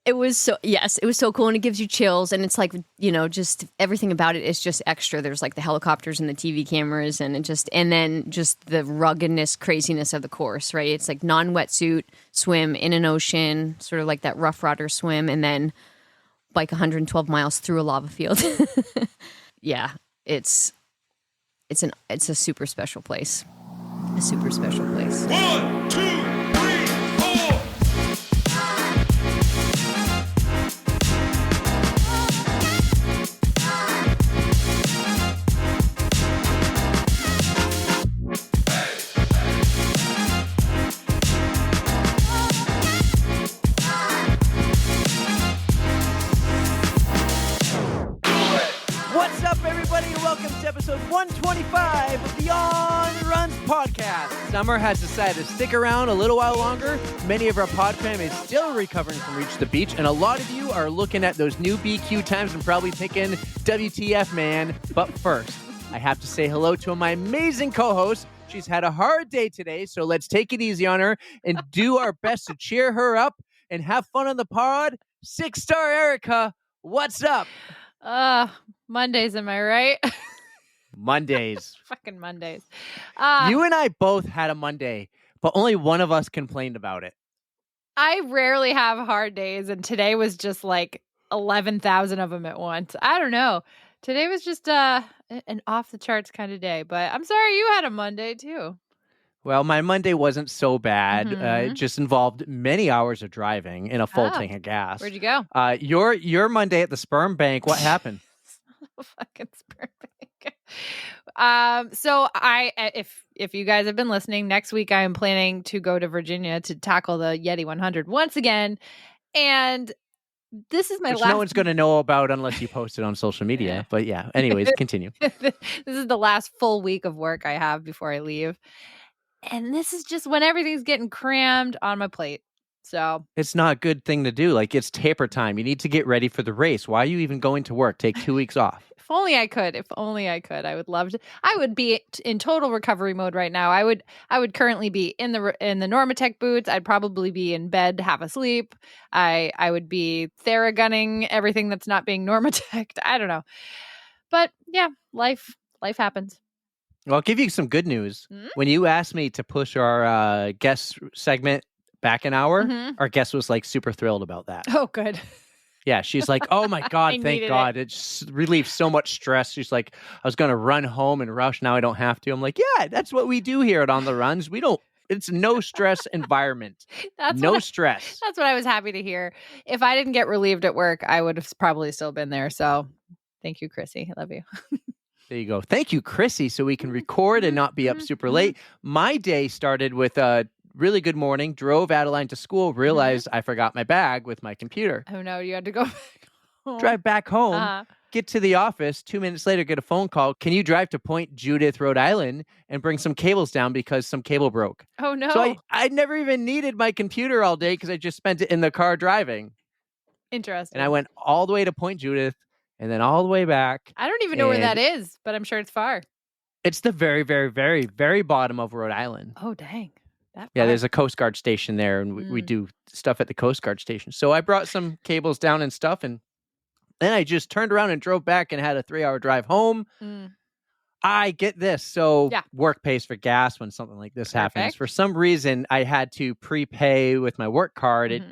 It was so cool, and it gives you chills, and it's like, just everything about it is just extra. There's like the helicopters and the TV cameras, and then just the ruggedness, craziness of the course, right? It's like non-wetsuit swim in an ocean, sort of like that rough rider swim, and then bike 112 miles through a lava field. Yeah, it's a super special place. A super special place. 1, 2, 3, 4. What's up, everybody, and welcome to episode 125 of the On Runs podcast. Summer has decided to stick around a little while longer. Many of our PodFam is still recovering from Reach the Beach, and a lot of you are looking at those new BQ times and probably thinking, WTF, man. But first, I have to say hello to my amazing co-host. She's had a hard day today, so let's take it easy on her and do our best to cheer her up and have fun on the pod. 6-star Erica, what's up? Mondays, am I right? Mondays. Fucking Mondays. You and I both had a Monday, but only one of us complained about it. I rarely have hard days, and today was just like 11,000 of them at once. I don't know. Today was just an off-the-charts kind of day, but I'm sorry you had a Monday, too. Well, my Monday wasn't so bad. It just involved many hours of driving and a full tank of gas. Where'd you go? Your Monday at the sperm bank, what happened? Fucking sperm bank. So if you guys have been listening, next week I am planning to go to Virginia to tackle the Yeti 100 once again. And this is my Which last... no one's going to know about unless you post it on social media. But yeah, anyways, continue. This is the last full week of work I have before I leave. And this is just when everything's getting crammed on my plate. So it's not a good thing to do. Like, it's taper time. You need to get ready for the race. Why are you even going to work? Take 2 weeks off. If only I could. I would love to. I would be in total recovery mode right now. I would currently be in the Normatec boots. I'd probably be in bed, half asleep. I would be Theragunning everything that's not being Normatec. I don't know. But yeah, life happens. Well, I'll give you some good news. When you asked me to push our guest segment back an hour, our guest was like super thrilled about that. Oh, good. Yeah, she's like, oh my God, thank God. It just relieved so much stress. She's like, I was going to run home and rush. Now I don't have to. I'm like, yeah, that's what we do here at On the Runs. It's no stress environment. No stress. That's what I was happy to hear. If I didn't get relieved at work, I would have probably still been there. So thank you, Chrissy. I love you. There you go. Thank you, Chrissy, so we can record and not be up super late. My day started with a really good morning, drove Adeline to school, realized I forgot my bag with my computer. Oh, no, you had to go back home. Drive back home, get to the office, 2 minutes later, get a phone call. Can you drive to Point Judith, Rhode Island, and bring some cables down because some cable broke? Oh, no. So I never even needed my computer all day because I just spent it in the car driving. Interesting. And I went all the way to Point Judith, and then all the way back. I don't even know where that is, but I'm sure it's far. It's the very, very, very, very bottom of Rhode Island. Oh, dang. Yeah, there's a Coast Guard station there, and we do stuff at the Coast Guard station. So I brought some cables down and stuff, and then I just turned around and drove back and had a 3-hour drive home. I get this. So work pays for gas when something like this happens. For some reason, I had to prepay with my work card.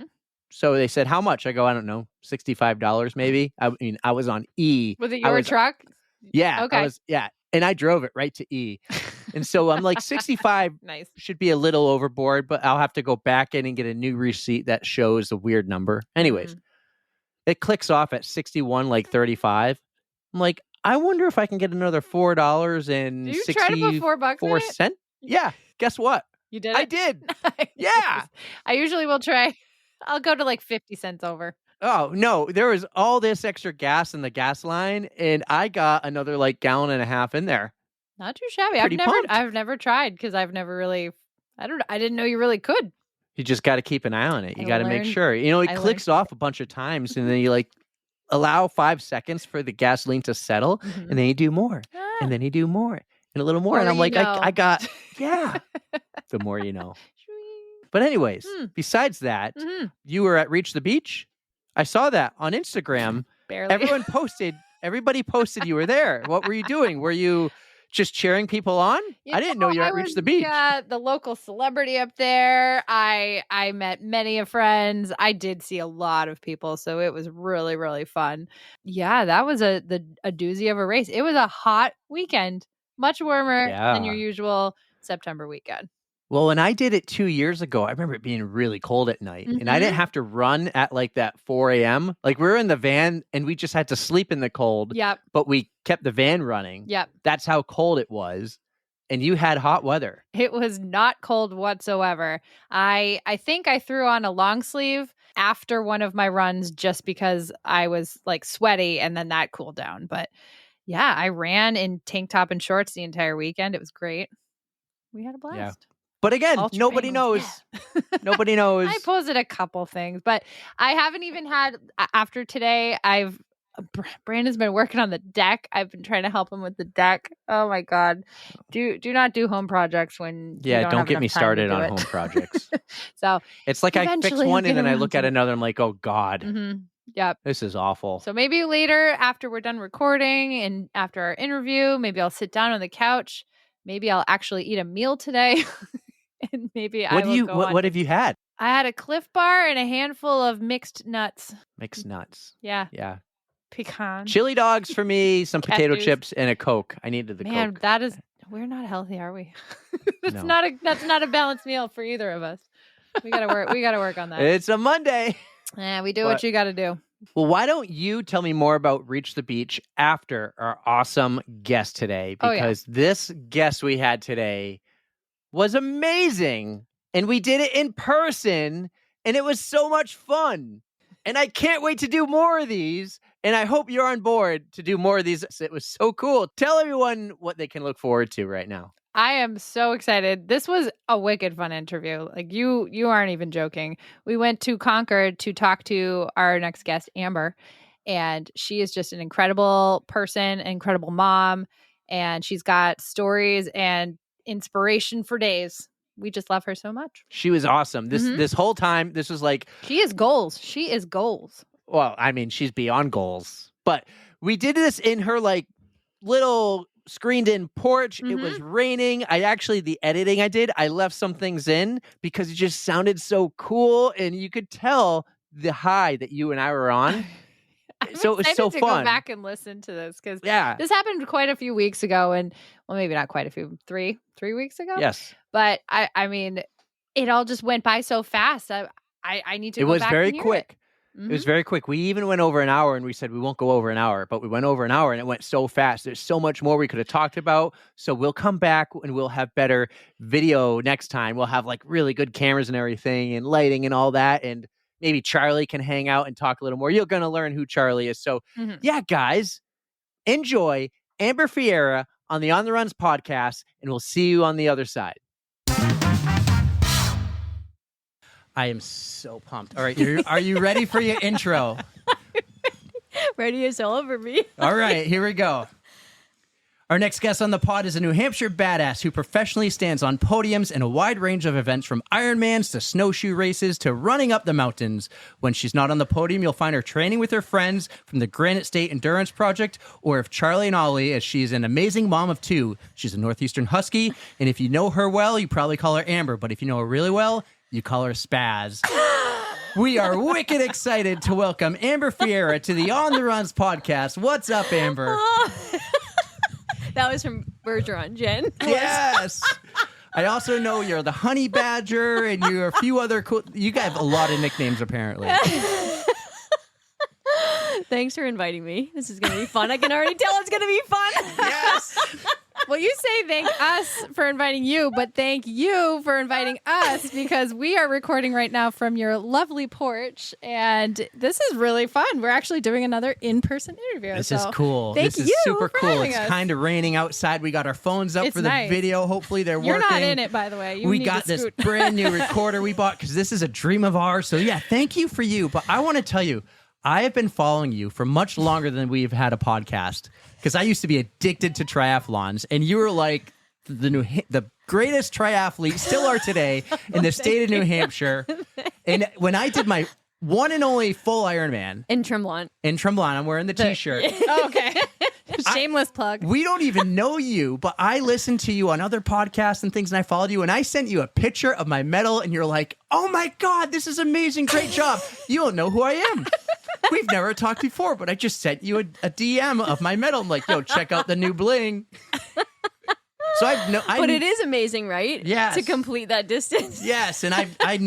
So they said, how much? I go, I don't know, $65 maybe. I mean, I was on E. Was it your truck? Yeah. Okay. And I drove it right to E. And so I'm like, 65 nice. Should be a little overboard, but I'll have to go back in and get a new receipt that shows a weird number. Anyways, it clicks off at 61, like 35. I'm like, I wonder if I can get another $4 and Did you try to put $4 in it? Yeah. Guess what? You did it? I did. Nice. Yeah. I usually will try. I'll go to like 50 cents over. Oh, no, there was all this extra gas in the gas line, and I got another like gallon and a half in there. Not too shabby. Pretty I've never tried because I've never really, I didn't know you really could. You just got to keep an eye on it. You got to make sure. It clicks off a bunch of times, and then you like allow 5 seconds for the gasoline to settle, and then you do more, and then you do more, and a little more. And I'm like, I got, the more you know. But anyways, besides that, you were at Reach the Beach. I saw that on Instagram. Barely. Everybody posted you were there. What were you doing? Were you just cheering people on? I didn't know you I had reached was the beach. the local celebrity up there. I met many of friends. I did see a lot of people, so it was really, really fun. Yeah, that was a doozy of a race. It was a hot weekend, much warmer than your Yeah. usual September weekend. Well, when I did it 2 years ago, I remember it being really cold at night. And I didn't have to run at like that 4 a.m. Like we were in the van and we just had to sleep in the cold. Yep. But we kept the van running. Yep. That's how cold it was. And you had hot weather. It was not cold whatsoever. I think I threw on a long sleeve after one of my runs just because I was like sweaty and then that cooled down. But yeah, I ran in tank top and shorts the entire weekend. It was great. We had a blast. Yeah. But again, Ultra nobody knows. painless. Nobody knows. I posted a couple things, but I haven't even had after today. Brandon's been working on the deck. I've been trying to help him with the deck. Oh my god! Do not do home projects when you don't have get enough me time started to do on it. home projects. So It's like I fix eventually one you'll and then get I around look to at it. another. I'm like, oh God, Yep. this is awful. So maybe later, after we're done recording and after our interview, maybe I'll sit down on the couch. Maybe I'll actually eat a meal today. And maybe What have you had? I had a Cliff Bar and a handful of mixed nuts. Mixed nuts. Yeah. Yeah. Pecan. Chili dogs for me, some potato Cashews. chips, and a Coke. I needed the Man, Coke. that is, we're not healthy, are we? That's No. not a balanced meal for either of us. We gotta work on that. It's a Monday. Yeah, we do what you gotta do. Well, why don't you tell me more about Reach the Beach after our awesome guest today? Because this guest we had today was amazing. And we did it in person. And it was so much fun. And I can't wait to do more of these. And I hope you're on board to do more of these. It was so cool. Tell everyone what they can look forward to right now. I am so excited. This was a wicked fun interview. Like you aren't even joking. We went to Concord to talk to our next guest, Amber, and she is just an incredible person, an incredible mom, and she's got stories and inspiration for days. We just love her so much. She was awesome. This whole time, this was like... She is goals. She is goals. Well, I mean, she's beyond goals. But we did this in her like little screened in porch. It was raining. The editing I did, I left some things in because it just sounded so cool. And you could tell the high that you and I were on. So it was so to fun. Go back and listen to this because this happened quite a few weeks ago, and well, maybe not quite a few, three weeks ago. Yes, but I mean, it all just went by so fast. I need to. It go was back very and hear quick. It was very quick. We even went over an hour, and we said we won't go over an hour, but we went over an hour, and it went so fast. There's so much more we could have talked about. So we'll come back and we'll have better video next time. We'll have like really good cameras and everything, and lighting and all that, and maybe Charlie can hang out and talk a little more. You're going to learn who Charlie is. So yeah, guys, enjoy Amber Ferreira on the On the Runs podcast, and we'll see you on the other side. I am so pumped. All right, are you ready for your intro? Ready as hell over me. All right, here we go. Our next guest on the pod is a New Hampshire badass who professionally stands on podiums in a wide range of events, from Ironmans to snowshoe races to running up the mountains. When she's not on the podium, you'll find her training with her friends from the Granite State Endurance Project, or if Charlie and Ollie, as she's an amazing mom of two. She's a Northeastern Husky, and if you know her well, you probably call her Amber, but if you know her really well, you call her Spaz. We are wicked excited to welcome Amber Ferreira to the On the Runs podcast. What's up, Amber? That was from Bergeron, Jen. Yes. I also know you're the Honey Badger, and you're a few other cool... You guys have a lot of nicknames, apparently. Thanks for inviting me. This is going to be fun. I can already tell it's going to be fun. Yes. Well, you say thank us for inviting you, but thank you for inviting us, because we are recording right now from your lovely porch, and this is really fun. We're actually doing another in-person interview. This is cool. This is super for cool. having It's us. kind of raining outside. We got our phones up It's for the nice. video. Hopefully they're You're working. not in it, by the way. You We need got to this scoot. brand new recorder we bought because this is a dream of ours. So yeah, thank you for you. But I want to tell you, I have been following you for much longer than we've had a podcast, because I used to be addicted to triathlons, and you were like the greatest triathlete, still are today, in the state of New Hampshire. And when I did my one and only full Ironman In Tremblant. in Tremblant. I'm wearing the T-shirt. Oh, okay. Shameless plug. We don't even know you, but I listened to you on other podcasts and things, and I followed you, and I sent you a picture of my medal, and you're like, oh my God, this is amazing. Great job. You don't know who I am. We've never talked before, but I just sent you a DM of my medal. I'm like, yo, check out the new bling. So But it is amazing, right? Yes. To complete that distance. Yes, and I've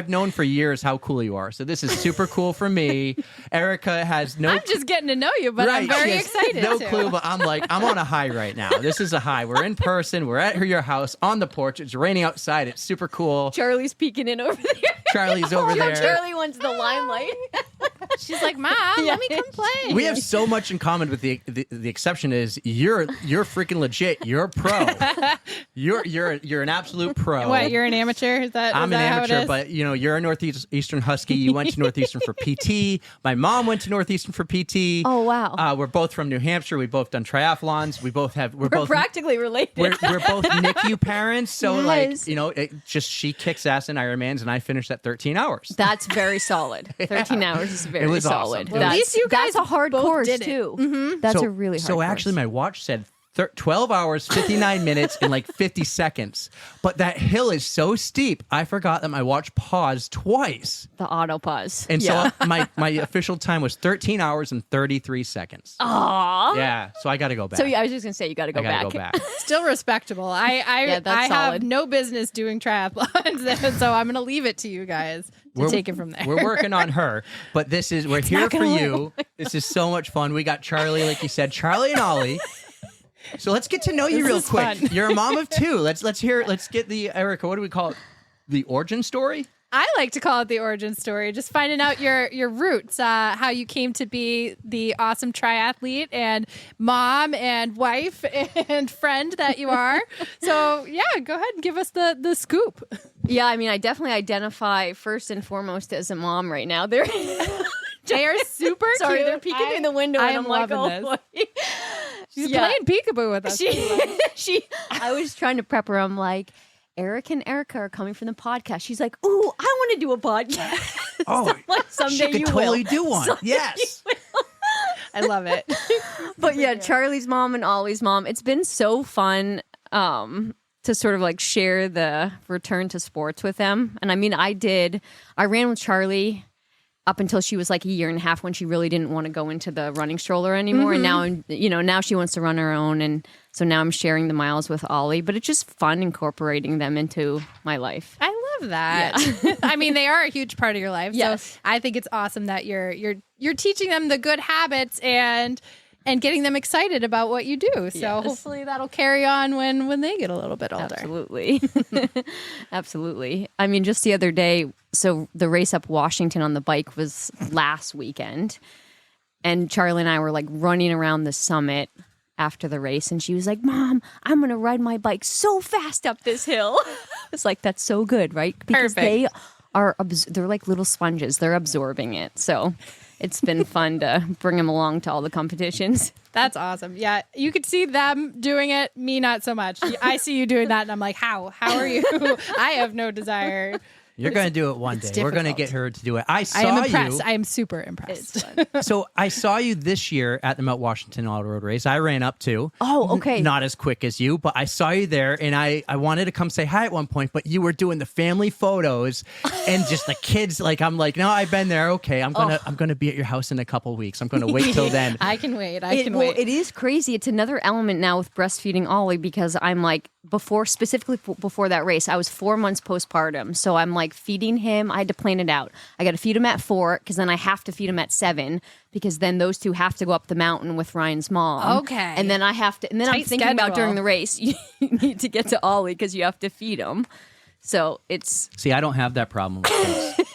known for years how cool you are. So this is super cool for me. Erica has no. I'm just getting to know you, but I'm Right, very she has excited. No too. clue, but I'm on a high right now. This is a high. We're in person. We're at your house on the porch. It's raining outside. It's super cool. Charlie's peeking in over there. Charlie's over there. Charlie wants the limelight. She's like, Mom, let me come play. We have so much in common. With the exception is you're freaking legit. You're a pro. You're an absolute pro. What, you're an amateur? Is that I'm is an that how it amateur, is? but you're a Northeastern Husky. You went to Northeastern for PT. My mom went to Northeastern for PT. Oh, wow. We're both from New Hampshire. We've both done triathlons. We're We're both practically related. we're both NICU parents. So Yes. she kicks ass in Ironmans, and I finished at 13 hours. That's very solid. 13 hours is very It was solid. awesome. Well, at least you guys that's a hard both course, did it. too. Mm-hmm. That's a really hard So course. actually, my watch said 12 hours, 59 minutes, and like 50 seconds. But that hill is so steep, I forgot that my watch paused twice. The auto pause. And yeah. so my official time was 13 hours and 33 seconds. Aww. Yeah, so I got to go back. So I was just going to say, you got to go I back. got to go back. Still respectable. I Yeah, that's I have solid. no business doing triathlons, so I'm going to leave it to you guys to take it from there. We're working on her, but we're here not for gonna you. This is so much fun. We got Charlie, like you said, Charlie and Ollie. So let's get to know you This real is quick. fun. You're a mom of two. Let's get the Erica. What do we call it? The origin story. I like to call it the origin story, just finding out your roots, how you came to be the awesome triathlete and mom and wife and friend that you are. So yeah, go ahead and give us the scoop. Yeah, I mean, I definitely identify first and foremost as a mom right now. They're They are super sorry, cute. they're peeking through the window, I and am I'm like, loving oh this. boy. She's Yeah. playing peekaboo with us. I was trying to prep her. I'm like, Eric and Erica are coming from the podcast. She's like, ooh, I want to do a podcast. Oh, Like, someday she could you totally will. do one. Someday Yes. I love it. But yeah, Charlie's mom and Ollie's mom. It's been so fun to sort of like share the return to sports with them. And I mean, I ran with Charlie up until she was like a year and a half when she really didn't want to go into the running stroller anymore. And now she wants to run her own. And so now I'm sharing the miles with Ollie, but it's just fun incorporating them into my life. I love that. I mean, they are a huge part of your life. Yes. So I think it's awesome that you're teaching them the good habits and getting them excited about what you do. So Yes. hopefully that'll carry on when they get a little bit older. Absolutely. Absolutely. I mean, just the other day, so the race up Washington on the bike was last weekend. And Charlie and I were like running around the summit after the race. And she was like, Mom, I'm going to ride my bike so fast up this hill. It's like, that's so good, right? Because Perfect. they're like little sponges. They're absorbing it. So it's been fun to bring them along to all the competitions. That's awesome. Yeah, you could see them doing it, me not so much. I see you doing that and I'm like, how are you? I have no desire. You're going to do it one day. We're going to difficult. get her to do it. I I am saw impressed. you. I am super impressed. So I saw you this year at the Mount Washington Auto Road Race. I ran up too. Oh, okay. Not as quick as you, but I saw you there, and I wanted to come say hi at one point, but you were doing the family photos and just the kids. Like I'm like, no, I've been there. Okay, I'm gonna be at your house in a couple weeks. I'm gonna wait till then. I can wait. Well, it is crazy. It's another element now with breastfeeding Ollie because I'm like, specifically before that race, I was 4 months postpartum. So I'm like feeding him. I had to plan it out. I got to feed him at 4 because then I have to feed him at 7 because then those two have to go up the mountain with Ryan's mom. Okay. And then I have to, and then I'm Tight thinking about schedule. during the race, you need to get to Ollie because you have to feed him. So it's, See, I don't have that problem with kids.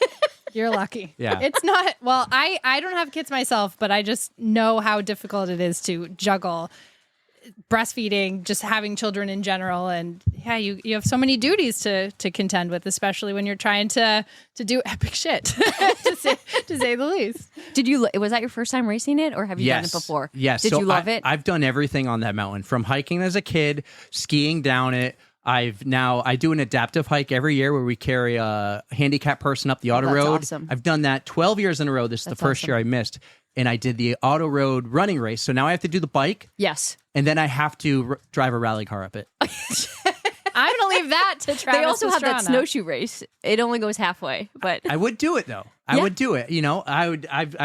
You're lucky. Yeah. It's not, well, I don't have kids myself, but I just know how difficult it is to juggle breastfeeding, just having children in general. And yeah, you have so many duties to contend with, especially when you're trying to do epic shit, to say the least. was that your first time racing it or have you done it before? Yes. Did So you love it? I've done everything on that mountain, from hiking as a kid, skiing down it, I do an adaptive hike every year where we carry a handicapped person up the auto that's road. awesome. I've done that 12 years in a row. This is the first year I missed. And I did the auto road running race. So now I have to do the bike. Yes. And then I have to drive a rally car up it. I'm gonna leave that to Travis. They also have that Pastrana. snowshoe race. It only goes halfway, but I would do it though. I would do it. You know,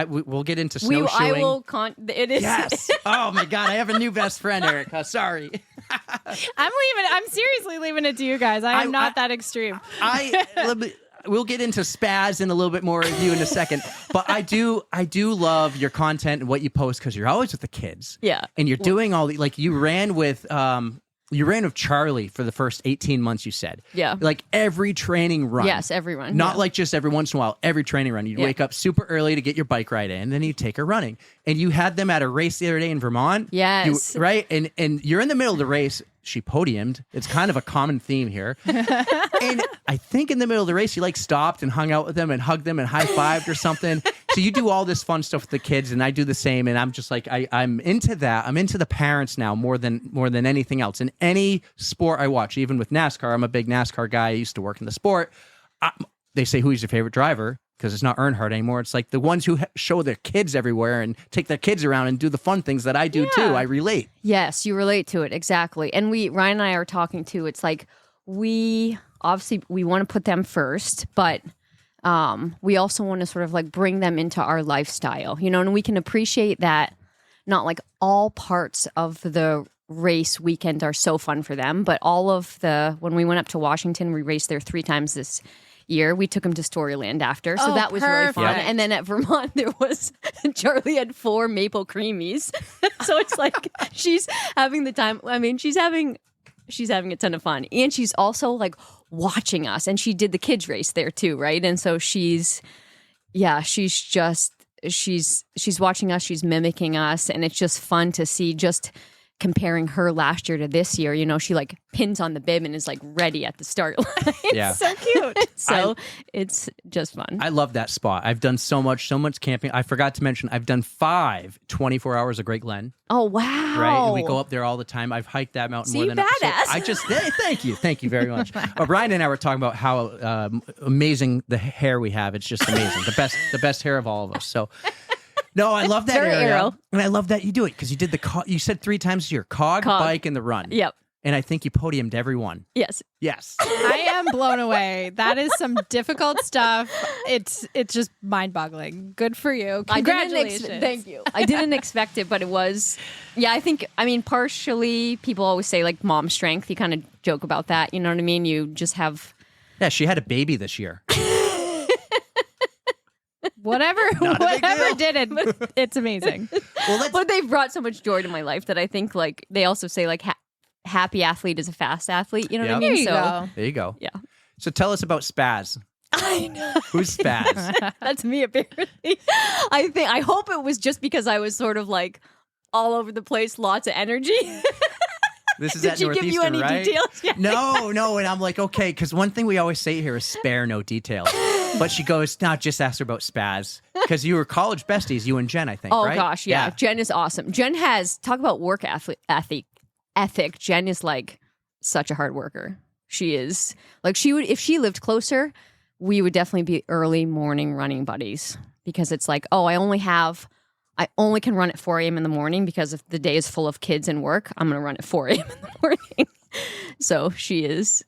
we'll get into snowshoeing. I will. It is. Yes. Oh my God, I have a new best friend, Erica. Sorry. I'm seriously leaving it to you guys. I am not that extreme. We'll get into spaz and a little bit more of you in a second, but I do love your content and what you post because you're always with the kids. Yeah. And you're doing all the, like you ran with Charlie for the first 18 months, you said. Yeah. Like every training run. Yes, every run. Not yeah. like just every once in a while, every training run. You'd wake up super early to get your bike ride in, and then you'd take her running. And you had them at a race the other day in Vermont. Yes. Right? And you're in the middle of the race. She podiumed. It's kind of a common theme here. And I think in the middle of the race, you like stopped and hung out with them and hugged them and high-fived or something. So you do all this fun stuff with the kids, and I do the same. And I'm just like, I'm into that. I'm into the parents now more than anything else. In any sport I watch, even with NASCAR, I'm a big NASCAR guy. I used to work in the sport. They say, who's your favorite driver? Because it's not Earnhardt anymore. It's like the ones who show their kids everywhere and take their kids around and do the fun things that I do too. I relate. Yes, you relate to it. Exactly. And Ryan and I are talking too. It's like we want to put them first, but we also want to sort of like bring them into our lifestyle, you know, and we can appreciate that not like all parts of the race weekend are so fun for them, but when we went up to Washington, we raced there 3 times this year. We took him to Storyland after, so that was really fun. perfect. And then at Vermont, Charlie had 4 maple creamies, so it's like she's having the time. I mean, she's having a ton of fun, and she's also like watching us. And she did the kids race there too, right? And so she's watching us, she's mimicking us, and it's just fun to see just comparing her last year to this year. You know, she like pins on the bib and is like ready at the start line. Yeah. So cute. So it's just fun. I love that spot. I've done so much camping. I forgot to mention, I've done 5 24 hours of Great Glen. Oh, wow. Right? And we go up there all the time. I've hiked that mountain more than badass. Thank you very much. But Ryan and I were talking about how amazing the hair we have. It's just amazing. The best hair of all of us. So no, I love that Very area. aero. And I love that you do it because you did you said 3 times your cog, bike, and the run. Yep. And I think you podiumed every one. Yes. Yes. I am blown away. That is some difficult stuff. It's just mind-boggling. Good for you. Congratulations. Thank you. I didn't expect it, but it was. Yeah, I mean, partially people always say like mom strength. You kind of joke about that. You know what I mean? You just have. Yeah, she had a baby this year. Whatever did it, it's amazing. But they've brought so much joy to my life that I think like they also say like happy athlete is a fast athlete. You know what I mean? There you go. Yeah. So tell us about Spaz. I know. Who's Spaz? That's me apparently. I hope it was just because I was sort of like all over the place, lots of energy. This is Did at she give you Northeastern, any right? details? Yeah. No. And I'm like, okay, because one thing we always say here is spare no details. But she goes, no, just ask her about Spaz. Because you were college besties, you and Jen, I think, Oh, right? gosh, yeah. Jen is awesome. Jen talk about work ethic. Jen is like such a hard worker. She is. Like if she lived closer, we would definitely be early morning running buddies. Because it's like, I only can run at 4 a.m. in the morning because if the day is full of kids and work, I'm going to run at 4 a.m. in the morning. So she's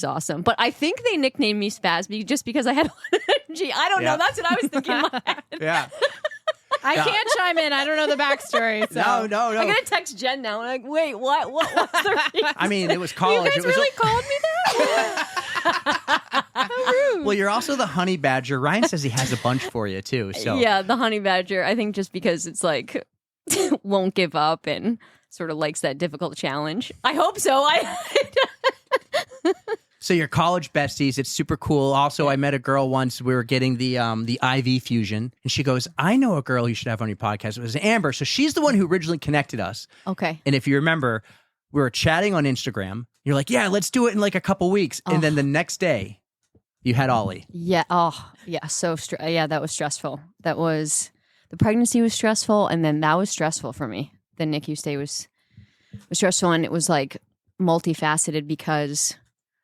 awesome. But I think they nicknamed me Spaz just because I had a lot of energy. I don't know. That's what I was thinking in my head. Yeah. I can't chime in. I don't know the backstory. So. No. I'm going to text Jen now. I'm like, wait, what? What was the reason? I mean, it was college. You guys really called me that? How rude. Well, you're also the honey badger. Ryan says he has a bunch for you, too. So Yeah, the honey badger. I think just because it's like won't give up and sort of likes that difficult challenge. I hope so. So your college besties, it's super cool. Also, I met a girl once. We were getting the IV fusion, and she goes, "I know a girl you should have on your podcast." It was Amber. So she's the one who originally connected us. Okay. And if you remember, we were chatting on Instagram. You're like, "Yeah, let's do it in like a couple weeks," and then the next day, you had Ollie. Yeah. Oh, yeah. So that was stressful. The pregnancy was stressful, and then that was stressful for me. The NICU stay was stressful, and it was like multifaceted because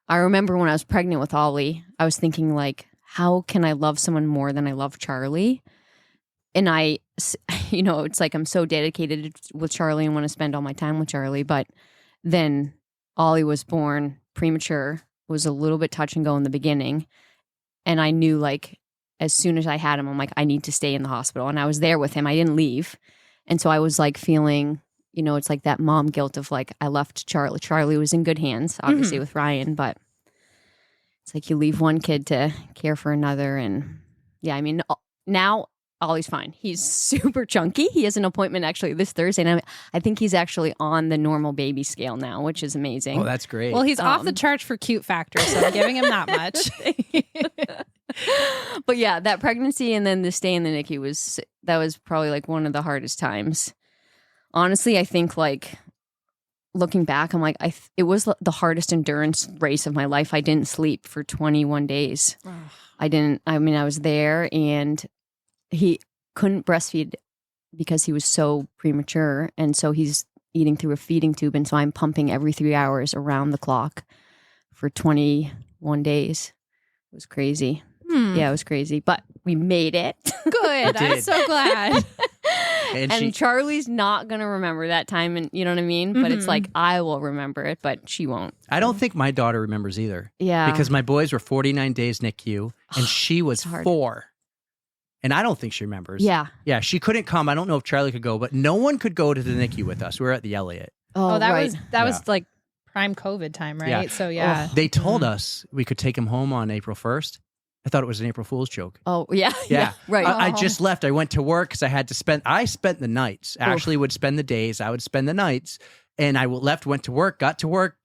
I remember when I was pregnant with Ollie, I was thinking like, how can I love someone more than I love Charlie? And I, it's like I'm so dedicated with Charlie and want to spend all my time with Charlie. But then Ollie was born premature, was a little bit touch and go in the beginning. And I knew like as soon as I had him, I'm like, I need to stay in the hospital. And I was there with him. I didn't leave. And so I was like feeling, it's like that mom guilt of like, I left Charlie. Charlie was in good hands, obviously with Ryan, but it's like you leave one kid to care for another. And yeah, I mean, now Ollie's fine. He's super chunky. He has an appointment actually this Thursday. And I think he's actually on the normal baby scale now, which is amazing. Oh, that's great. Well, he's off the charts for cute factor, so I'm giving him that much. But yeah, that pregnancy and then the stay in the NICU was probably like one of the hardest times. Honestly, I think like looking back, I'm like, it was the hardest endurance race of my life. I didn't sleep for 21 days. I was there and he couldn't breastfeed because he was so premature. And so he's eating through a feeding tube. And so I'm pumping every 3 hours around the clock for 21 days. It was crazy. Yeah, it was crazy. But we made it. Good. I'm so glad. And Charlie's not going to remember that time. And you know what I mean? But it's like, I will remember it, but she won't. I don't think my daughter remembers either. Yeah. Because my boys were 49 days NICU and she was 4. And I don't think she remembers. Yeah. Yeah, she couldn't come. I don't know if Charlie could go, but no one could go to the NICU with us. We were at the Elliott. Oh, that right. was like prime COVID time, right? Yeah. So yeah. They told us we could take him home on April 1st. I thought it was an April Fool's joke. Oh, yeah. Yeah. Right. I just left. I went to work because I spent the nights. Ashley would spend the days. I would spend the nights. And I left, went to work, got to work,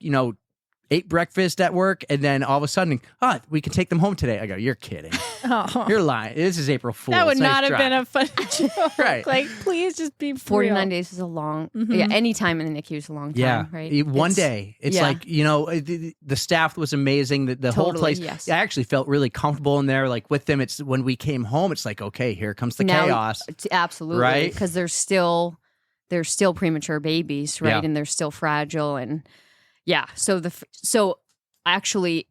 ate breakfast at work. And then all of a sudden, we can take them home today. I go, you're kidding. Oh. You're lying. This is April Fool's. That would Nice not have try. been a fun joke. Right. Like, please just be 49 real. days is a long, yeah, any time in the NICU is a long time, right? One day. It's like, the staff was amazing. The whole place. Yes. I actually felt really comfortable in there. Like with them, it's when we came home, it's like, okay, here comes the chaos. Absolutely. Right? Because they're still premature babies, right? Yeah. And they're still fragile. And yeah, so actually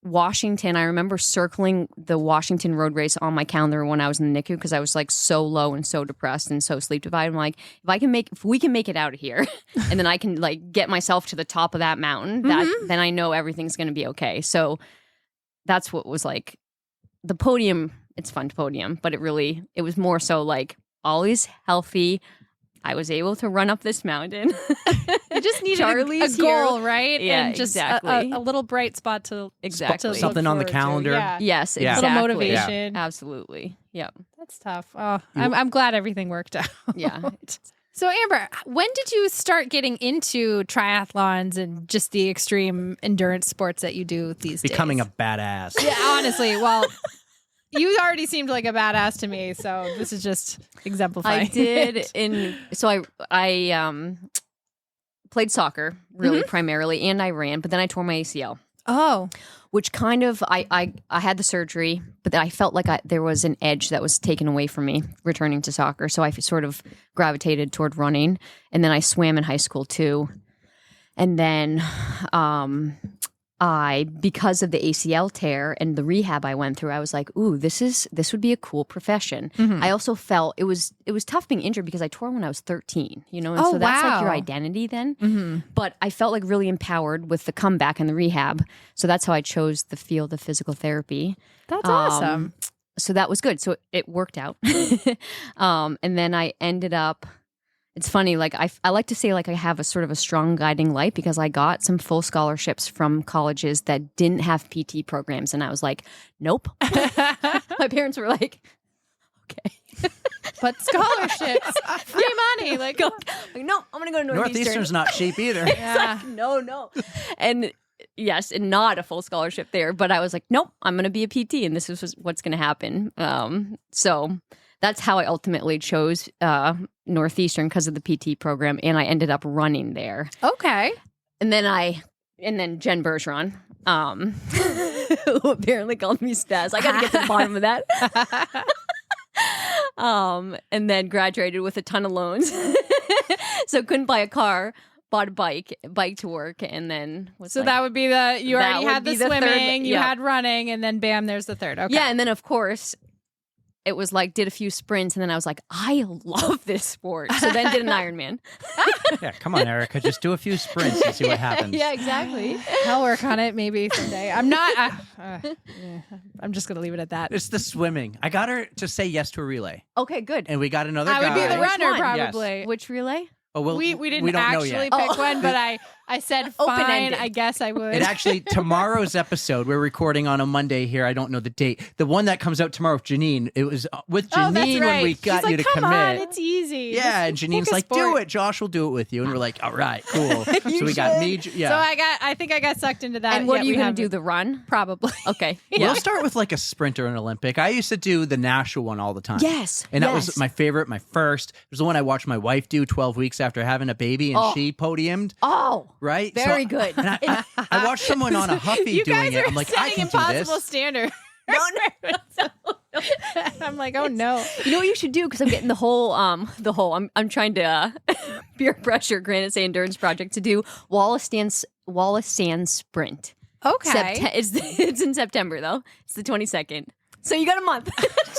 Washington, I remember circling the Washington road race on my calendar when I was in the NICU because I was like so low and so depressed and so sleep deprived. I'm like, if we can make it out of here and then I can like get myself to the top of that mountain, then I know everything's going to be okay. So that's what was like the podium. It's fun to podium, but it was more so like always healthy. I was able to run up this mountain. You just needed Charlie's a goal, here. right? Yeah, and just exactly. a little bright spot to Exactly. look Something on the forward to. calendar. Yeah. Yes, Yeah. exactly. Little motivation. Absolutely. Yeah. That's tough. Oh, I'm glad everything worked out. Yeah. So Amber, when did you start getting into triathlons and just the extreme endurance sports that you do these days? Becoming a badass. Yeah, honestly. Well, you already seemed like a badass to me, so this is just exemplifying. I did I played soccer really primarily, and I ran, but then I tore my ACL. Oh, which kind of I had the surgery, but I felt like there was an edge that was taken away from me returning to soccer. So I sort of gravitated toward running, and then I swam in high school too. And then because of the ACL tear and the rehab I went through, I was like, ooh, this would be a cool profession. I also felt it was tough being injured because I tore when I was 13, and so that's like your identity then. But I felt like really empowered with the comeback and the rehab. So that's how I chose the field of physical therapy. that's awesome. So that was good. So it worked out. And then I ended up, it's funny, like I like to say like I have a sort of a strong guiding light because I got some full scholarships from colleges that didn't have PT programs. And I was like, nope. My parents were like, okay. But scholarships, free money. Like, no, I'm going to go to Northeastern. Northeastern's not cheap either. yeah. No. And yes, and not a full scholarship there. But I was like, nope, I'm going to be a PT and this is what's going to happen. So that's how I ultimately chose Northeastern because of the PT program, and I ended up running there. Okay. And then Jen Bergeron, who apparently called me spaz. I got to get to the bottom of that. And then graduated with a ton of loans, so couldn't buy a car. bought a bike to work, and then was So like, that would be the you that already would had the be the third- swimming, you yeah. had running, and then bam, there's the third. Okay. Yeah, and then of course it was like did a few sprints, and then I was like, I love this sport. So then did an Ironman. Yeah, come on, Erica. Just do a few sprints and see what happens. Yeah, exactly. I'll work on it maybe someday. I'm not. Yeah, I'm just gonna leave it at that. It's the swimming. I got her to say yes to a relay, Okay, good. and we got another I guy. would be the Which runner one? probably. Which relay? Oh, well, We didn't don't know actually yet. pick one, but I said fine. Open-ended. I guess I would. It actually, tomorrow's episode, we're recording on a Monday here. I don't know the date. The one that comes out tomorrow with Janine, it was with Janine Oh, that's right. when we got She's you like, to come commit. on, it's easy. Yeah, and Just Janine's pick a like, do sport. it. Josh will do it with you. And we're like, all right, cool. So we got me. Yeah. So I think I got sucked into that. And what yet are you we going to do? haven't. The run? Probably. Okay. We'll start with like a sprint or an Olympic. I used to do the national one all the time. Yes. And that yes. was my favorite, my first. It was the one I watched my wife do 12 weeks after having a baby, and Oh. she podiumed, Oh, right? very good. And I watched someone on a Huffy You doing guys it. are I'm like, I setting can do impossible this. standards. no. I'm like, oh no. You know what you should do? Because I'm getting the whole. I'm trying to peer pressure Granite Say Endurance Project to do Wallace Sands Sprint. Okay. It's in September though. It's the 22nd. So you got a month.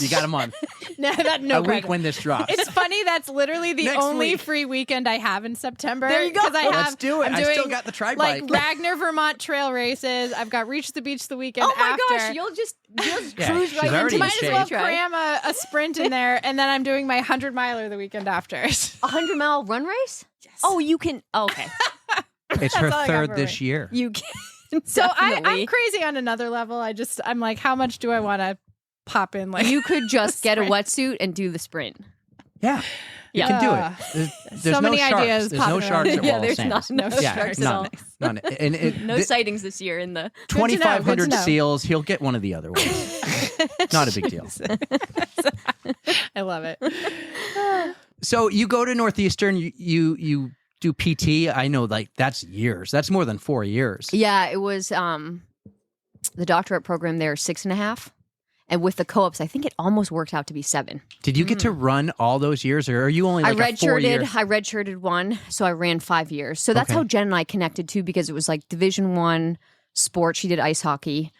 You got a month. No a week when this drops. It's funny. That's literally the Next only week. free weekend I have in September. There you go. 'Cause I have, Let's do it. I'm I doing, still got the tri like bike. Ragnar, Vermont trail races. I've got Reach the Beach the weekend Oh my after. gosh! You'll just Yeah, cruise she's right already into in Might as well shape. cram a sprint in there, and then I'm doing my 100-miler the weekend after. 100-mile run race. Yes. Oh, you can. Oh, okay. It's her all I got third for this me. year. You can. So I'm definitely. crazy on another level. I'm like, how much do I want to pop in? Like You could just get a wetsuit and do the sprint. Yeah. You Yeah. can do it. There's So no many sharks. ideas There's no popping sharks around. at Yeah, Wallace there's Sands. no Yeah, sharks at all. none. And No sightings this year in the. 2,500 Good to know. seals. He'll get one of the other ones. Not a big deal. I love it. So you go to Northeastern. You do PT. I know, like that's years. That's more than 4 years. Yeah, it was the doctorate program there 6.5, and with the co-ops, I think it almost worked out to be 7. Did you get to run all those years, or are you only like I a 4 year? redshirted one, so I ran 5 years. So that's Okay. how Jen and I connected too, because it was like Division I sport. She did ice hockey,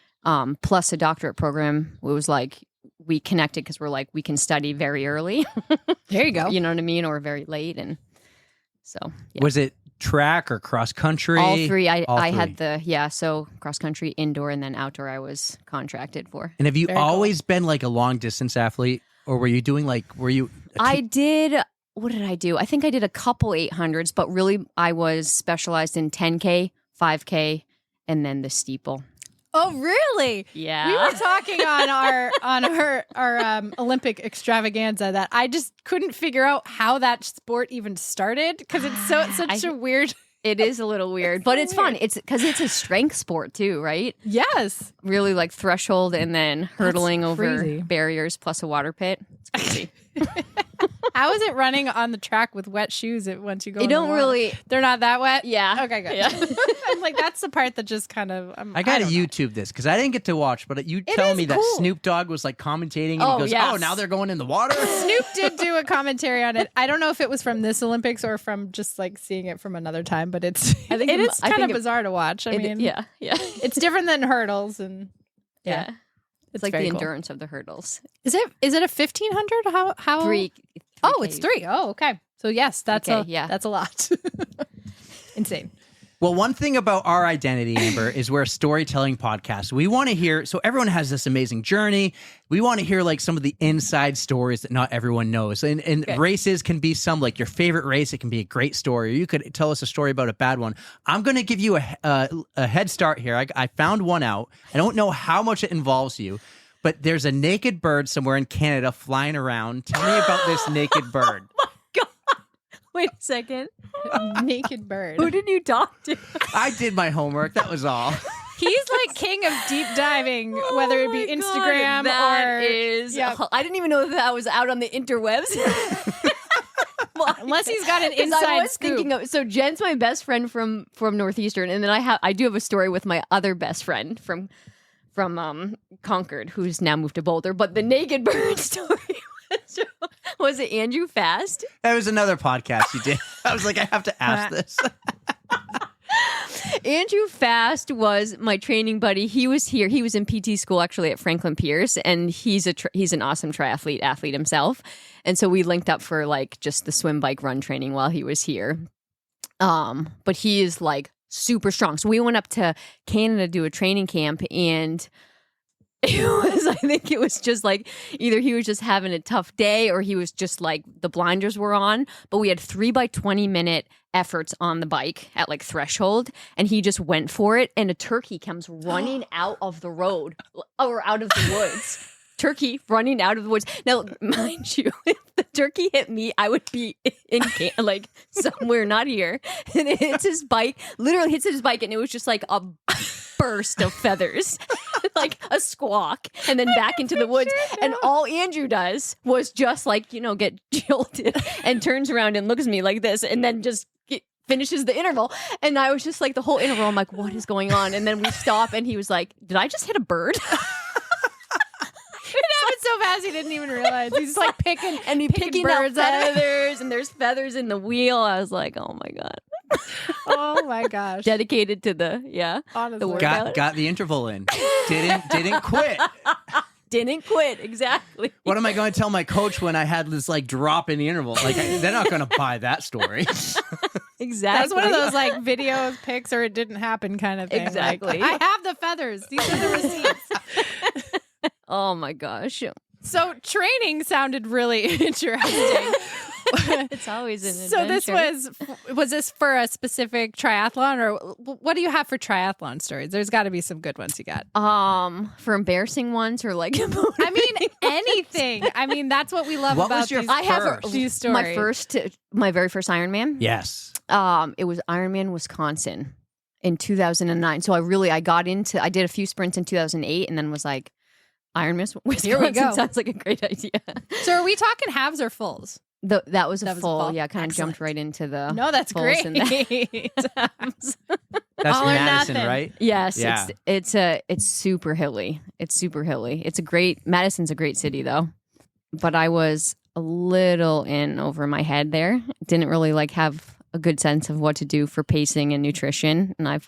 plus a doctorate program. It was like we connected because we're like we can study very early. There you go. You know what I mean, or very late, and so yeah. Was it track or cross country? All three. All I three. had so cross country, indoor, and then outdoor. I was contracted for. And have you Very cool. always been like a long distance athlete, or were you doing like I did. What did I do? I think I did a couple 800s, but really I was specialized in 10K, 5K, and then the steeple. Oh, really? Yeah. We were talking on our Olympic extravaganza that I just couldn't figure out how that sport even started because it's such a weird. It is a little weird, but it's fun. It's because it's a strength sport too, right? Yes. Really like threshold and then hurdling over crazy. barriers plus a water pit. It's crazy. How is it running on the track with wet shoes once you go? You in the don't water? really. They're not that wet. Yeah. Okay, good. Yeah. I'm like, that's the part that just kind of. I got to don't know. YouTube this because I didn't get to watch, but you telling is me that cool. Snoop Dogg was like commentating and Oh, he goes, yes. "Oh, now they're going in the water." Snoop did do a commentary on it. I don't know if it was from this Olympics or from just like seeing it from another time, but it's I think it it- is I kind think of it- bizarre to watch. I mean, yeah. it's different than hurdles and Yeah. It's like the very cool. endurance of the hurdles. Is it a 1,500? How 3. Oh, it's 3. Oh, okay. So yes, that's Okay, a lot. Insane. Well, one thing about our identity, Amber, is we're a storytelling podcast. We want to hear, so everyone has this amazing journey. We want to hear like some of the inside stories that not everyone knows. And races can be some like your favorite race. It can be a great story. Or you could tell us a story about a bad one. I'm going to give you a head start here. I found one out. I don't know how much it involves you, but there's a naked bird somewhere in Canada flying around. Tell me about this naked bird. Wait a second. Naked bird. Who did you talk to? I did my homework. That was all. He's like king of deep diving, whether it be Oh my Instagram God, that or is. yeah. I didn't even know that was out on the interwebs. Unless he's got an 'Cause I inside was scoop. thinking of so Jen's my best friend from Northeastern, and then I do have a story with my other best friend from Concord, who's now moved to Boulder. But the naked bird story was it Andrew Fast? That was another podcast you did. I was like, I have to ask this. Andrew Fast was my training buddy. He was here. He was in PT school actually at Franklin Pierce, and he's an awesome athlete himself. And so we linked up for like just the swim, bike, run training while he was here. But he is like super strong. So we went up to Canada to do a training camp, and I think it was just like either he was just having a tough day or he was just like the blinders were on. But we had 3 by 20-minute efforts on the bike at like threshold, and he just went for it. And a turkey comes running out of the road or out of the woods. Turkey running out of the woods. Now, mind you, if the turkey hit me, I would be in like somewhere not here. And it hits his bike, literally hits his bike, and it was just like a burst of feathers, like a squawk, and then back into the woods. And all Andrew does was just like, get jolted and turns around and looks at me like this, and then just finishes the interval. And I was just like, the whole interval, I'm like, what is going on? And then we stop, and he was like, did I just hit a bird? It happened so fast he didn't even realize. He's like picking birds out feathers, and there's feathers in the wheel. I was like, oh my God. Oh my gosh. Dedicated to the Honestly. the workout. Got the interval in. Didn't quit. Didn't quit, exactly. What am I going to tell my coach when I had this like drop in the interval? Like they're not going to buy that story. Exactly. That's one of those like videos, pics, or it didn't happen kind of thing. Exactly. Like, I have the feathers. These are the receipts. Oh my gosh. So training sounded really interesting. It's always an So adventure. this was this for a specific triathlon, or what do you have for triathlon stories? There's got to be some good ones you got. For embarrassing ones or like I mean, anything. I mean, that's what we love What about was your these, I have these stories. my very first Ironman. Yes. It was Ironman Wisconsin in 2009. So I did a few sprints in 2008 and then was like, Ironman Wisconsin Here we go. sounds like a great idea. So are we talking halves or fulls? That was a full, full. yeah, kind of Excellent. jumped right into the No, that's fulls great. and the halves. That's All or Madison, nothing. right? Yes, Yeah. it's super hilly. It's super hilly. Madison's a great city though. But I was a little in over my head there. Didn't really have a good sense of what to do for pacing and nutrition, and I'd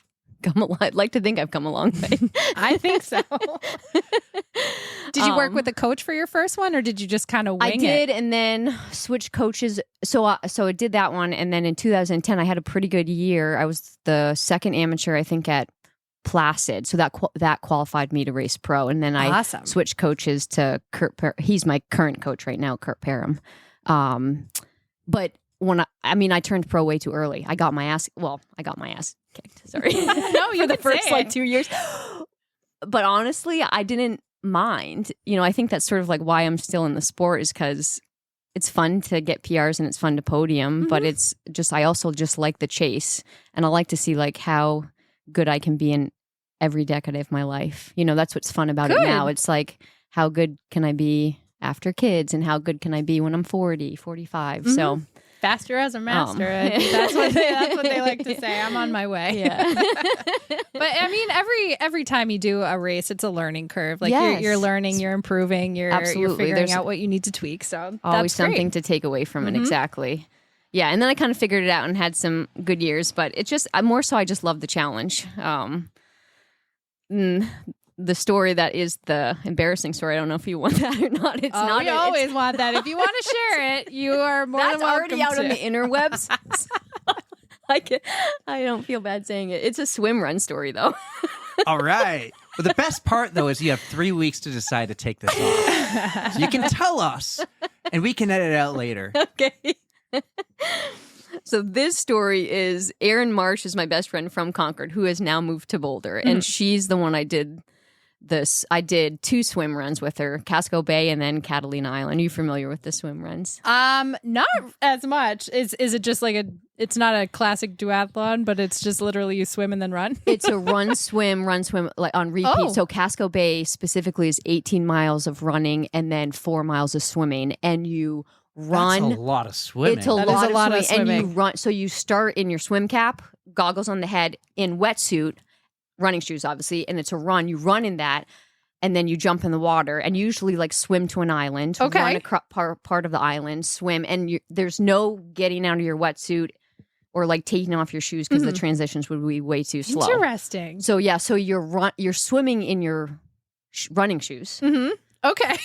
like to think I've come a long way. I think so. Did you work with a coach for your first one, or did you just kind of wing I did, and then switched coaches. So I did that one, and then in 2010, I had a pretty good year. I was the second amateur, I think, at Placid, so that qualified me to race pro. And then I Awesome. switched coaches to Kurt. He's my current coach right now, Kurt Parham. But when I turned pro way too early. I got my ass kicked. Sorry, No, you for the could first say like it. 2 years. But honestly, I didn't mind. I think that's sort of like why I'm still in the sport, is because it's fun to get PRs and it's fun to podium, but it's just, I also just like the chase, and I like to see like how good I can be in every decade of my life. That's what's fun about it now. It's like, how good can I be after kids, and how good can I be when I'm 40, 45? So Faster as a master. I think that's what they like to say. I'm on my way. yeah. But I mean, every time you do a race, it's a learning curve. Like Yes. you're learning, you're improving, you're Absolutely. figuring There's out what you need to tweak. So Always that's great. something to take away from it. Exactly. Yeah. And then I kind of figured it out and had some good years, but it's just, I just love the challenge. The story that is the embarrassing story, I don't know if you want that or not. It's not. We always want that. If you want to share it, you are more That's than welcome already out to. on the interwebs. I don't feel bad saying it. It's a swim run story, though. All right. Well, the best part, though, is you have 3 weeks to decide to take this off. So you can tell us, and we can edit it out later. Okay. So this story is Erin Marsh is my best friend from Concord, who has now moved to Boulder, and she's the one I did 2 swim runs with her, Casco Bay and then Catalina Island. Are you familiar with the swim runs? Not as much. Is it just like it's not a classic duathlon, but it's just literally you swim and then run? It's a run, swim, like on repeat. Oh. So Casco Bay specifically is 18 miles of running and then 4 miles of swimming, and you run. That's a lot of swimming. It's a That is lot, a lot of of swimming. And you swimming. run. So you start in your swim cap, goggles on the head, in wetsuit, running shoes, obviously, and it's a run. You run in that, and then you jump in the water, and you usually like swim to an island, Okay. run across part of the island, swim, and there's no getting out of your wetsuit or like taking off your shoes because the transitions would be way too slow. Interesting. So yeah, so you're swimming in your running shoes. Okay.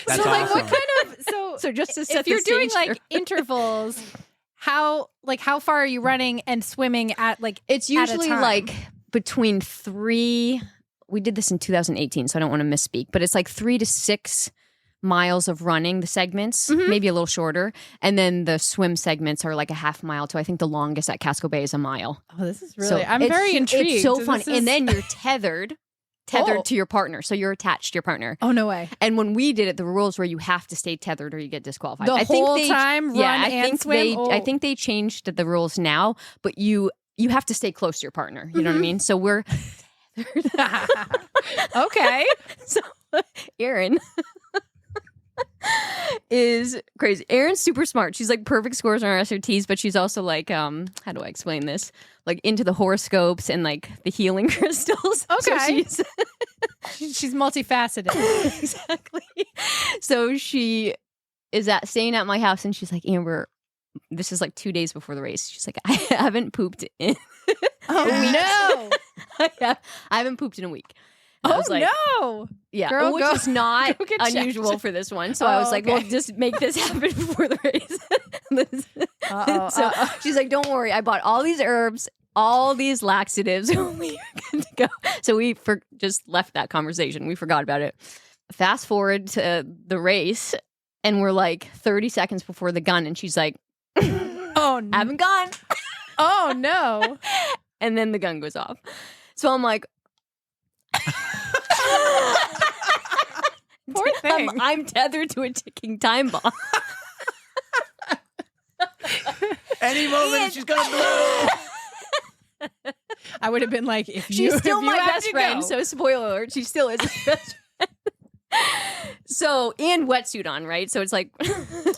That's so like awesome. what kind of So just to set if you're the doing stage like here. intervals, how far are you running and swimming at like It's at a usually time? like between 3. We did this in 2018, so I don't want to misspeak, but it's like 3 to 6 miles of running, the segments, maybe a little shorter. And then the swim segments are like a half mile to I think the longest at Casco Bay is a mile. Oh, this is So really I'm it's very intrigued. It's so This fun. is- And then you're tethered Oh. to your partner. So you're attached to your partner. Oh no way. And when we did it, the rules were you have to stay tethered or you get disqualified. The I think whole they, time, yeah, run I and think swim? They, Oh. I think they changed the rules now, but you have to stay close to your partner. You know what I mean? So we're Okay. so Erin is crazy. Erin's super smart. She's like perfect scores on her SRTs, but she's also like, how do I explain this? Like into the horoscopes and like the healing crystals. So Okay. she's She's multifaceted. exactly. So she is staying at my house and she's like, Amber, this is like 2 days before the race. She's like, I haven't pooped in Oh no. I haven't pooped in a week. And I Oh was like, no. yeah, Girl, which go- is not go get checked. unusual for this one. So I was like, okay. well, just make this happen before the race. So she's like, don't worry. I bought all these herbs, all these laxatives. We are good to go. So we just left that conversation. We forgot about it. Fast forward to the race, and we're like 30 seconds before the gun, and she's like, Oh no. haven't gone. Oh no. And then the gun goes off. So I'm like, Poor thing. I'm tethered to a ticking time bomb. Any moment she's gonna blow. I would have been like, if you She's still if you my have best to friend. go. So spoiler alert, she still is my best friend. So and wetsuit on, right? So it's like,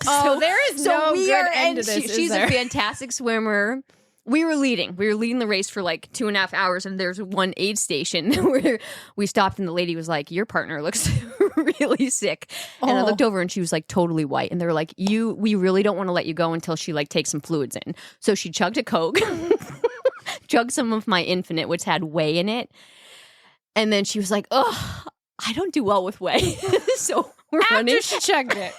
Oh, there is no we good are, end and to this. she's is there? a fantastic swimmer. We were leading the race for like 2.5 hours, and there's one aid station where we stopped, and the lady was like, "Your partner looks really sick," and I Oh. looked over, and she was like totally white, and they were like, we really don't want to let you go until she like takes some fluids in." So she chugged a Coke, chugged some of my Infinite, which had whey in it, and then she was like, "Oh, I don't do well with whey," so we're running. After she chugged it.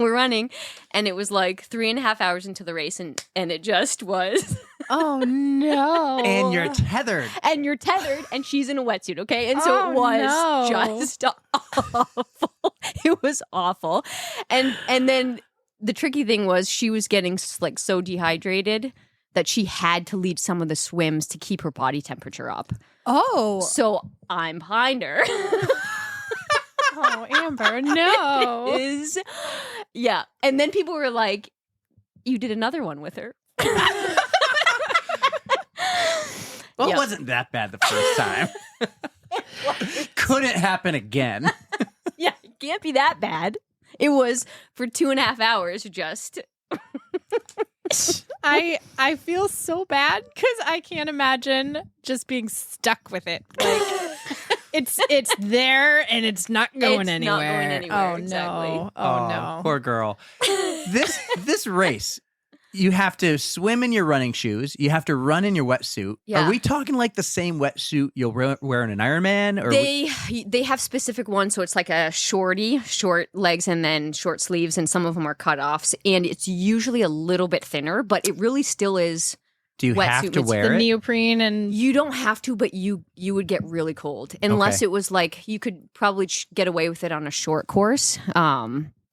We're running, and it was like 3.5 hours into the race, and it just was. Oh no. And you're tethered. And you're tethered, and she's in a wetsuit, okay? And so Oh, it was no. just awful. It was awful, and then the tricky thing was she was getting like so dehydrated that she had to lead some of the swims to keep her body temperature up. Oh. So I'm behind her. Oh, Amber, no. Yeah. And then people were like, you did another one with her. Well, Yeah. it wasn't that bad the first time. Couldn't happen again. Yeah, it can't be that bad. It was for 2.5 hours just. I feel so bad because I can't imagine just being stuck with it. Like it's there and it's not going It's anywhere. not going anywhere, Oh exactly. no. Oh no. Poor girl. This race, you have to swim in your running shoes. You have to run in your wetsuit. Yeah. Are we talking like the same wetsuit you'll wear in an Ironman? Or They have specific ones, so it's like a short legs and then short sleeves, and some of them are cutoffs, and it's usually a little bit thinner, but it really still is. do you have wetsuit to meets wear The it? neoprene and You don't have to, but you would get really cold unless Okay. it was like you could probably get away with it on a short course.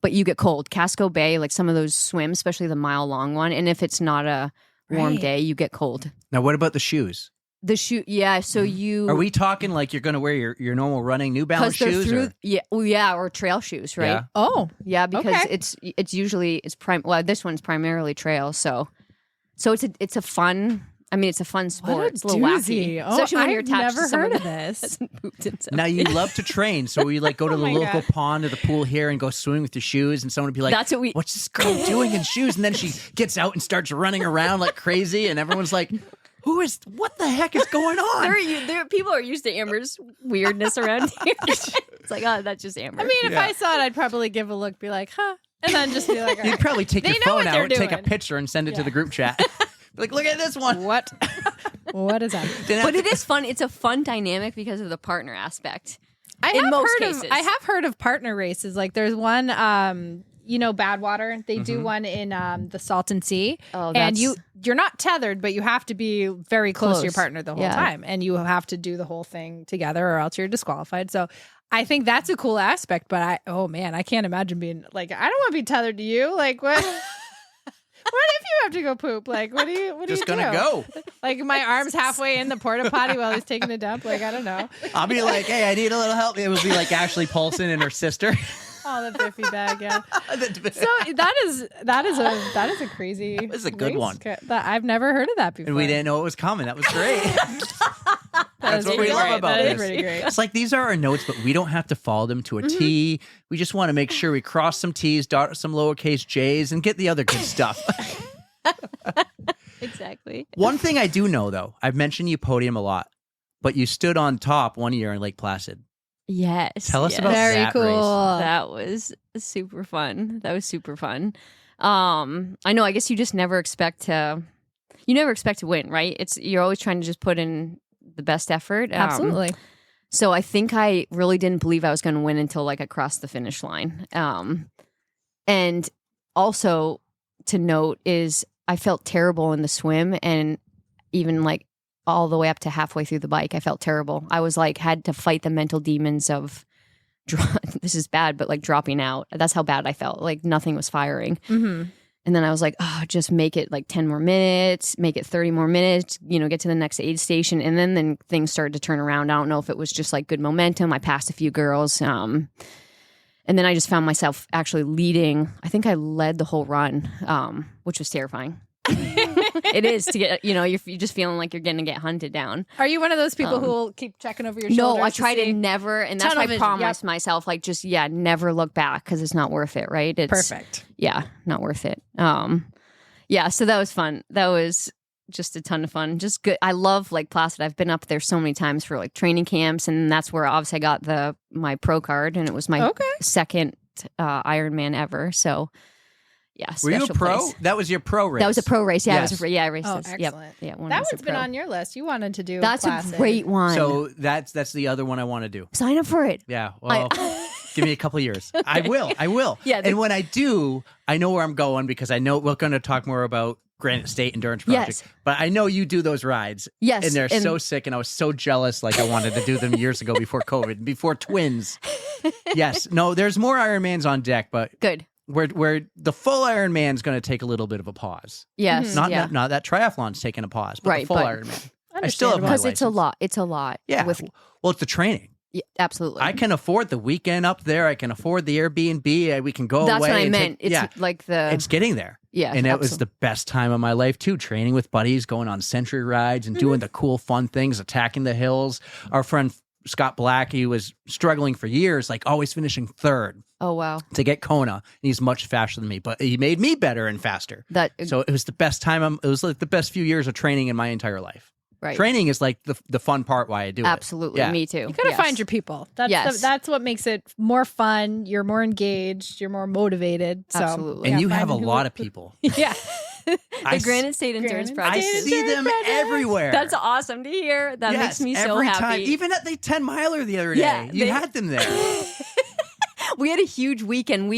But you get cold. Casco Bay, like some of those swims, especially the mile-long one, and if it's not a warm Right. day, you get cold. Now, what about the shoes? The shoe, yeah. So you Are we talking like you're going to wear your normal running New Balance because they're shoes? through, or- or trail shoes, right? Yeah. oh. Yeah, because Okay. it's usually this one's primarily trail, so it's a fun. I mean, it's a fun sport. What a It's a little doozy. wacky, Oh, especially when you're I've attached never to someone heard of that this. hasn't pooped in so Now you love to train, so we like go to Oh the my local God. pond or the pool here and go swimming with your shoes, and someone would be like, That's what we- "What's this girl doing in shoes?" And then she gets out and starts running around like crazy, and everyone's like, what the heck is going on?" There, people are used to Amber's weirdness around here. It's like, oh, that's just Amber. I mean, if Yeah. I saw it, I'd probably give a look, be like, huh. And then just be like, all You'd right. probably take They your know phone what they're out, take a doing. picture, and send it to the group chat. Be like, look at this one. What? What is that? But it is fun. It's a fun dynamic because of the partner aspect. I In have most heard cases. I have heard of partner races. Like there's one, Badwater. They do one in the Salton Sea, Oh, and that's- you're not tethered, but you have to be very close to your Close. partner the whole Yeah. time, and you have to do the whole thing together, or else you're disqualified. So I think that's a cool aspect. But I can't imagine being like, I don't want to be tethered to you. Like what? What if you have to go poop? Like, what do you Just do? gonna go. Like my arm's halfway in the porta potty while he's taking a dump. Like I don't know. I'll be like, hey, I need a little help. It would be like Ashley Paulson and her sister. Oh, the biffy bag, yeah. So that is a crazy. That was a good race one. I've never heard of that before. And we didn't know it was coming. That was great. That's is what we pretty love great. about That is this. pretty great. It's like these are our notes, but we don't have to follow them to a T. We just want to make sure we cross some T's, dot some lowercase J's, and get the other good stuff. Exactly. One thing I do know, though, I've mentioned you podium a lot, but you stood on top one year in Lake Placid. Yes. Tell us yes. about Very that cool. race. That was super fun. I know. I guess you just never expect to. You never expect to win, right? You're always trying to just put in the best effort. Absolutely. So I think I really didn't believe I was going to win until like I crossed the finish line. And also to note is I felt terrible in the swim, and even like all the way up to halfway through the bike, I felt terrible. I was like had to fight the mental demons of this is bad, but like dropping out. That's how bad I felt. Like nothing was firing. Mm-hmm. And then I was like, oh, just make it like 10 more minutes, make it 30 more minutes, get to the next aid station. And then things started to turn around. I don't know if it was just like good momentum. I passed a few girls. And then I just found myself actually leading. I think I led the whole run, which was terrifying. It is to get, you're just feeling like you're going to get hunted down. Are you one of those people who will keep checking over your shoulders? No, I try to never, and that's Tunnel why I vision, promised myself, like, just, never look back because it's not worth it, right? It's Perfect. Yeah, not worth it. So that was fun. That was just a ton of fun. Just good. I love Lake Placid. I've been up there so many times for like training camps, and that's where obviously I got my pro card, and it was my second Ironman ever. So. Yeah, Were you a pro? place. That was your pro race. That was a pro race. Yeah, Yes. I raced Oh, this. excellent. Yep. Yeah, one That was one's a been pro. on your list. You wanted to do. That's Placid. a great one. So that's the other one I want to do. Sign up for it. Yeah. Well, give me a couple years. I will. Yeah, and when I do, I know where I'm going because I know we're going to talk more about Granite State Endurance Project. Yes. But I know you do those rides. Yes, And they're and- so sick, and I was so jealous. Like I wanted to do them years ago before COVID, before twins. Yes. No, there's more Ironmans on deck, but Good. where the full Ironman's going to take a little bit of a pause. Yes. Not yeah. not that triathlon's taking a pause, but Right, the full but- Ironman. I still have my Because it's a license. lot. It's a lot. Yeah. With, Well, it's the training. yeah, absolutely. I can afford the weekend up there. I can afford the Airbnb. We can go That's away. what I and meant. take- It's like the. it's getting there. Yeah, And it was absolutely. the best time of my life too, training with buddies, going on century rides and doing the cool, fun things, attacking the hills. Our friend Scott Black, he was struggling for years, like always finishing third Oh, wow. to get Kona. He's much faster than me, but he made me better and faster. So it was the best time. It was like the best few years of training in my entire life. Right. Training is like the fun part why I do Absolutely. it. Yeah. Me too. You gotta find your people. That's Yes. that's what makes it more fun. You're more engaged. You're more motivated. So, Absolutely. And yeah, you have a finding lot who- of people. Yeah. The Granite State Endurance Granite I Project. see them everywhere. That's awesome to hear. That Yes, makes me so every happy. time. Even at the 10 miler the other day, Yeah, you had them there. We had a huge weekend.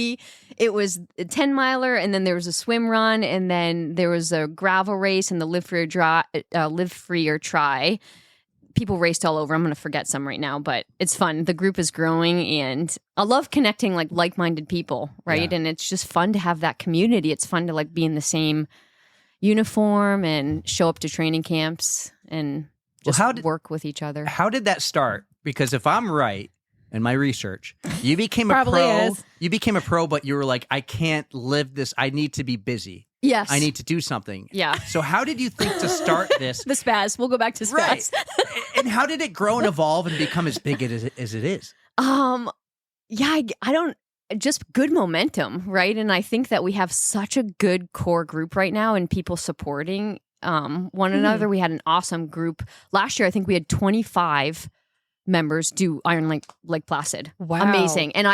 It was a 10 miler, and then there was a swim run, and then there was a gravel race and the live free or try. People raced all over. I'm going to forget some right now, but it's fun. The group is growing, and I love connecting like-minded people, right? Yeah. And it's just fun to have that community. It's fun to be in the same uniform and show up to training camps and just work with each other. How did that start? Because if I'm right in my research, you became a Probably pro. is. You became a pro, but you were like, I can't live this. I need to be busy. Yes. I need to do something. Yeah. So how did you think to start this? The spaz. We'll go back to spaz. Right. And how did it grow and evolve and become as big as it is? Yeah, I don't, just good momentum, right? And I think that we have such a good core group right now and people supporting one another. We had an awesome group. Last year, I think we had 25 members do Iron Lake Placid. Wow. Amazing. And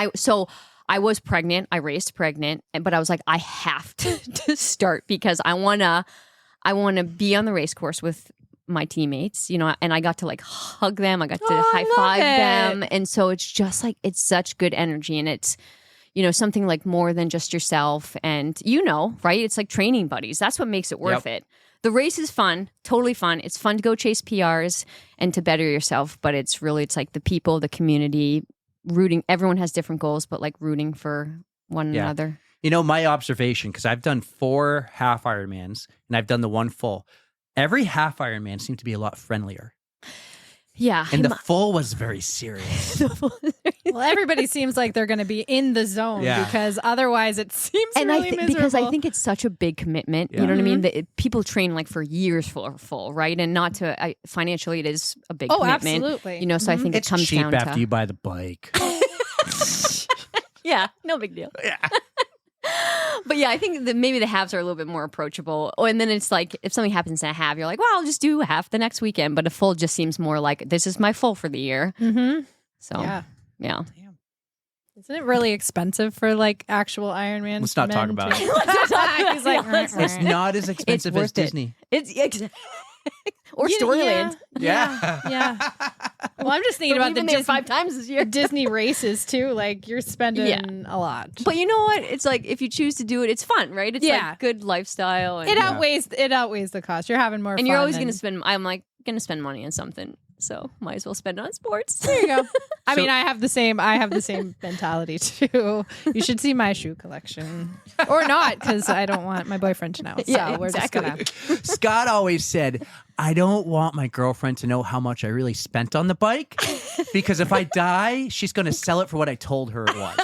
I was pregnant. I raced pregnant, but I was like, I have to start because I wanna be on the race course with my teammates, you know, and I got to like hug them. I got to high five them. And so it's just like, it's such good energy, and it's, you know, something like more than just yourself. And you know, right? It's like training buddies. That's what makes it worth it. The race is fun, totally fun. It's fun to go chase PRs and to better yourself, but it's like the people, the community, rooting. Everyone has different goals, but like rooting for one another. You know, my observation, because I've done 4 half Ironmans and I've done the 1 full. Every half Ironman seemed to be a lot friendlier. Yeah. And the full was very serious. Well, everybody seems like they're going to be in the zone because otherwise it seems really miserable. Because I think it's such a big commitment. You know what I mean? That people train like for years for full, right? And not to financially, it is a big commitment. Absolutely. You know, so I think It's it comes cheap down after to you buy the bike. yeah, no big deal. Yeah. But yeah, I think that maybe the halves are a little bit more approachable. Oh, and then it's like if something happens in a half, you're like, well, I'll just do half the next weekend. But a full just seems more like this is my full for the year. Mm-hmm. So yeah. Damn. Isn't it really expensive for like actual Ironman? Let's not talk about it. He's like, It's not as expensive as Disney. Or Storyland. Yeah. Well, I'm just thinking about the Disney 5 times this year. Disney races too. Like you're spending a lot. But you know what? It's like if you choose to do it, it's fun, right? It's like good lifestyle. And, it outweighs the cost. You're having more fun. And you're always going to spend. I'm like going to spend money on something, so might as well spend it on sports. There you go. I mean, I have the same mentality too. You should see my shoe collection, or not, because I don't want my boyfriend to know. So we're just gonna. Scott always said, I don't want my girlfriend to know how much I really spent on the bike, because if I die, she's going to sell it for what I told her it was.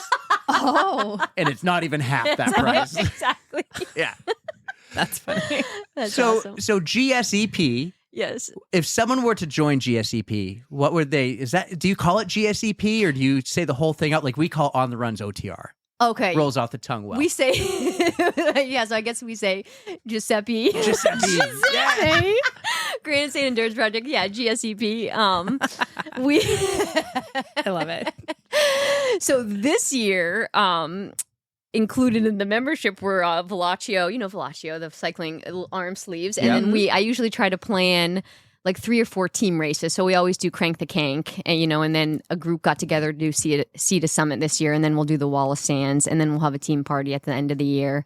Oh, and it's not even half that price. Exactly. Yeah, that's funny. That's awesome. So GSEP. Yes. If someone were to join GSEP, what would they? Do you call it GSEP or do you say the whole thing out like we call On the Runs OTR? Okay. Rolls off the tongue well. We say, so I guess we say Giuseppe. Giuseppe. Yeah. Grand Insane Endurance Project. Yeah, GSEP. I love it. So this year, included in the membership were Velaccio, Velaccio, the cycling arm sleeves. And then I usually try to plan like 3 or 4 team races. So we always do Crank the Kank, and then a group got together to do Sea to Summit this year. And then we'll do the Wall of Sands, and then we'll have a team party at the end of the year.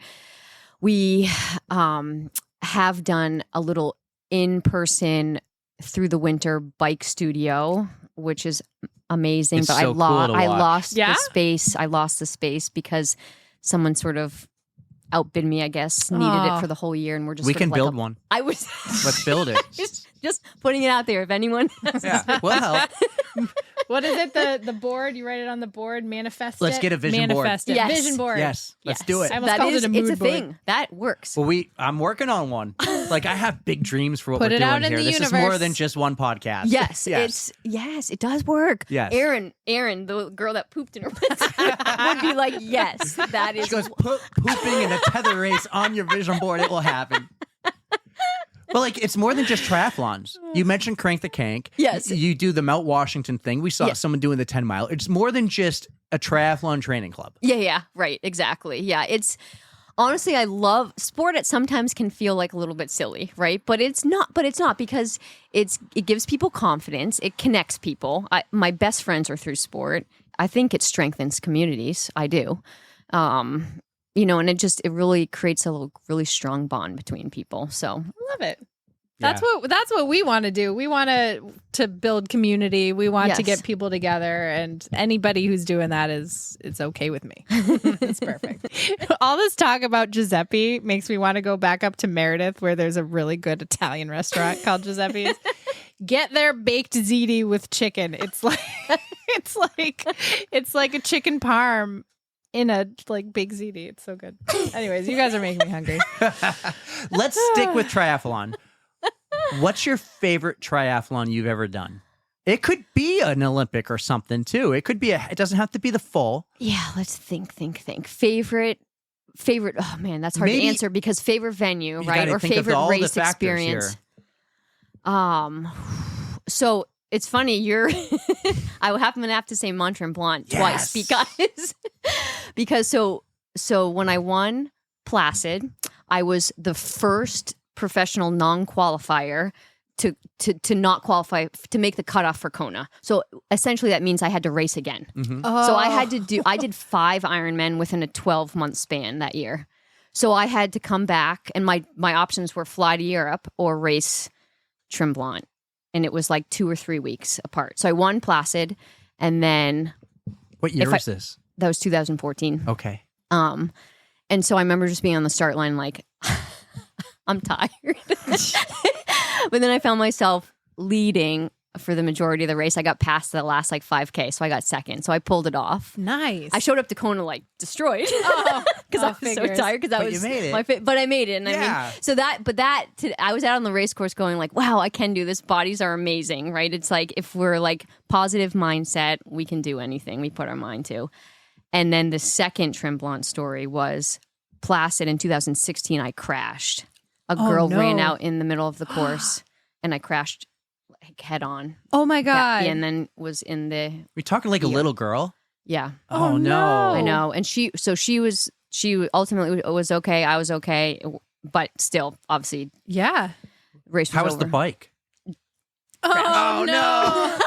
We have done a little in-person through the winter bike studio, which is amazing. It's but so I cool lost the space. I lost the space because someone sort of outbid me, I guess, needed it for the whole year, and we're just we can build one. I was Let's build it. just putting it out there. If anyone, we'll help. What is it? The board? You wite it on the board. Manifest. Let's get a vision board. Manifest it. Yes. Vision board. Yes, let's do it. I almost called it a mood it's a board. thing that works. Well, I'm working on one. Like I have big dreams for what Put we're it doing out in here. the This universe. is more than just one podcast. Yes, it does work. Yes. Erin, the girl that pooped in her would be like, yes, that is. She goes, put pooping in a tether race on your vision board. It will happen. Well, like it's more than just triathlons. You mentioned Crank the Kank. Yes. You do the Mount Washington thing. We saw someone doing the 10 mile. It's more than just a triathlon training club. Yeah, right, exactly. Yeah, it's honestly, I love sport. It sometimes can feel like a little bit silly, right? But it's not because it gives people confidence. It connects people. My best friends are through sport. I think it strengthens communities. I do. And it really creates a really strong bond between people. So I love it. That's what we want to do. We want to build community. We want to get people together, and anybody who's doing that it's okay with me. It's perfect. All this talk about Giuseppe makes me want to go back up to Meredith, where there's a really good Italian restaurant called Giuseppe's. Get their baked ziti with chicken. It's like a chicken parm in a big ziti. It's so good. Anyways, you guys are making me hungry. Let's stick with triathlon. What's your favorite triathlon you've ever done? It could be an Olympic or something too. It could be it doesn't have to be the full. Yeah, let's think. Favorite. Oh man, that's hard to answer because favorite venue, right? Or favorite race experience. So it's funny. I happen to have to say Mont Tremblant twice because because so when I won Placid, I was the first professional non-qualifier to not qualify to make the cutoff for Kona. So essentially that means I had to race again. So I did 5 Ironmen within a 12-month span that year. So I had to come back, and my options were fly to Europe or race Tremblant. And it was like 2 or 3 weeks apart. So I won Placid, and then What year was this? that was 2014. Okay. And so I remember just being on the start line like, I'm tired. But then I found myself leading for the majority of the race. I got past the last like 5K, so I got second. So I pulled it off. Nice. I showed up to Kona like destroyed because I was so tired. Because that But was you made it. but I made it. And Yeah. I mean, so I was out on the race course going like, wow, I can do this. Bodies are amazing, right? It's like if we're like positive mindset, we can do anything we put our mind to. And then the second Tremblant story was Placid in 2016. I crashed. A girl ran out in the middle of the course, and I crashed like head on. Oh my God. And then was in the We're talking like a little girl. yeah. Oh, no. I know. And she ultimately was okay. I was okay, but still, obviously, Yeah. race was How was over. the bike? Oh, no.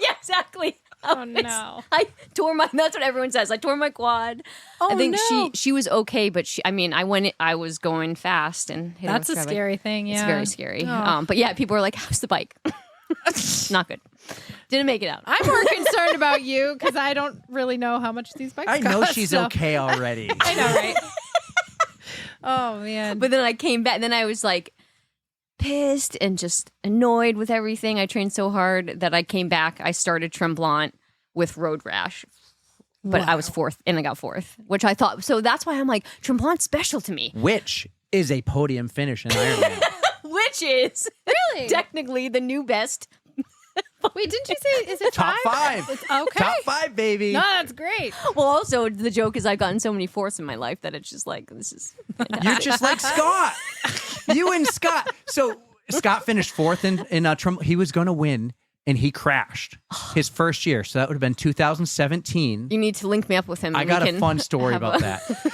Yeah, exactly. Oh no. I tore my. That's what everyone says. I tore my quad. Oh I think no. she was okay, but I was going fast and hit her That's with a traffic. scary thing. Yeah. It's very scary. Oh. But yeah, people were like, "How's the bike?" Not good. Didn't make it out. I'm more concerned about you because I don't really know how much these bikes I cost. know she's so- okay already. I know, right? Oh man. But then I came back. Then I was like pissed and just annoyed with everything. I trained so hard that I came back. I started Tremblant with road rash. But I was fourth, and I got fourth, which I thought. So that's why I'm like, Tremblant's special to me. Which is a podium finish in Ironman. Which is Really? technically the new best. Wait, didn't you say is it Top 5. Okay. Top 5, baby. No, that's great. Well, also, the joke is I've gotten so many fourths in my life that it's just like, this is You're just like Scott. You and Scott. So Scott finished 4th in he was going to win, and he crashed his first year. So that would have been 2017. You need to link me up with him. I and got we a can fun story have about a- that.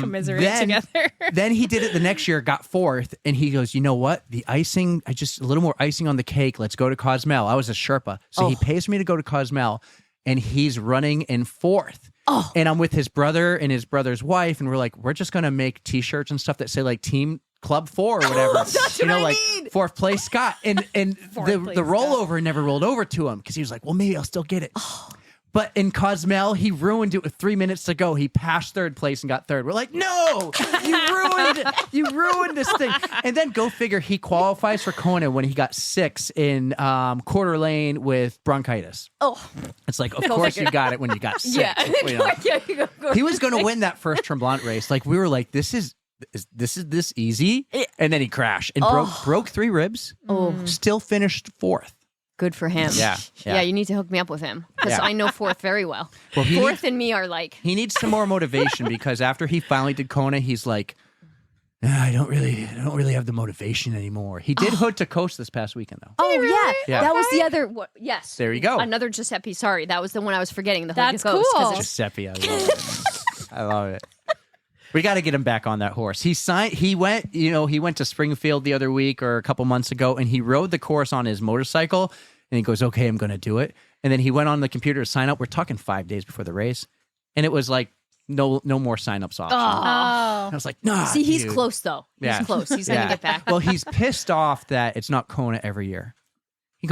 Commiserate together. Then he did it the next year, got 4th, and he goes, you know what? The icing, just a little more icing on the cake. Let's go to Cozumel. I was a Sherpa. So he pays me to go to Cozumel, and he's running in 4th. Oh. And I'm with his brother and his brother's wife, and we're like, we're just going to make T-shirts and stuff that say like Team Club 4 or whatever. That's you know, what I like need. 4th place Scott. And the place rollover never rolled over to him because he was like, well, maybe I'll still get it. But in Cozumel, he ruined it with 3 minutes to go. He passed 3rd place and got 3rd. We're like, no, you ruined this thing. And then go figure, he qualifies for Kona when he got 6th in Quarter Lane with bronchitis. Oh, It's like, of course you got it when you got 6th. yeah. You know? Yeah, you go. He was going to win that first Tremblant race. Like we were like, this is this easy? And then he crashed and broke 3 ribs. Oh. Still finished 4th. Good for him. Yeah. Yeah, you need to hook me up with him because Yeah. I know fourth very well. Well, he Fourth and me are like, He needs some more motivation because after he finally did Kona, he's like, I don't really have the motivation anymore. He did Hood to Coast this past weekend though. oh yeah, Yeah. that was the other. Yes, There you go. Another Giuseppe. Sorry, that was the one I was forgetting. The That's Hood to Coast, 'cause cool. it's- Giuseppe, I love it. I love it. We got to get him back on that horse. He went to Springfield the other week or a couple months ago, and he rode the course on his motorcycle. And he goes, okay, I'm going to do it. And then he went on the computer to sign up. We're talking 5 days before the race. And it was like, no more sign-ups options. Oh. I was like, nah, See, he's dude. close though. He's Yeah. close. He's gonna Yeah. get back. Well, he's pissed off that it's not Kona every year. He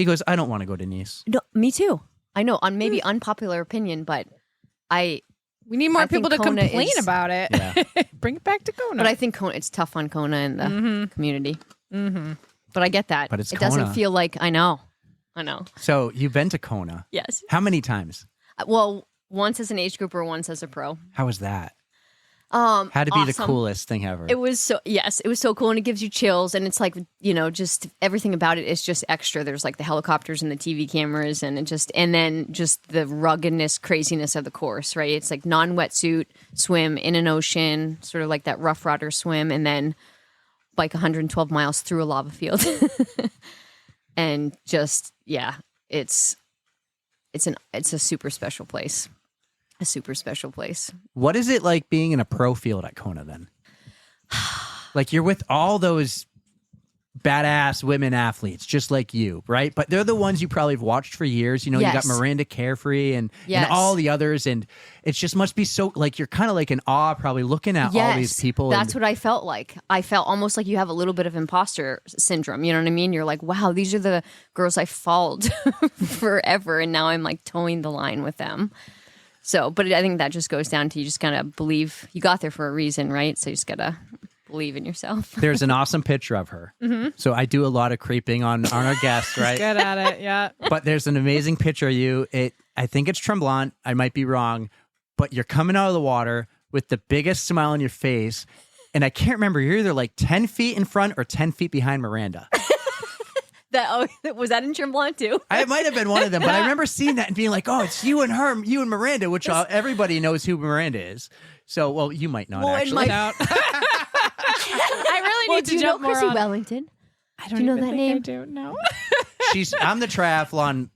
goes, I don't want to go to Nice. No, me too. I know. On maybe unpopular opinion, but We need more I think people to Kona complain is- about it. Yeah. Bring it back to Kona. but I think Kona. It's tough on Kona and the community. Mm-hmm. But I get that. But it's it doesn't Kona. feel like I know. So you've been to Kona. Yes. How many times? Well, once as an age grouper, once as a pro. How was that? Had to be the Awesome. coolest thing ever. It was it was so cool, and it gives you chills, and it's like, just everything about it is just extra. There's like the helicopters and the TV cameras, and then just the ruggedness, craziness of the course, right? It's like non-wetsuit swim in an ocean, sort of like that Rough Rider swim, and then bike 112 miles through a lava field, and just it's a super special place. a super special place. What is it like being in a pro field at Kona then? Like you're with all those badass women athletes just like you, right? But they're the ones you probably have watched for years. You know, you got Yes. Miranda Carefree and Yes. all the others. And it just must be so, like, you're kind of like in awe probably looking at all these people. That's what I felt like. I felt almost like you have a little bit of imposter syndrome. You know what I mean? You're like, wow, these are the girls I followed forever. And now I'm like towing the line with them. So, but I think that just goes down to you just kind of believe you got there for a reason, right? So you just got to believe in yourself. There's an awesome picture of her. So I do a lot of creeping on our guests, right? Good at it, yeah. But there's an amazing picture of you. I think it's Tremblant. I might be wrong, but you're coming out of the water with the biggest smile on your face. And I can't remember, you're either like 10 feet in front or 10 feet behind Miranda. Was that in Tremblant too? I might have been one of them, but I remember seeing that and being like, oh, it's you and her, you and Miranda, which everybody knows who Miranda is. So, well, you might not actually. I really need Do to you know jump more Chrissy on. Wellington? I don't Do you know even that think name? I do. No. I'm the triathlon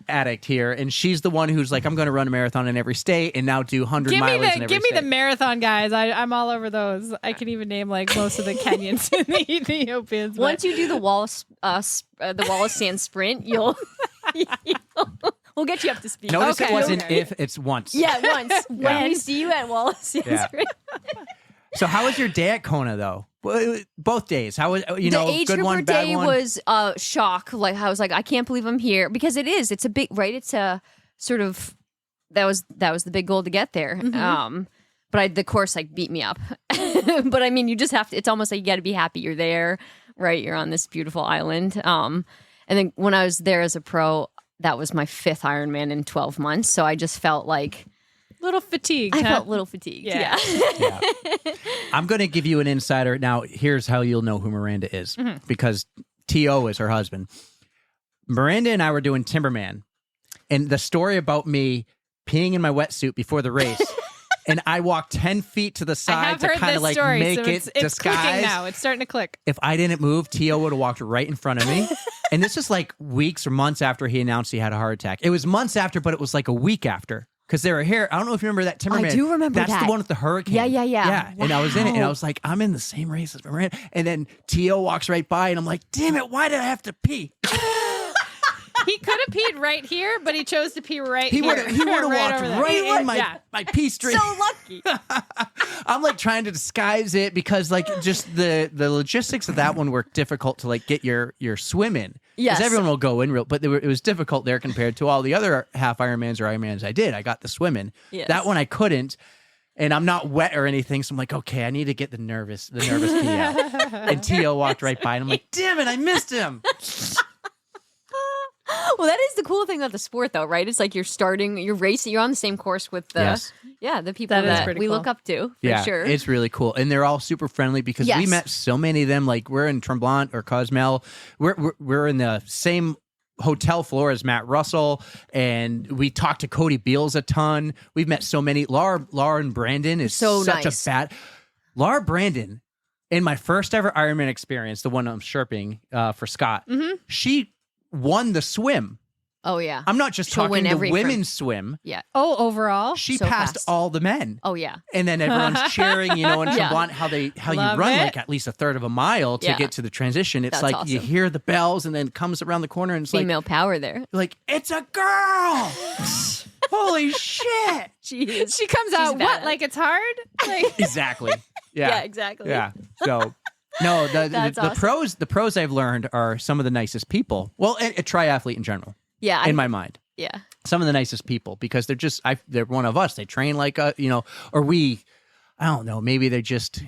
addict here, and she's the one who's like, I'm going to run a marathon in every state and now do 100 Give miles in me every the state. marathon guys. I'm all over those. I can even name like most of the Kenyans and the Ethiopians. but- Once you do the Wallace Sand Sprint, we'll get you up to speed. Notice Okay, it wasn't okay. if, it's once. Yeah, once. When we see you at Wallace Sand Yeah. Sprint. So how was your day at Kona though? Both days. How was The age good group one, bad day one? was shock. Like I was like, I can't believe I'm here because it's a big right. It's a sort of that was the big goal to get there. But the course like beat me up. But I mean, you just have to. It's almost like you got to be happy you're there, right? You're on this beautiful island. And then when I was there as a pro, that was my 5th Ironman in 12 months. So I just felt like little fatigued. I huh? felt a little fatigued. Yeah. Yeah. I'm going to give you an insider. Now, here's how you'll know who Miranda is, because T.O. is her husband. Miranda and I were doing Timberman, and the story about me peeing in my wetsuit before the race, and I walked 10 feet to the I side have to heard kind this of like story, make so it it's clicking disguise. now. It's starting to click. If I didn't move, T.O. would have walked right in front of me. And this is like weeks or months after he announced he had a heart attack. It was months after, but it was like a week after. Because they were here. I don't know if you remember that Timberman. I do remember That's that. the one with the hurricane. Yeah. Yeah. And I was in it, and I Wow. was like, I'm in the same race as Miranda. And then T.O. walks right by, and I'm like, damn it, why did I have to pee? He could have peed right here, but he chose to pee right He here. would have walked over there. right in my, Yeah. my pee stream. So lucky. I'm like trying to disguise it because like just the logistics of that one were difficult to like get your swim in. Yes. Because everyone will go in real, but it was difficult there compared to all the other half Ironmans or Ironmans I did. I got the swim in. Yes. That one I couldn't. And I'm not wet or anything, so I'm like, okay, I need to get the nervous pee out. And T.O. walked right by, and I'm like, damn it, I missed him. Well, that is the cool thing about the sport, though, right? It's like you're racing, you're on the same course with the Yes. the people That is that pretty we cool. look up to, for Yeah, sure. it's really cool, and they're all super friendly because we Yes. met so many of them. Like we're in Tremblant or Cozumel, we're in the same hotel floor as Matt Russell, and we talked to Cody Beals a ton. We've met so many. Laura and Brandon is So such nice. Laura Brandon. In my first ever Ironman experience, the one I'm sherping for Scott, she won the swim. Oh yeah. I'm not just She'll talking win the every women's swim. Yeah. Oh, overall? She So passed fast. all the men. Oh yeah. And then everyone's cheering, in Yeah. Tremblant, how you Love run it. like at least a third of a mile to Yeah. get to the transition. It's That's like awesome. you hear the bells and then it comes around the corner and it's Female power there. like it's a girl. Holy shit. She is. She comes out, what? badass. Like it's hard? Like, Exactly. Yeah. Yeah, exactly. Yeah. So no, the That's awesome. pros I've learned are some of the nicest people. Well, a triathlete in general, Yeah. in my mind. yeah. Some of the nicest people because they're one of us. They train like I don't know, maybe they just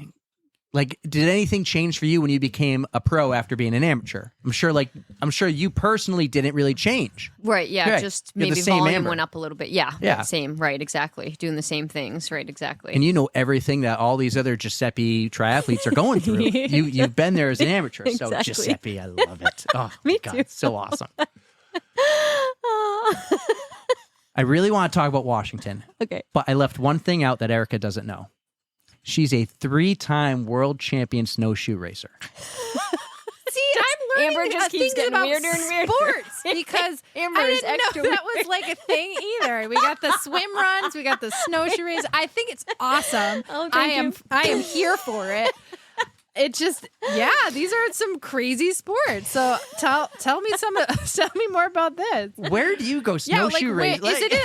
like, did anything change for you when you became a pro after being an amateur? I'm sure you personally didn't really change. Right. Yeah. Right. Just You're the maybe same volume Amber. went up a little bit. Yeah. Yeah. Same. Right. Exactly. Doing the same things. Right. Exactly. And you know everything that all these other Giuseppe triathletes are going through. You've been there as an amateur. So Exactly. Giuseppe, I love it. Oh Me my God, too. so awesome. I really want to talk about Washington. Okay. But I left one thing out that Erica doesn't know. She's a 3-time world champion snowshoe racer. see, I'm learning Amber just keeps things getting about weirder and weirder. sports because Amber I is didn't extra know that was like a thing either. We got the swim runs, we got the snowshoe race. I think it's awesome. Oh, thank you. I am here for it. It just, these are some crazy sports. So tell me more about this. Where do you go snowshoe race?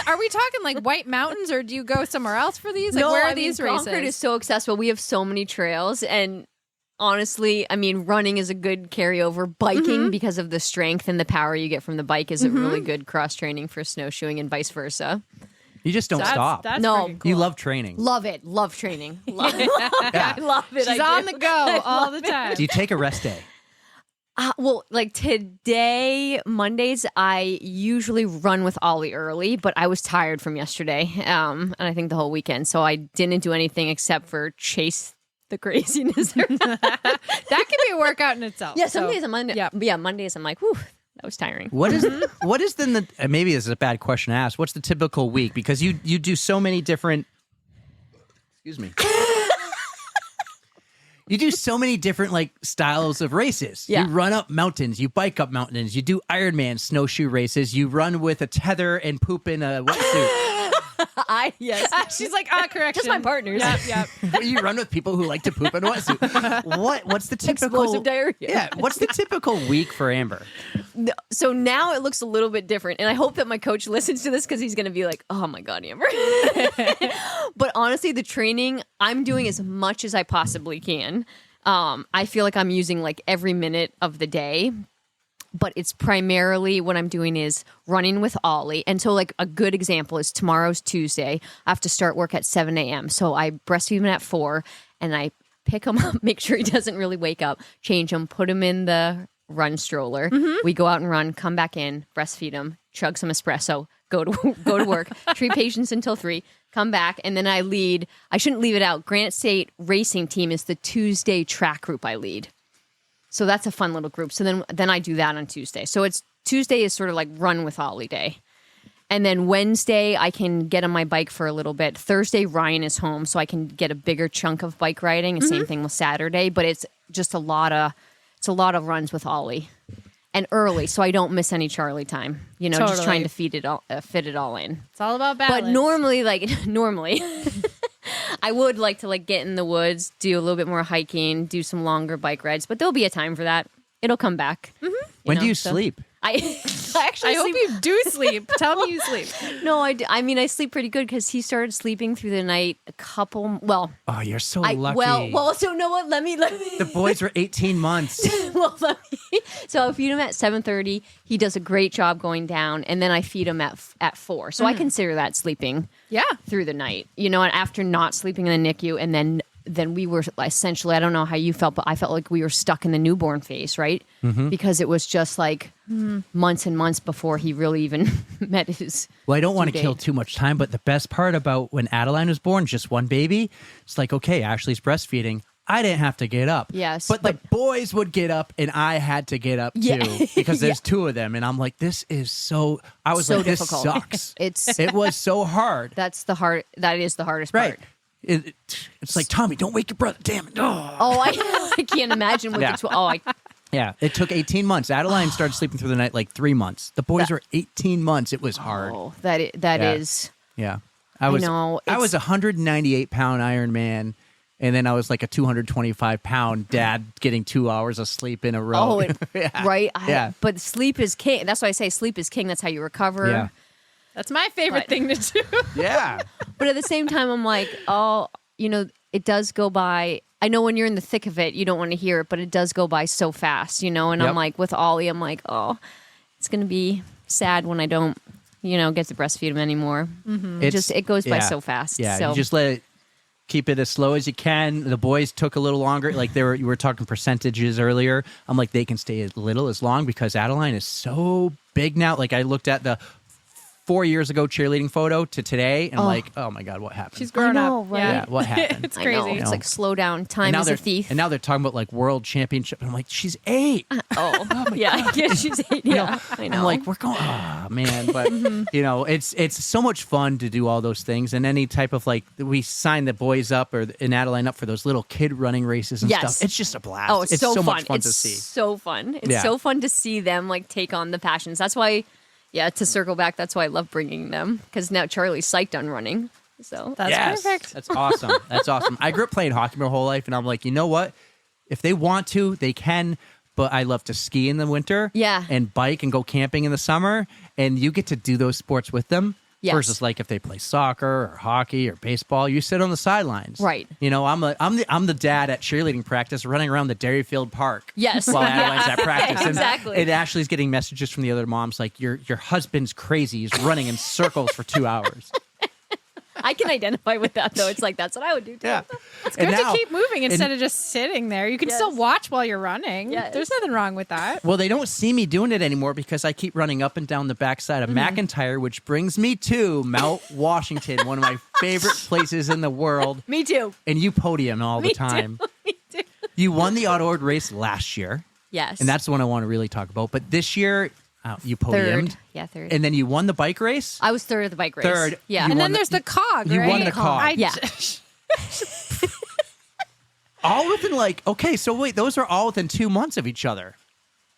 Are we talking like White Mountains or do you go somewhere else for these? Like, No, where are I mean, these races? Concord is so accessible. We have so many trails, and honestly, I mean, running is a good carryover. Biking, because of the strength and the power you get from the bike, is a really good cross training for snowshoeing, and vice versa. You just don't stop. That's No. pretty cool. You love training. Love it. Love training. I love it. She's I on do. the go all the time. Do you take a rest day? Well, like today, Mondays, I usually run with Ollie early, but I was tired from yesterday, and I think the whole weekend, so I didn't do anything except for chase the craziness. That can be a workout in itself. Yeah, some days on Monday. Yep. Yeah, Mondays I'm like, whew, that was tiring. What is then the maybe this is a bad question to ask. What's the typical week? Because you do so many different. Excuse me. You do so many different like styles of races. Yeah. You run up mountains, you bike up mountains, you do Ironman snowshoe races, you run with a tether and poop in a wetsuit. Yes. She's like, correction. Just my partners. Yep. You run with people who like to poop in a wetsuit. What's the typical Explosive diarrhea. Yeah, what's the typical week for Amber? So now it looks a little bit different, and I hope that my coach listens to this because he's going to be like, "Oh my God, Amber." But honestly, the training, I'm doing as much as I possibly can. I feel like I'm using like every minute of the day, but it's primarily what I'm doing is running with Ollie. And so like a good example is tomorrow's Tuesday. I have to start work at 7 a.m. So I breastfeed him at 4 and I pick him up, make sure he doesn't really wake up, change him, put him in the run stroller. We go out and run, come back in, breastfeed him, chug some espresso, go to work, treat patients until 3, come back, and then I lead. I shouldn't leave it out. Granite State Racing Team is the Tuesday track group I lead. So that's a fun little group. So then I do that on Tuesday. So it's Tuesday is sort of like run with Ollie day. And then Wednesday I can get on my bike for a little bit. Thursday Ryan is home, so I can get a bigger chunk of bike riding. Same thing with Saturday, but it's just a lot of runs with Ollie. And early, so I don't miss any Charlie time. You know, just trying to fit it all in. It's all about balance. But normally, I would like to like get in the woods, do a little bit more hiking, do some longer bike rides. But there'll be a time for that. It'll come back. When do you sleep? I actually I hope sleep. you do sleep. Tell me you sleep. No, I mean, I sleep pretty good because he started sleeping through the night a couple. Well, Oh, you're so I lucky. well. So you know what? Let me. The boys were 18 months. So I feed him at 7:30. He does a great job going down, and then I feed him at 4. So I consider that sleeping. Yeah. Through the night, you know, and after not sleeping in the NICU, and then we were essentially, I don't know how you felt, but I felt like we were stuck in the newborn phase, right? Because it was just like months and months before he really even met his. Well, I don't want to due kill date. too much time, but the best part about when Adeline was born, just one baby, it's like, okay, Ashley's breastfeeding. I didn't have to get up. Yes, But the boys would get up and I had to get up too because there's 2 of them. And I'm like, this is so, I was So like, this difficult. sucks. It's It was so hard. that is the hardest Right. part. It's like, Tommy, don't wake your brother. Damn it. Oh. Oh, I can't imagine with Yeah. Yeah. It took 18 months. Adeline started sleeping through the night like 3 months. The boys were 18 months. It was hard. that Yeah. is. Yeah. I was know, I was a 198-pound Iron Man. And then I was like a 225-pound dad getting 2 hours of sleep in a row. Oh, right. Yeah. But sleep is king. That's why I say sleep is king. That's how you recover. Yeah. That's my favorite But- thing to do. Yeah. But at the same time, I'm like, oh, you know, it does go by. I know when you're in the thick of it, you don't want to hear it, but it does go by so fast, you know? And Yep. I'm like, with Ollie, I'm like, oh, it's going to be sad when I don't, you know, get to breastfeed him anymore. It goes by so fast. Yeah. So You just let it keep it as slow as you can. The boys took a little longer. Like you were talking percentages earlier. I'm like, they can stay as little as long because Adeline is so big now. Like I looked at the 4 years ago cheerleading photo to today, and like, oh my God, what happened? She's grown know, up. right? Yeah, what happened? It's I know. crazy. It's like slow down. Time is a thief. And now they're talking about like world championship. And I'm like, she's 8. Oh, yeah. Yeah, she's 8. Yeah, I know. I'm like, we're going, oh man. But, you know, it's so much fun to do all those things. And any type of like, we sign the boys up or in Adeline up for those little kid running races and Yes. stuff. It's just a blast. Oh, it's so fun. much fun It's to see. so fun. It's Yeah. so fun to see them like take on the passions. That's why, yeah, to circle back, that's why I love bringing them, because now Charlie's psyched on running. So That's Yes. perfect. That's awesome. That's awesome. I grew up playing hockey my whole life, and I'm like, you know what? If they want to, they can. But I love to ski in the winter, Yeah. and bike and go camping in the summer, and you get to do those sports with them. Yes. Versus like if they play soccer or hockey or baseball, you sit on the sidelines. Right. You know, I'm the dad at cheerleading practice running around the Dairyfield Park. Yes. While Yeah. Adeline's at practice. And- Exactly. And Ashley's getting messages from the other moms like, your husband's crazy. He's running in circles for 2 hours. I can identify with that though. It's like that's what I would do too. Yeah. It's good to keep moving instead of just sitting there. You can Yes. still watch while you're running. Yes. There's nothing wrong with that. Well, they don't see me doing it anymore because I keep running up and down the backside of McIntyre, which brings me to Mount Washington, one of my favorite places in the world. Me too. And you podium all the Me time. too. Me too. You won the auto race last year, Yes. and that's the one I want to really talk about. But this year, you podiumed. third. Yeah, third. And then you won the bike race. I was third at the bike race. Third. Yeah. You And won then there's the cog, you right? won the cog. Yeah. All within okay, so wait, those are all within 2 months of each other.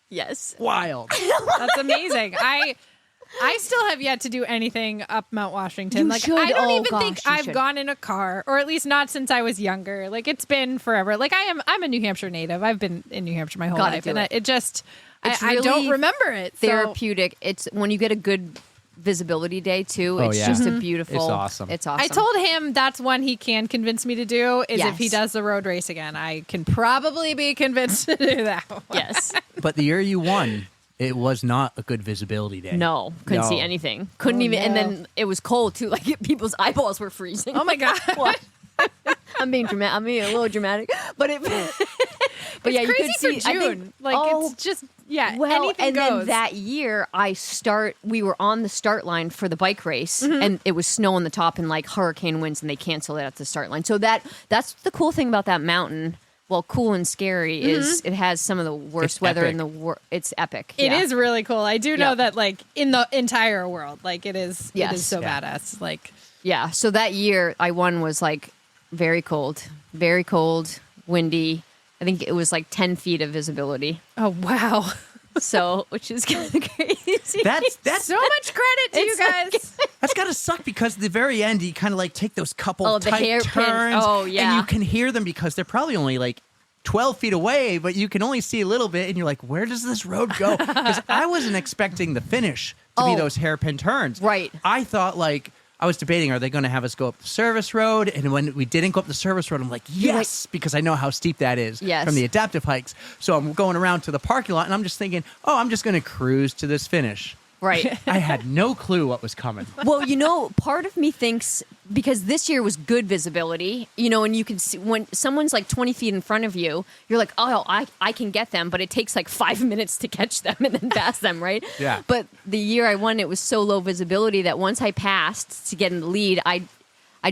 Yes. Wild. That's amazing. I still have yet to do anything up Mount Washington. You like should. I don't Oh, even gosh, think you I've should. gone in a car, or at least not since I was younger. Like it's been forever. Like I'm a New Hampshire native. I've been in New Hampshire my whole Gotta life, do and it. it just It's I don't really remember it. So Therapeutic. It's when you get a good visibility day too. Oh, It's yeah. just a beautiful. It's awesome. It's awesome. I told him that's one he can convince me to do is if he Yes. does the road race again. I can probably be convinced to do that one. Yes. But the year you won, it was not a good visibility day. No, couldn't see No. anything. Couldn't Oh, even. And no. then it was cold too. Like people's eyeballs were freezing. Oh my God. What? I'm being dramatic. I'm being a little dramatic, but it. But yeah, It's you crazy could see. for I June. think, Like oh, it's just anything and goes. then that year we were on the start line for the bike race, and it was snow on the top and like hurricane winds, and they canceled it at the start line. So that's the cool thing about that mountain. Well, cool and scary is it has some of the worst It's weather epic. in the world. It's epic. It is really cool. I do know Yeah. that like in the entire world, like it is Yes. so Yeah. badass. Like Yeah. So that year I won was like very cold, windy. I think it was like 10 feet of visibility. oh wow. So, which is kind of crazy. That's So much credit to you It's like- guys. That's gotta suck because at the very end you kind of like take those couple Oh, the tight hairpin. turns. Oh, And yeah. you can hear them because they're probably only like 12 feet away, but you can only see a little bit, and you're like, where does this road go? Because I wasn't expecting the finish to be Oh. those hairpin turns. Right. I thought like I was debating, are they going to have us go up the service road? And when we didn't go up the service road, I'm like, yes, because I know how steep that is Yes. from the adaptive hikes. So I'm going around to the parking lot, and I'm just thinking, oh, I'm just going to cruise to this finish. Right. I had no clue what was coming. Well, part of me thinks because this year was good visibility, and you can see when someone's like 20 feet in front of you, you're like, oh, I can get them, but it takes like 5 minutes to catch them and then pass them, right? Yeah. But the year I won, it was so low visibility that once I passed to get in the lead, I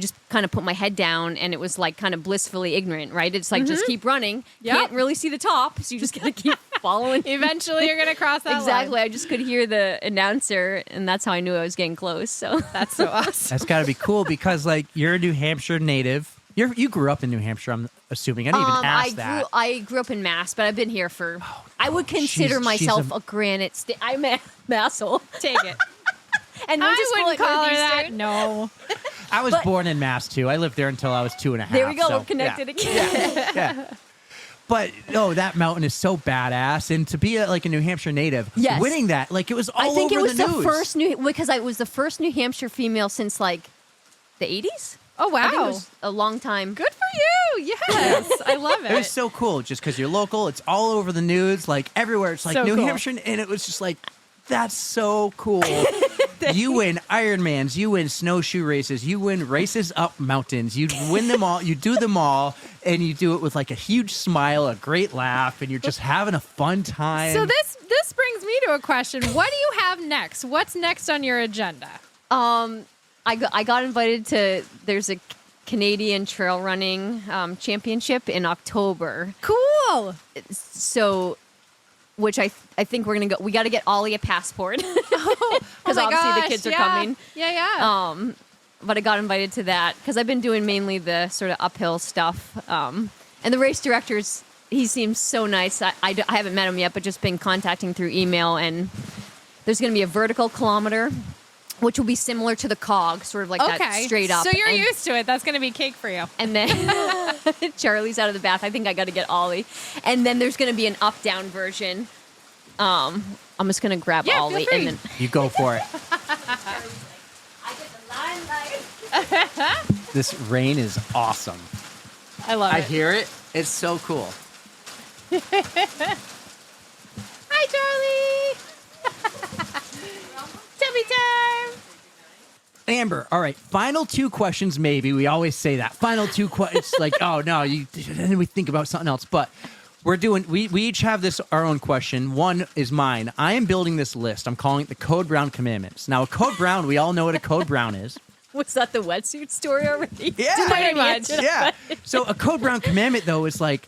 just kind of put my head down and it was like kind of blissfully ignorant, right? It's like just keep running. Yep. Can't really see the top, so you just gotta keep following. Eventually you're gonna cross that Exactly. line. I just could hear the announcer, and that's how I knew I was getting close. So That's so awesome. That's got to be cool because, like, you're a New Hampshire native. You grew up in New Hampshire, I'm assuming. I didn't even ask that. I grew up in Mass, but I've been here for. I would consider she's myself a- a granite. I'm a Massel, Take it. and went to I school wouldn't at call her that. Northeastern. No. I was born in Mass, too. I lived there until I was 2.5. There we go. so, We're connected yeah. again. Yeah. But, no, that mountain is so badass. And to be a New Hampshire native, Yes. winning that, like, it was all I think over it was the the news. first because I was the first New Hampshire female since like the 80s. Oh wow. I think it was a long time. Good for you. Yes. I love it. It was so cool just because you're local. It's all over the news, like everywhere. It's like So New cool. Hampshire. And it was just like, that's so cool. You win Ironmans, you win snowshoe races, you win races up mountains. You win them all. You do them all. And you do it with like a huge smile, a great laugh, and you're just having a fun time. So this brings me to a question. What do you have next? What's next on your agenda? I got invited to. There's a Canadian trail running championship in October. Cool. So, which I think we're gonna go. We got to get Ollie a passport because my obviously the gosh, kids are yeah. coming. Yeah. But I got invited to that because I've been doing mainly the sort of uphill stuff. And the race directors, he seems so nice. I haven't met him yet, but just been contacting through email. And there's going to be a vertical kilometer, which will be similar to the cog, sort of like that straight up. So you're and, used to it. That's going to be cake for you. And then Charlie's out of the bath. I think I got to get Ollie. And then there's going to be an up-down version. I'm just going to grab Yeah, Ollie. feel free. And then You go for it. I get the limelight. This rain is awesome. I love I it. hear it. It's so cool. Hi, Charlie. Tummy time. Amber, all right. Final two questions, maybe. We always say that. Final two questions. Like, oh, no. Then we think about something else. But we each have our own question. One is mine. I am building this list. I'm calling it the Code Brown Commandments. Now, a Code Brown, we all know what a Code Brown is. Was that the wetsuit story already? Yeah. Pretty much. Yeah. So a Code Brown commandment, though, is like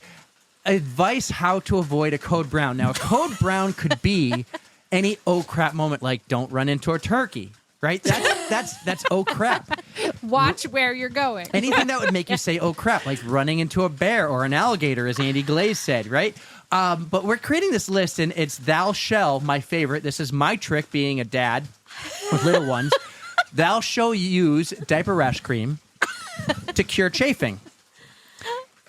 advice how to avoid a Code Brown. Now, a Code Brown could be any oh crap moment, like don't run into a turkey, right? That's oh crap. Watch where you're going. Anything that would make you say oh crap, like running into a bear or an alligator, as Andy Glaze said, right? But we're creating this list, and it's thou shall, my favorite. This is my trick, being a dad with little ones. Thou shall use diaper rash cream to cure chafing.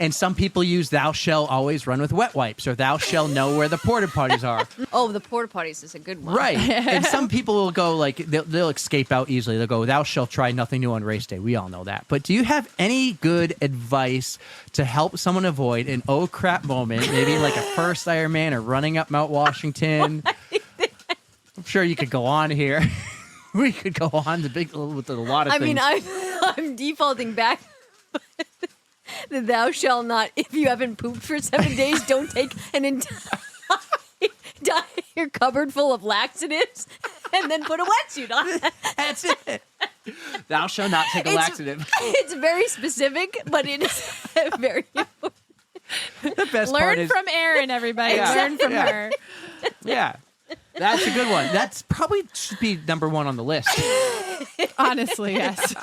And some people use thou shall always run with wet wipes, or thou shall know where the porta potties are. Oh, the porta potties is a good one. Right. And some people will go like, they'll escape out easily. They'll go, thou shall try nothing new on race day. We all know that. But do you have any good advice to help someone avoid an oh crap moment? Maybe like a first Ironman or running up Mount Washington. I'm sure you could go on here. We could go on with a lot of things. I mean, I'm defaulting back. The thou shall not, if you haven't pooped for 7 days, don't take an entire cupboard full of laxatives and then put a wetsuit on. That's it. Thou shall not take a laxative. It's very specific, but it is very important. The best part Learn is, from Erin, everybody. Yeah. Learn from Yeah. her. yeah, that's a good one. That's probably should be number one on the list. Honestly, yes.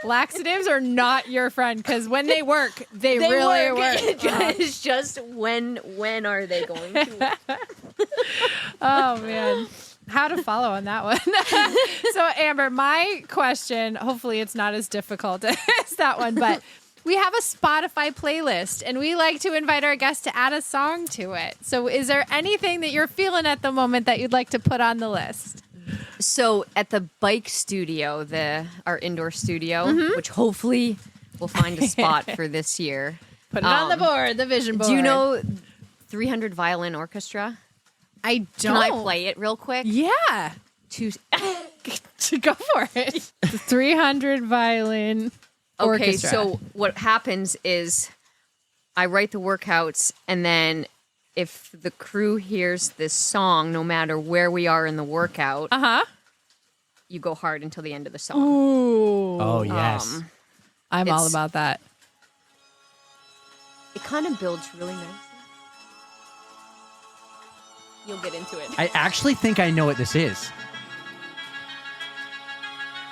Laxatives are not your friend because when they work, they really work. It's just when are they going to? Oh, man. How to follow on that one. So, Amber, my question, hopefully it's not as difficult as that one, but we have a Spotify playlist and we like to invite our guests to add a song to it. So is there anything that you're feeling at the moment that you'd like to put on the list? So at the bike studio, our indoor studio, which hopefully we'll find a spot for this year. Put it on the board, the vision board. Do you know 300 Violin Orchestra? I don't. Can I play it real quick? Yeah. Go for it. The 300 violin Okay, orchestra. so what happens is I write the workouts, and then if the crew hears this song, no matter where we are in the workout, you go hard until the end of the song. Ooh. Oh yes. I'm all it's- about that. It kind of builds really nicely. You'll get into it. I actually think I know what this is.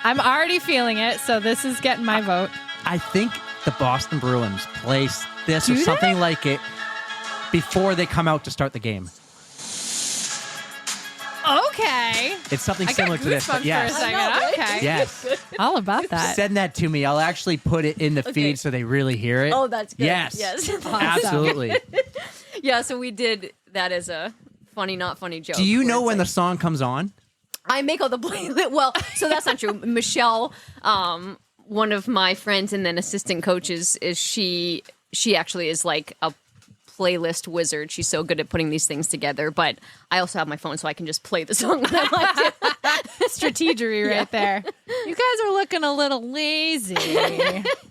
I'm already feeling it, so this is getting my vote. I think the Boston Bruins play this Do or they? something like it before they come out to start the game. Okay. It's something I similar got to this. goosebumps But yes. for a second. I know, right? Okay. Yes. All about that. Send that to me. I'll actually put it in the Okay. feed so they really hear it. Oh, that's good. Yes. Yes. Absolutely. Yeah, so we did that as a funny, not funny joke. Do you where know it's when like- the song comes on? I make all the playlist. Well, so that's not true. Michelle, one of my friends and then assistant coaches, is she actually is like a playlist wizard. She's so good at putting these things together. But I also have my phone, so I can just play the song when I like it. Strategery right there. You guys are looking a little lazy.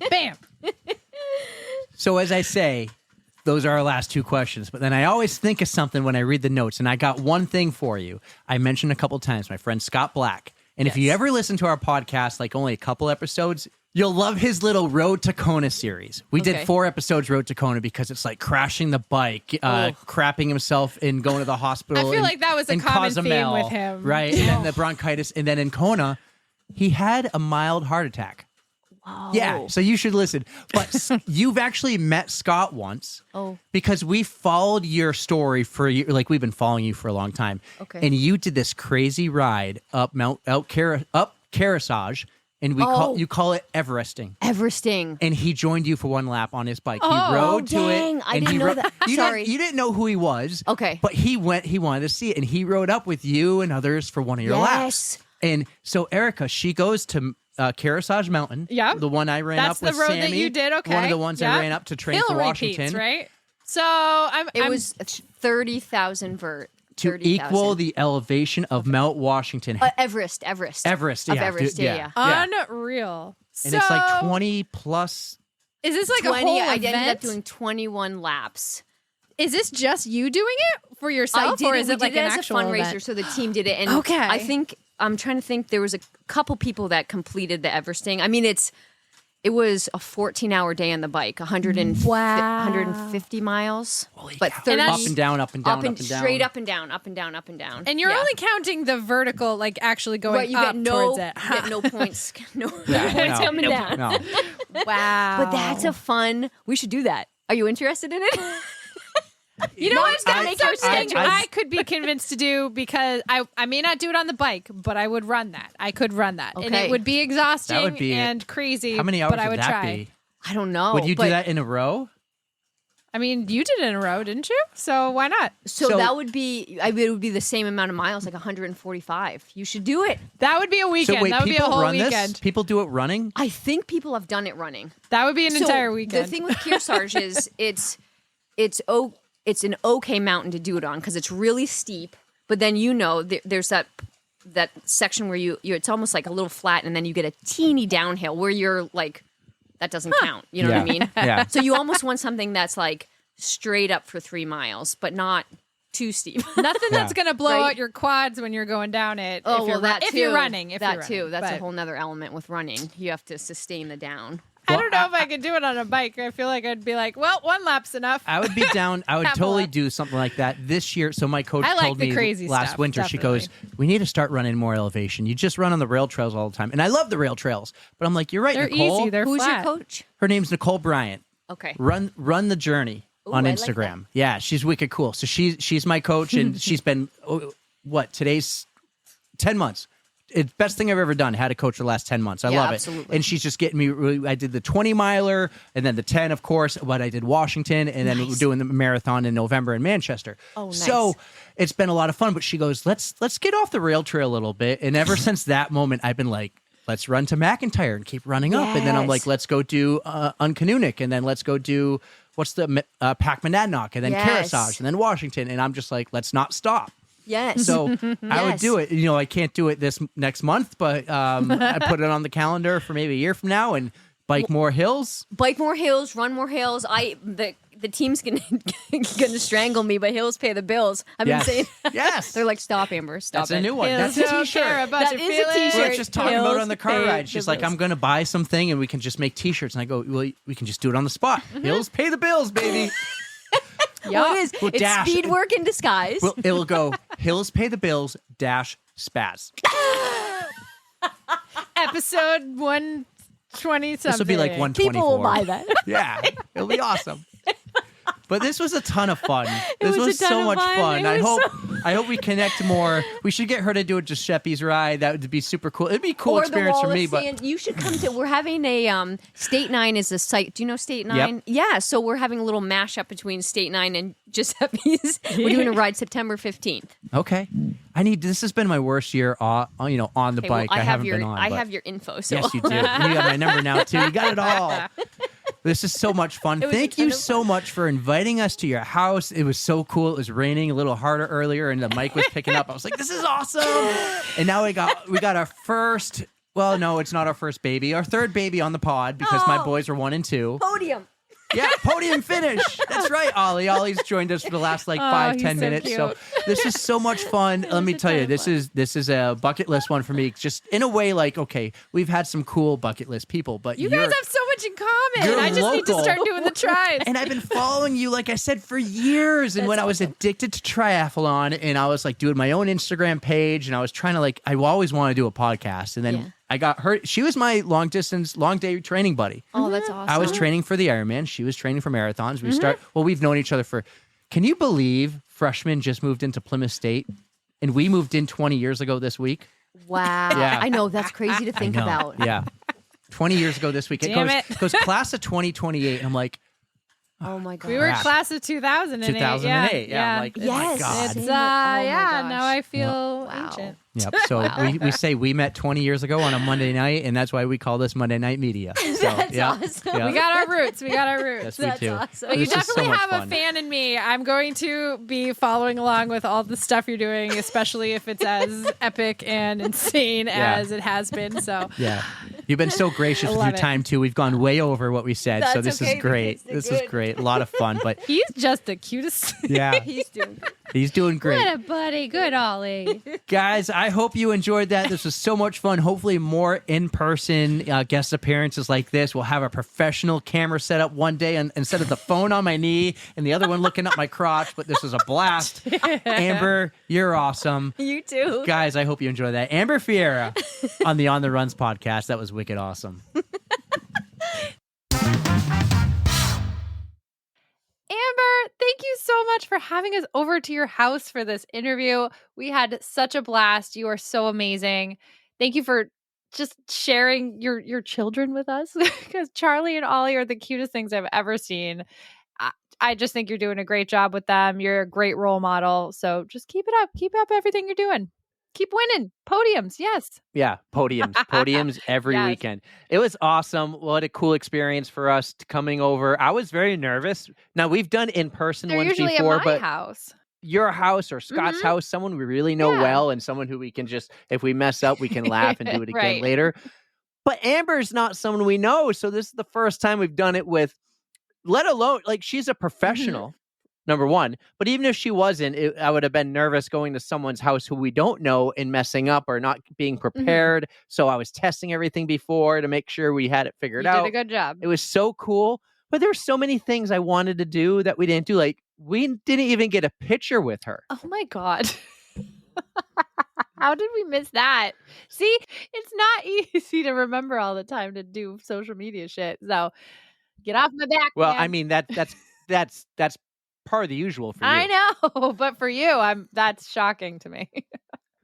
Bam. So as I say, those are our last two questions. But then I always think of something when I read the notes, and I got one thing for you. I mentioned a couple times my friend Scott Black. And if you ever listen to our podcast, like only a couple episodes, you'll love his little Road to Kona series. We did 4 episodes Road to Kona because it's like crashing the bike, crapping himself and going to the hospital. I feel like that was a common theme with him. Right? And then the bronchitis. And then in Kona, he had a mild heart attack. Wow. Yeah, so you should listen. But you've actually met Scott once. Oh. Because we followed your story for you, like we've been following you for a long time. Okay. And you did this crazy ride up Kearsarge, and you call it Everesting. Everesting. And he joined you for one lap on his bike. He Oh, rode to dang. it. I and didn't know that. Sorry. You didn't know who he was. Okay. But he wanted to see it, and he rode up with you and others for one of your laps. And so Erica, she goes to Kearsarge Mountain. Yeah. The one I ran That's up with the road Sammy. that you did, okay. One of the ones I ran up to train for Washington. Repeats, right? So It was 30,000 vert. To 30,000. equal the elevation of Mount Washington. Everest. Everest, Of yeah. Everest, dude, yeah. unreal. And it's like 20 plus. Is this like 20, a whole I event? ended up doing 21 laps. Is this just you doing it for yourself, I did or it, is we it like did an it as a actual fundraiser, event? so the team did it. And Okay. I think, I'm trying to think, there was a couple people that completed the Everesting. I mean, it was a 14-hour day on the bike, 150 miles. Holy but cow. 30, Up and down, up and down, up and up and down. straight up and down, up and down, up and down. And you're Yeah. only counting the vertical, like actually going Right, you up get no, towards it. you get no points, no points no, coming down. No. Wow. But that's a fun. We should do that. Are you interested in it? You know what? it's gonna make our Something schedules. I could be convinced to do because I may not do it on the bike, but I would run that. I could run that, and Okay. it would be exhausting That would be- and crazy. How many hours but I would that try. be? I don't know. Would you do but- that in a row? I mean, you did it in a row, didn't you? So why not? So So- that would be. I mean, it would be the same amount of miles, like 145. You should do it. That would be a weekend. So wait, that would be a people whole run weekend. this? People do it running? I think people have done it running. That would be an So entire weekend. The thing with Kearsarge is it's an okay mountain to do it on because it's really steep. But then there's that section where you it's almost like a little flat, and then you get a teeny downhill where you're like, that doesn't count. You know what I mean? Yeah. So you almost want something that's like straight up for 3 miles, but not too steep. Nothing that's Yeah. going to blow Right? out your quads when you're going down it. Oh, if you're, well, that if too. you're running. If that you're too. running. That's a But whole nother element with running. You have to sustain the down. I don't know if I could do it on a bike. I feel like I'd be like, well, 1 lap's enough. I would be down. I would Have a totally lap. do something like that this year. So my coach I like told the me crazy last stuff, winter, she goes, we need to start running more elevation. You just run on the rail trails all the time. And I love the rail trails. But I'm like, you're right, They're Nicole. easy. They're Who's flat. your coach? Her name's Nicole Bryant. Okay. Run the journey on I like Instagram. Yeah, she's wicked cool. So she's my coach, and she's been today's 10 months. It's best thing I've ever done. Had a coach for the last 10 months. I Yeah, love absolutely. it. And she's just getting me. I did the 20 miler and then the 10, of course. But I did Washington, and then we're doing the marathon in November in Manchester. Oh, nice. So it's been a lot of fun. But she goes, let's get off the rail trail a little bit. And ever since that moment, I've been like, let's run to McIntyre and keep running up. And then I'm Yes. like, let's go do Uncanunic, and then let's go do what's the Pac-Monadnock, and then Yes. Kearsarge, and then Washington. And I'm just like, let's not stop. Yes. So I would Yes. do it. You know, I can't do it this next month, but I put it on the calendar for maybe a year from now and bike more hills. Bike more hills, run more hills. The team's gonna strangle me, but hills pay the bills. I've Yes. been saying. Yes. They're like, stop, Amber, stop That's it. a new one. Hills That's a don't t-shirt. care about That your is a feelings. t-shirt. We were just talking about it on the car Hills ride. She's pay like, the I'm going to buy something and we can just make t-shirts. And I go, well, we can just do it on the spot. Hills pay the bills, baby. Well, it is. Well, It's dash. speed work in disguise. Well, it'll go hills pay the bills dash spaz. Episode 120 something. This will be like 124. People will buy that. Yeah, it'll be awesome. But this was a ton of fun. was This a was ton so of much fun. fun. It I was hope we connect more. We should get her to do a Giuseppe's ride. That would be super cool. It'd be a cool or the experience wall for of me. But sand. You should come to. We're having a State 9 is a site. Do you know State 9? Yeah. So we're having a little mashup between State 9 and Giuseppe's. We're doing a ride September 15th. okay, this has been my worst year. On the Okay, bike, well, I haven't your been on. I but- have your info. So Yes, you do. You got my number now too. You got it all. This is so much fun. was a Thank ton you of so much for inviting us to your house. It was so cool. It was raining a little harder earlier, and the mic was picking up. I was like, "This is awesome!" And now we got our first. Well, no, it's not our first baby. Our third baby on the pod because my boys are 1 and 2. podium. Yeah, podium finish. That's right, Ollie. Ollie's joined us for the last like 5-10 he's so minutes. So this is so much fun. Let me was a tell you, ton of this is a bucket list one for me. Just in a way, like, okay, we've had some cool bucket list people, but You you're, guys have so much in common. you're I just need to local. start doing the tries. and I've been following you, like I said, for years. And when I was addicted to triathlon, and I was like doing my own Instagram page, and I was trying to like, I always want to do a podcast, and then. Yeah. I got her. She was my long day training buddy. Oh, that's awesome. I was training for the Ironman. She was training for marathons. We've known each other for, can you believe freshmen just moved into Plymouth State and we moved in 20 years ago this week? Wow. Yeah. I know. That's crazy to think No. about. Yeah. 20 years ago this week. Damn It goes class of 2028. And I'm like, Oh my god. We were Crap. class of 2008. 2008. Yeah. I'm like, oh my Yes. God. It's Oh my yeah. gosh. Now I feel Wow. ancient. Yep. So we say we met 20 years ago on a Monday night, and that's why we call this Monday Night Media. So, That's yeah, awesome. yeah. We got our roots. We got our roots. Yes, we do. awesome. But you This is so definitely much have fun. a fan in me. I'm going to be following along with all the stuff you're doing, especially if it's as epic and insane Yeah. as it has been. So Yeah. You've been so gracious with love your it. time, too. We've gone way over what we said. So That's this okay, is great. because This they're is good. great. A lot of fun. But he's just the cutest. yeah, He's doing good. he's doing great. What a buddy. Good Ollie. Guys, I hope you enjoyed that. This was so much fun. Hopefully more in-person guest appearances like this. We'll have a professional camera set up one day and instead of the phone on my knee and the other one looking up my crotch. But this was a blast. Amber, you're awesome. You too. Guys, I hope you enjoy that. Amber Ferreira on the On the Runs podcast. That was wicked awesome. Amber, thank you so much for having us over to your house for this interview. We had such a blast. You are so amazing. Thank you for just sharing your children with us because Charlie and Ollie are the cutest things I've ever seen. I just think you're doing a great job with them. You're a great role model. So just keep it up. Keep up everything you're doing. Keep winning. Podiums. Yes. Yeah, podiums every Yes. weekend. It was awesome. What a cool experience for us coming over. I was very nervous. Now we've done in-person They're ones usually before, at my but house. your house or Scott's Mhm. house, someone we really know Yeah. well, and someone who we can just, if we mess up, we can laugh and do it again Right. later. But Amber's not someone we know, so this is the first time we've done it with, let alone, like, she's a professional, number one. But even if she wasn't, I would have been nervous going to someone's house who we don't know and messing up or not being prepared. So I was testing everything before to make sure we had it figured You out. did a good job. It was so cool. But there were so many things I wanted to do that we didn't do. Like, we didn't even get a picture with her. Oh my God. How did we miss that? See, it's not easy to remember all the time to do social media shit. So get off my back. Well, man. I mean, that's part of the usual for you. I know, but for you, that's shocking to me.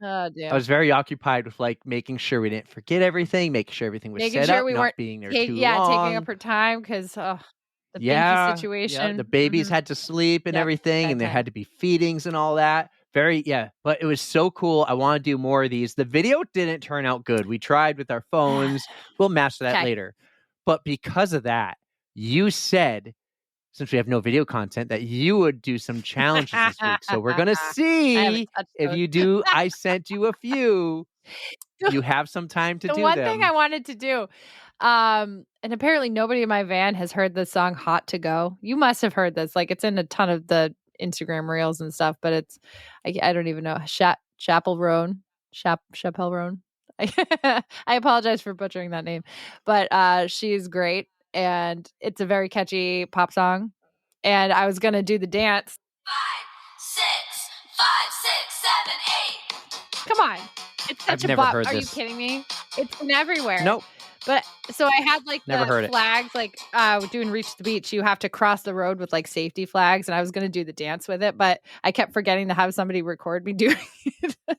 Oh, damn. I was very occupied with like making sure we didn't forget everything, making sure everything was Making set sure up, we not weren't being there Take- too yeah, long. taking up her time because the yeah, binky situation. the babies Mhm. had to sleep and Yep, everything, and there bedtime. had to be feedings and all that. But it was so cool. I want to do more of these. The video didn't turn out good. We tried with our phones. We'll master that Okay. later. But because of that, you said, since we have no video content, that you would do some challenges this week. So we're gonna I haven't see touched if those. you do. I sent you a few. You have some time to The do one them. thing I wanted to do, and apparently nobody in my van has heard the song "Hot to Go." You must have heard this. Like it's in a ton of the Instagram reels and stuff, but it's I don't even know. Chappell Roan. I apologize for butchering that name, but she's great, and it's a very catchy pop song. And I was gonna do the dance. 5, 6, 5, 6, 7, 8. Come on, it's such I've a never bop. heard Are you this. kidding me? It's been everywhere. Nope. But so I had like Never the heard it. flags, like doing Reach the Beach. You have to cross the road with like safety flags, and I was going to do the dance with it, but I kept forgetting to have somebody record me doing it. But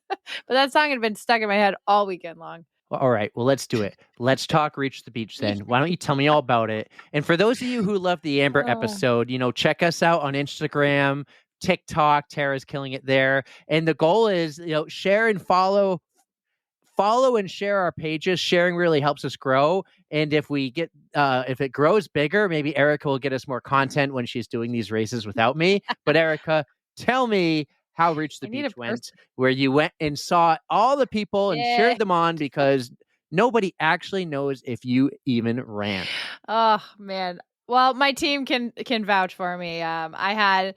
that song had been stuck in my head all weekend long. Well, all right. Well, let's do it. Let's talk Reach the Beach then. Why don't you tell me all about it? And for those of you who love the Amber Oh. episode, check us out on Instagram, TikTok. Tara's killing it there. And the goal is, share and follow and share our pages. Sharing really helps us grow. And if we get, if it grows bigger, maybe Erica will get us more content when she's doing these races without me. But Erica, tell me how Reach the I need a Beach went, where you went and saw all the people and Yeah. cheered them on, because nobody actually knows if you even ran. Oh man, Well, my team can vouch for me. I had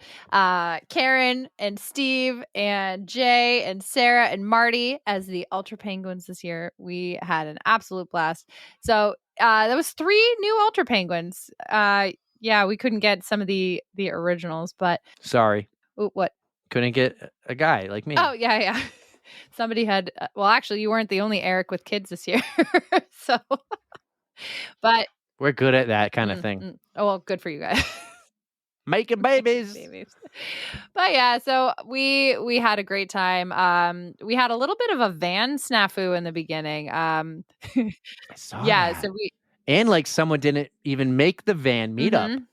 Karen and Steve and Jay and Sarah and Marty as the Ultra Penguins this year. We had an absolute blast. So there was 3 new Ultra Penguins. Yeah, we couldn't get some of the originals, but Sorry, what? couldn't get a guy like me. Oh yeah. Somebody had. Well, actually, you weren't the only Eric with kids this year. So, but We're good at that kind of thing. Oh well, good for you guys. Making babies. But yeah, so we had a great time. We had a little bit of a van snafu in the beginning. I saw Yeah, that. so we And like someone didn't even make the van meetup. Mhm.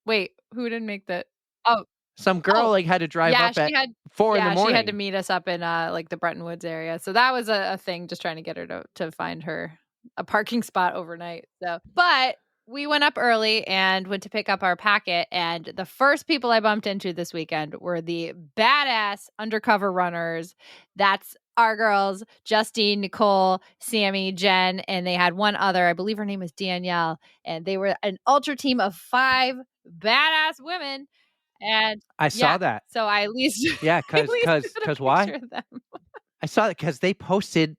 Wait, who didn't make the? Oh, Some girl like had to drive yeah, up at she had 4 in the morning. she had to meet us up in like the Bretton Woods area. So that was a thing, just trying to get her to find her a parking spot overnight. So, but we went up early and went to pick up our packet. And the first people I bumped into this weekend were the badass undercover runners. That's our girls, Justine, Nicole, Sammy, Jen, and they had one other. I believe her name was Danielle. And they were an ultra team of 5 badass women. And I saw that. so I at least Yeah, at least put a because why? picture of them. I saw it because they posted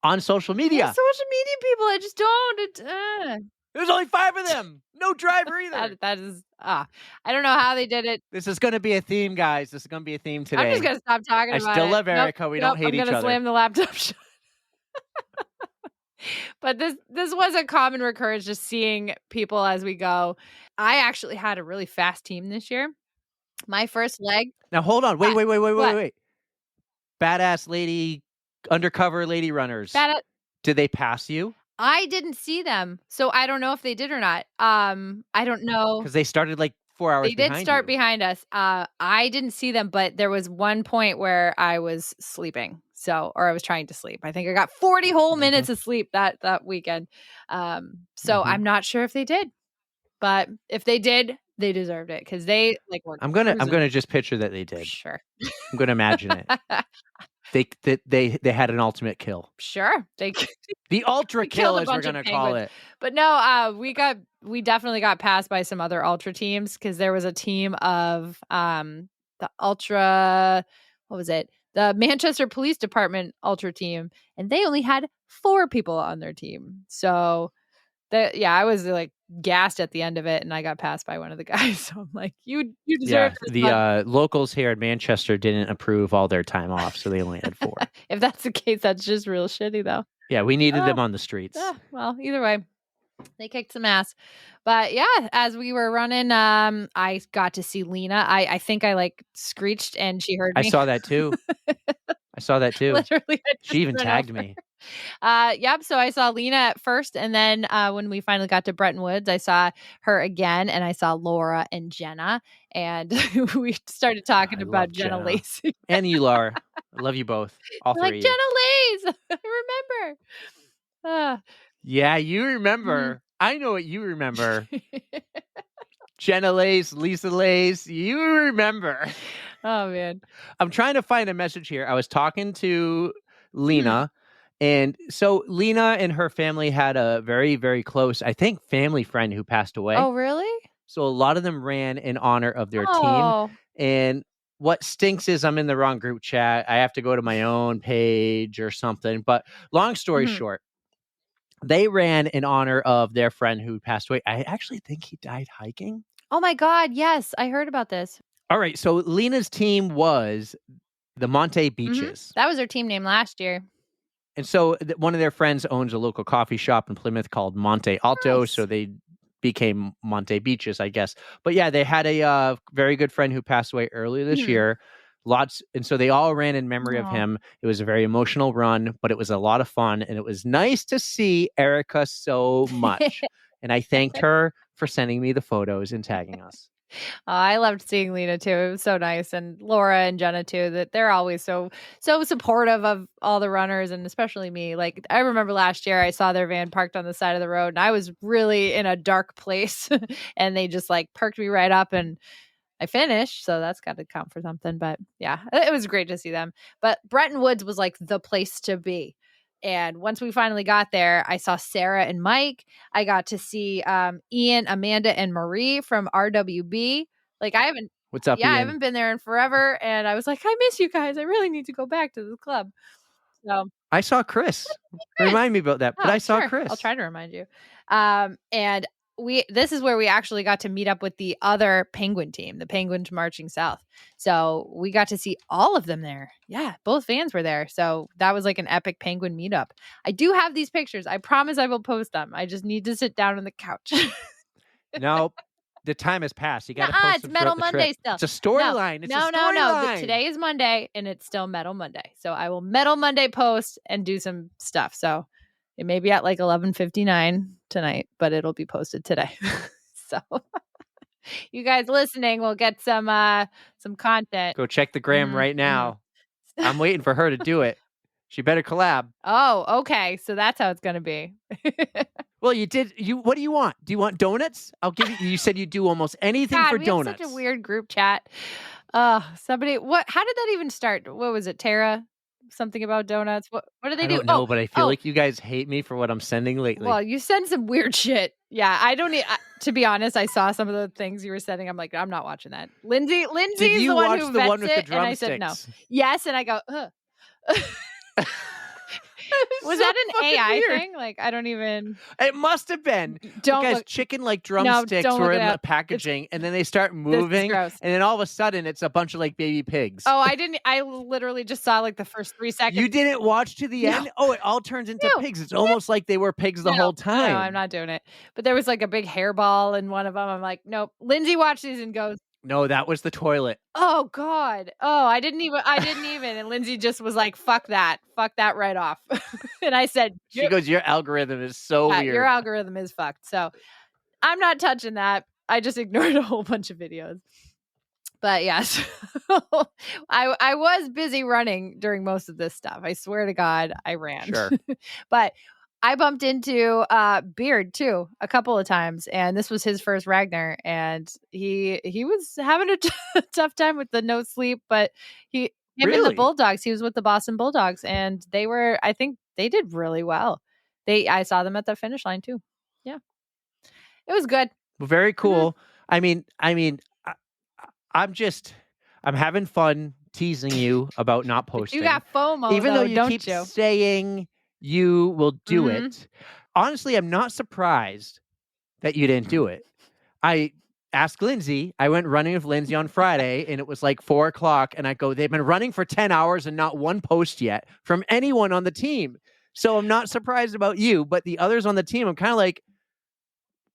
on social media. Yeah, social media people, I just don't. There's only 5 of them. No driver either. That is I don't know how they did it. This is going to be a theme, guys. This is going to be a theme today. I'm just gonna stop talking I about it. still love Erica. We don't hate I'm each gonna other. slam the laptop shut. But this was a common recurrence, just seeing people as we go. I actually had a really fast team this year. My first leg. Now hold on. Wait. What? Badass lady, undercover lady runners. Did they pass you? I didn't see them, so I don't know if they did or not. I don't know. Because they started like 4 hours They did start you. behind us. I didn't see them, but there was one point where I was sleeping. Or I was trying to sleep. I think I got 40 whole minutes of sleep that weekend. So I'm not sure if they did, but if they did, they deserved it because they were. I'm gonna just picture that they did. Sure. I'm gonna imagine it. They had an ultimate kill. Sure. The ultra kill, as we're gonna call it. But no, we definitely got passed by some other ultra teams because there was a team of the ultra. What was it? The Manchester Police Department ultra team, and they only had 4 people on their team. So, I was like gassed at the end of it, and I got passed by one of the guys. So I'm like, you deserve this. The locals here in Manchester didn't approve all their time off, so they only had 4. If that's the case, that's just real shitty, though. Yeah, we needed them on the streets. Well, either way, they kicked some ass. But yeah, as we were running, I got to see Lena. I think I screeched and she heard me. I saw that too. Literally, she even tagged me. Yep. So I saw Lena at first, and then when we finally got to Bretton Woods, I saw her again, and I saw Laura and Jenna, and we started talking about Jenna Lacey. And you, Laura. I love you both. All 3 of you. Jenna Lace. I remember. Yeah, you remember. I know what you remember. Jenna Lace, Lisa Lace, you remember. Oh, man. I'm trying to find a message here. I was talking to Lena, and so Lena and her family had a very, very close, I think, family friend who passed away. Oh, really? So a lot of them ran in honor of their team. And what stinks is I'm in the wrong group chat. I have to go to my own page or something. But long story short, they ran in honor of their friend who passed away. I actually think he died hiking. Oh my God. Yes. I heard about this. All right. So Lena's team was the Monte Beaches. That was their team name last year. And so one of their friends owns a local coffee shop in Plymouth called Monte Alto. Nice. So they became Monte Beaches, I guess. But yeah, they had a very good friend who passed away earlier this year. And so they all ran in memory of him. It was a very emotional run, but it was a lot of fun. And it was nice to see Erica so much. And I thanked her for sending me the photos and tagging us. I loved seeing Lena too. It was so nice. And Laura and Jenna too, that they're always so supportive of all the runners, and especially me. Like, I remember last year I saw their van parked on the side of the road, and I was really in a dark place and they just perked me right up, and I finished. So that's got to count for something. But yeah, it was great to see them. But Bretton Woods was the place to be. And once we finally got there, I saw Sarah and Mike. I got to see Ian, Amanda, and Marie from RWB. Like I haven't, What's up, I Ian? haven't been there in forever. And I was like, I miss you guys. I really need to go back to the club. So I saw Chris. Chris. Remind me about that. But Oh, I saw sure. Chris. I'll try to remind you. And this is where we actually got to meet up with the other Penguin team, the Penguins Marching South. So we got to see all of them there. Yeah, both fans were there. So that was like an epic Penguin meetup. I do have these pictures. I promise I will post them. I just need to sit down on the couch. No, the time has passed. You got to Nuh-uh, post it's them Metal throughout the Monday trip. still. It's a storyline. It's a No. storyline. Today is Monday and it's still Metal Monday. So I will Metal Monday post and do some stuff. So it may be at like 11:59 tonight, but it'll be posted today. So you guys listening will get some content. Go check the gram right Mhm. now. I'm waiting for her to do it. She better collab. Oh, okay. So that's how it's going to be. Well, you did. What do you want? Do you want donuts? I'll give you. You said you do almost anything God, for we donuts. have such a weird group chat. Somebody, how did that even start? What was it, Tara? Something about donuts. What do they I do? don't know, but I feel like you guys hate me for what I'm sending lately. Well, you send some weird shit. Yeah, I don't need. To be honest, I saw some of the things you were sending. I'm like, I'm not watching that. Lindsay's did you the one watch who the vets one with it, the and I drumsticks? said no. Yes, and I go, ugh. Was that an AI thing? Like, I don't even. It must have been. Don't because look. chicken like drumsticks don't were look it in the up. packaging, and then they start This is moving, gross. and then all of a sudden it's a bunch of like baby pigs. Oh, I didn't. I literally just saw like the first 3 seconds. You didn't watch to the No. end? Oh, it all turns into No. pigs. It's almost like they were pigs the whole time. No, I'm not doing it. But there was like a big hairball in one of them. I'm like, nope. Lindsay watched these and goes, No, that was the toilet. oh God. Oh, I didn't even. And Lindsay just was like, fuck that right off. And I said, She goes, your algorithm is so yeah, weird. your algorithm is fucked. So I'm not touching that. I just ignored a whole bunch of videos. But yes, I was busy running during most of this stuff. I swear to God, I ran. Sure. But I bumped into Beard too a couple of times, and this was his first Ragnar, and he was having a tough time with the no sleep, but him and the Really? Bulldogs, he was with the Boston Bulldogs, and I think they did really well. I saw them at the finish line too. Yeah, it was good. Well, very cool. I mean, I'm having fun teasing you about not posting. You got FOMO, even though though, you don't keep you? saying you will do Mhm. it. Honestly, I'm not surprised that you didn't do it. I asked Lindsay. I went running with Lindsay on Friday, and it was like 4:00. And I go, they've been running for 10 hours and not one post yet from anyone on the team. So I'm not surprised about you, but the others on the team, I'm kind of like,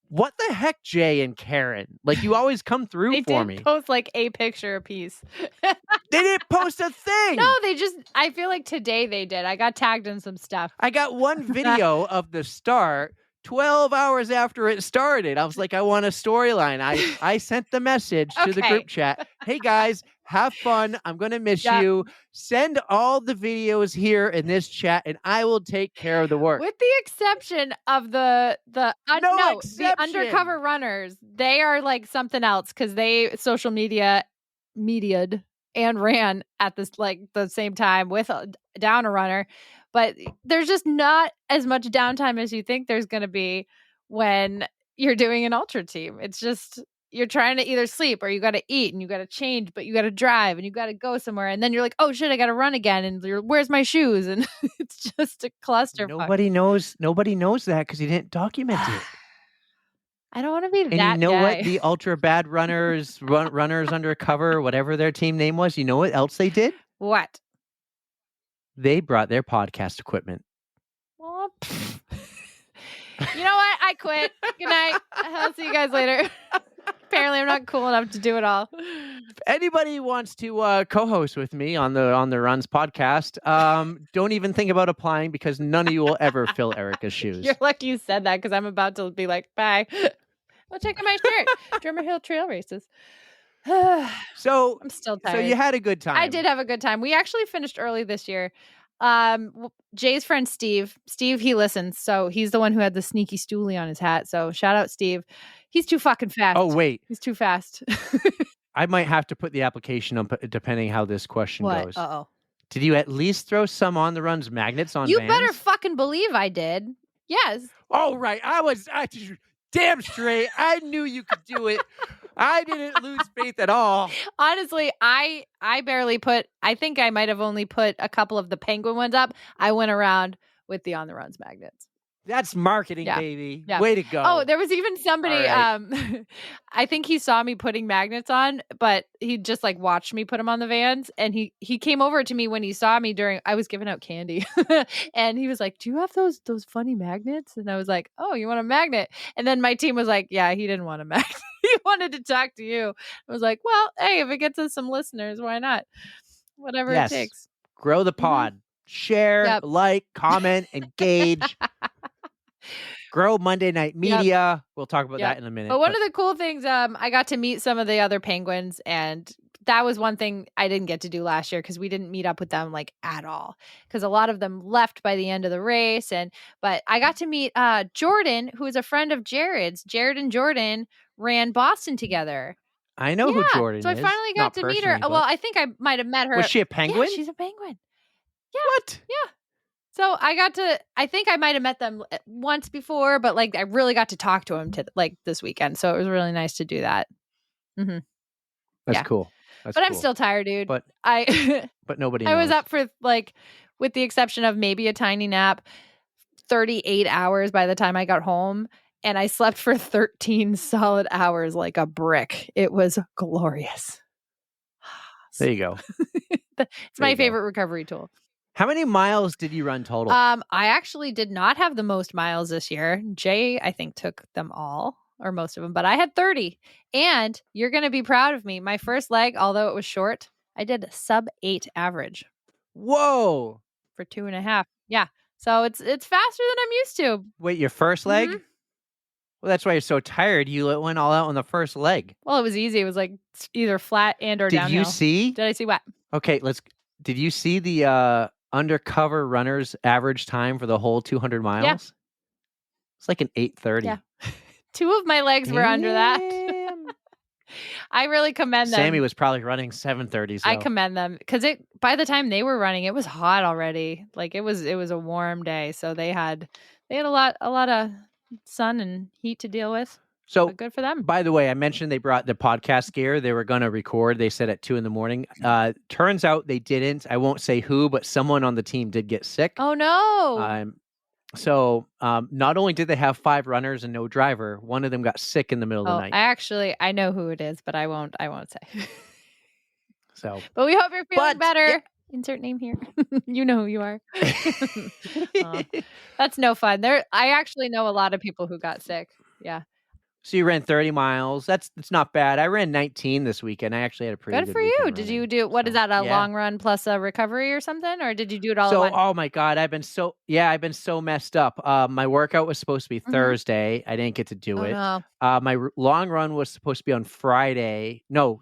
what the heck, Jay and Karen? Like, you always come through They for did me. post like a picture apiece. They didn't post a thing. No, I feel like today they did. I got tagged in some stuff. I got one video of the start 12 hours after it started. I was like, I want a storyline. I sent the message to the Okay. group chat. Hey guys, have fun. I'm going to miss Yeah. you. Send all the videos here in this chat and I will take care of the work. With the exception of the No the exception. undercover runners, they are like something else because they social media'd and ran at this like the same time with down a runner. But there's just not as much downtime as you think there's going to be when you're doing an ultra team. It's just you're trying to either sleep or you got to eat and you got to change, but you got to drive and you got to go somewhere. And then you're like, oh shit, I got to run again. And where's my shoes? And it's just a clusterfuck. Nobody knows that because you didn't document it. I don't want to be And that you know guy. what? The ultra bad runners, runners undercover, whatever their team name was, you know what else they did? What? They brought their podcast equipment. Well, you know what? I quit. Good night. I'll see you guys later. Apparently, I'm not cool enough to do it all. If anybody wants to co-host with me on the Runs podcast, don't even think about applying because none of you will ever fill Erica's shoes. You're lucky you said that because I'm about to be like, bye. Well, check out my shirt. Drummer Hill Trail Races. So I'm still tired. So you had a good time. I did have a good time. We actually finished early this year. Jay's friend Steve, he listens. So he's the one who had the sneaky stoolie on his hat. So shout out Steve. He's too fucking fast. Oh, wait. He's too fast. I might have to put the application up depending how this question What? goes. Uh-oh. Did you at least throw some On the Run's magnets on You Vans? better fucking believe I did. Yes. Oh, right. I damn straight. I knew you could do it. I didn't lose faith at all. Honestly, I barely put, I think I might have only put a couple of the penguin ones up. I went around with the On the Runs magnets. That's marketing, Yeah. baby. Yeah. Way to go. Oh, there was even somebody, All right. I think he saw me putting magnets on, but he just like watched me put them on the Vans. And he came over to me when he saw me I was giving out candy. And he was like, do you have those funny magnets? And I was like, oh, you want a magnet? And then my team was like, yeah, he didn't want a magnet. He wanted to talk to you. I was like, well, hey, if it gets us some listeners, why not? Whatever Yes. it takes. Grow the pod. Share, Yep. like, comment, engage. Grow Monday Night Media. We'll talk about Yep. that in a minute. But one of the cool things, I got to meet some of the other penguins, and that was one thing I didn't get to do last year because we didn't meet up with them like at all. Because a lot of them left by the end of the race, but I got to meet Jordan, who is a friend of Jared's. Jared and Jordan ran Boston together. I know who Jordan So I is. finally Not got to meet her. personally, Well, but- I think I might have met her. Was she a penguin? Yeah, she's a penguin. What? So I think I might have met them once before, but like I really got to talk to him this weekend. So it was really nice to do that. That's Yeah. cool. That's But I'm cool. still tired, dude. But I nobody I was knows. up for like, with the exception of maybe a tiny nap, 38 hours by the time I got home. And I slept for 13 solid hours like a brick. It was glorious. There you go. It's There my you go. favorite recovery tool. How many miles did you run total? I actually did not have the most miles this year. Jay, I think, took them all or most of them, but I had 30. And you're going to be proud of me. My first leg, although it was short, I did a sub 8 average Whoa. for 2.5. Yeah. So it's faster than I'm used to. Wait, your first leg? Mhm. Well, that's why you're so tired. You went all out on the first leg. Well, it was easy. It was like either flat and or Did downhill. you see? Did I see what? Okay, did you see the undercover runner's average time for the whole 200 miles? It's like an 8:30. Yeah. 2 of my legs were under that. Damn. I really commend them. Sammy was probably running 7:30. So. I commend them because by the time they were running, it was hot already. Like it was a warm day, so they had a lot of sun and heat to deal with. So But good for them. by the way, I mentioned they brought the podcast gear. They were going to record. They said at 2 a.m. Turns out they didn't. I won't say who, but someone on the team did get sick. Oh no! So not only did they have 5 runners and no driver, one of them got sick in the middle of the night. I know who it is, but I won't say. So, But we hope you're feeling But, better. yeah. Insert name here. You know who you are. Aw. That's no fun. I actually know a lot of people who got sick. Yeah. So you ran 30 miles. That's not bad. I ran 19 this weekend. I actually had a pretty Good good for you. weekend Did you running. do what is So, that? A yeah. long run plus a recovery or something, or did you do it all So, at once? oh my God, I've been so messed up. My workout was supposed to be Thursday. I didn't get to do it. No. My long run was supposed to be on Friday. No,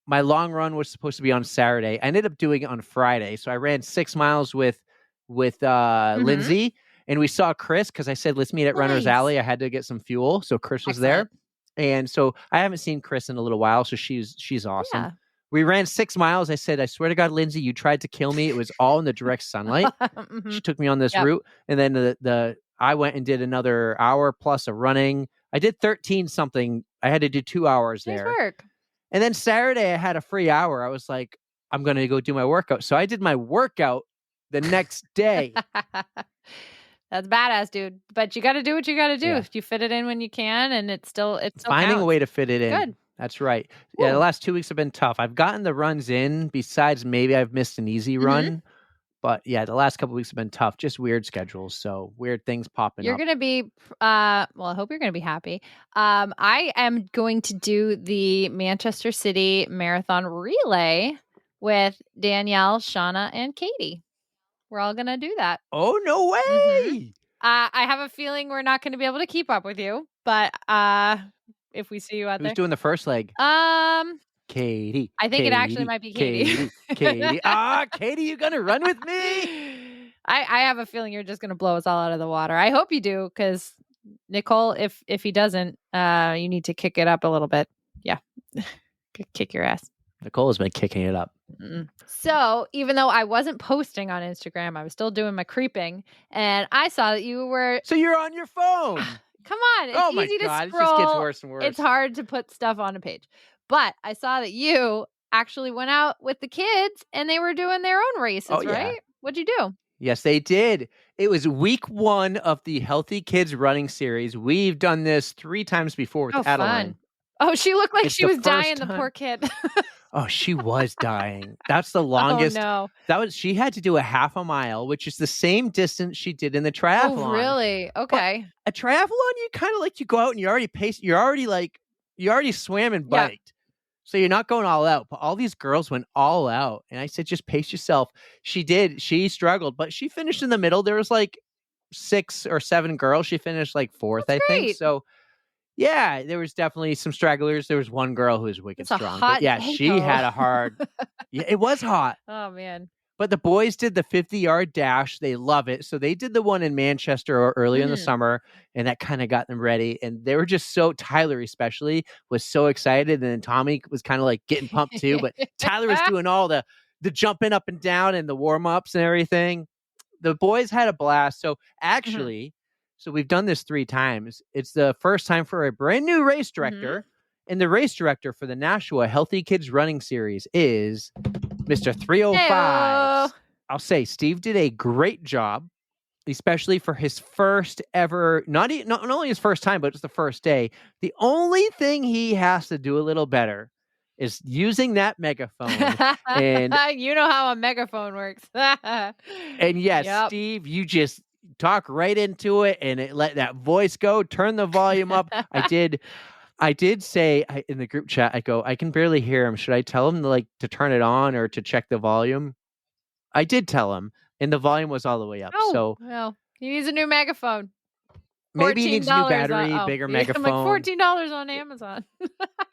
my long run was supposed to be on Saturday. I ended up doing it on Friday. So I ran 6 miles with Lindsay, and we saw Chris because I said, let's meet at Runner's Nice. Alley. I had to get some fuel. So Chris was there. Excellent. And so I haven't seen Chris in a little while. So she's awesome. Yeah. We ran 6 miles. I said, I swear to God, Lindsay, you tried to kill me. It was all in the direct sunlight. Mhm. She took me on this Yep. route. And then I went and did another hour plus of running. I did 13 something. I had to do 2 hours Nice there. work. And then Saturday I had a free hour. I was like, I'm going to go do my workout. So I did my workout the next day. That's badass, dude. But you got to do what you got to do. Yeah. If you fit it in when you can, and it's still Finding a counts. way to fit it in. Good. That's right. Yeah, the Woo. last 2 weeks have been tough. I've gotten the runs in, besides maybe I've missed an easy Mm-hmm. run. But yeah, the last couple weeks have been tough. Just weird schedules. So weird things popping You're up. gonna be well, I hope you're gonna be happy. I am going to do the Manchester City Marathon Relay with Danielle, Shauna, and Katie. We're all gonna do that. Oh, no way. I have a feeling we're not gonna be able to keep up with you, but if we see you out Who's there. doing the first leg? Katie. I think it actually might be Katie. Katie. Katie, you gonna run with me? I have a feeling you're just gonna blow us all out of the water. I hope you do, because Nicole, if he doesn't, you need to kick it up a little bit. Yeah. Kick your ass. Nicole has been kicking it up. So even though I wasn't posting on Instagram, I was still doing my creeping, and I saw that you were. So you're on your phone. Come on, it's Oh my easy God, to it scroll. just gets worse and worse. It's hard to put stuff on a page, but I saw that you actually went out with the kids, and they were doing their own races, Oh, yeah. right? What'd you do? Yes, they did. It was week 1 of the Healthy Kids Running Series. We've done this 3 times before with Adeline. Fun. Oh, she looked like It's she the was first dying, the time. poor kid. Oh, she was dying. That's the longest. Oh, no. She had to do a half a mile, which is the same distance she did in the triathlon. Oh, really? Okay. A triathlon, you kind of like, you go out and you already swam and Yeah. biked. So you're not going all out, but all these girls went all out. And I said, just pace yourself. She did. She struggled, but she finished in the middle. There was like 6 or 7 girls. She finished like 4th, I think. great. So yeah, there was definitely some stragglers. There was one girl who was wicked It's a strong. hot But yeah, day, she though. had a hard. Yeah, it was hot. Oh, man. But the boys did the 50-yard dash. They love it. So they did the one in Manchester early in the summer, and that kind of got them ready. And they were just so, Tyler especially was so excited. And then Tommy was kind of like getting pumped too. But Tyler was doing all the jumping up and down and the warm-ups and everything. The boys had a blast. So actually, so we've done this 3 times. It's the first time for a brand new race director. And the race director for the Nashua Healthy Kids Running Series is Mr. 305. Heyo. I'll say Steve did a great job, especially for his first ever, not only his first time, but it's the first day. The only thing he has to do a little better is using that megaphone. And you know how a megaphone works. and yes, Yep. Steve, you just talk right into it and let that voice go. Turn the volume up. I did say in the group chat, I can barely hear him. Should I tell him to turn it on or to check the volume? I did tell him, and the volume was all the way up. Oh, So well, he needs a new megaphone. maybe he needs a new battery, bigger I'm megaphone. like $14 on Amazon.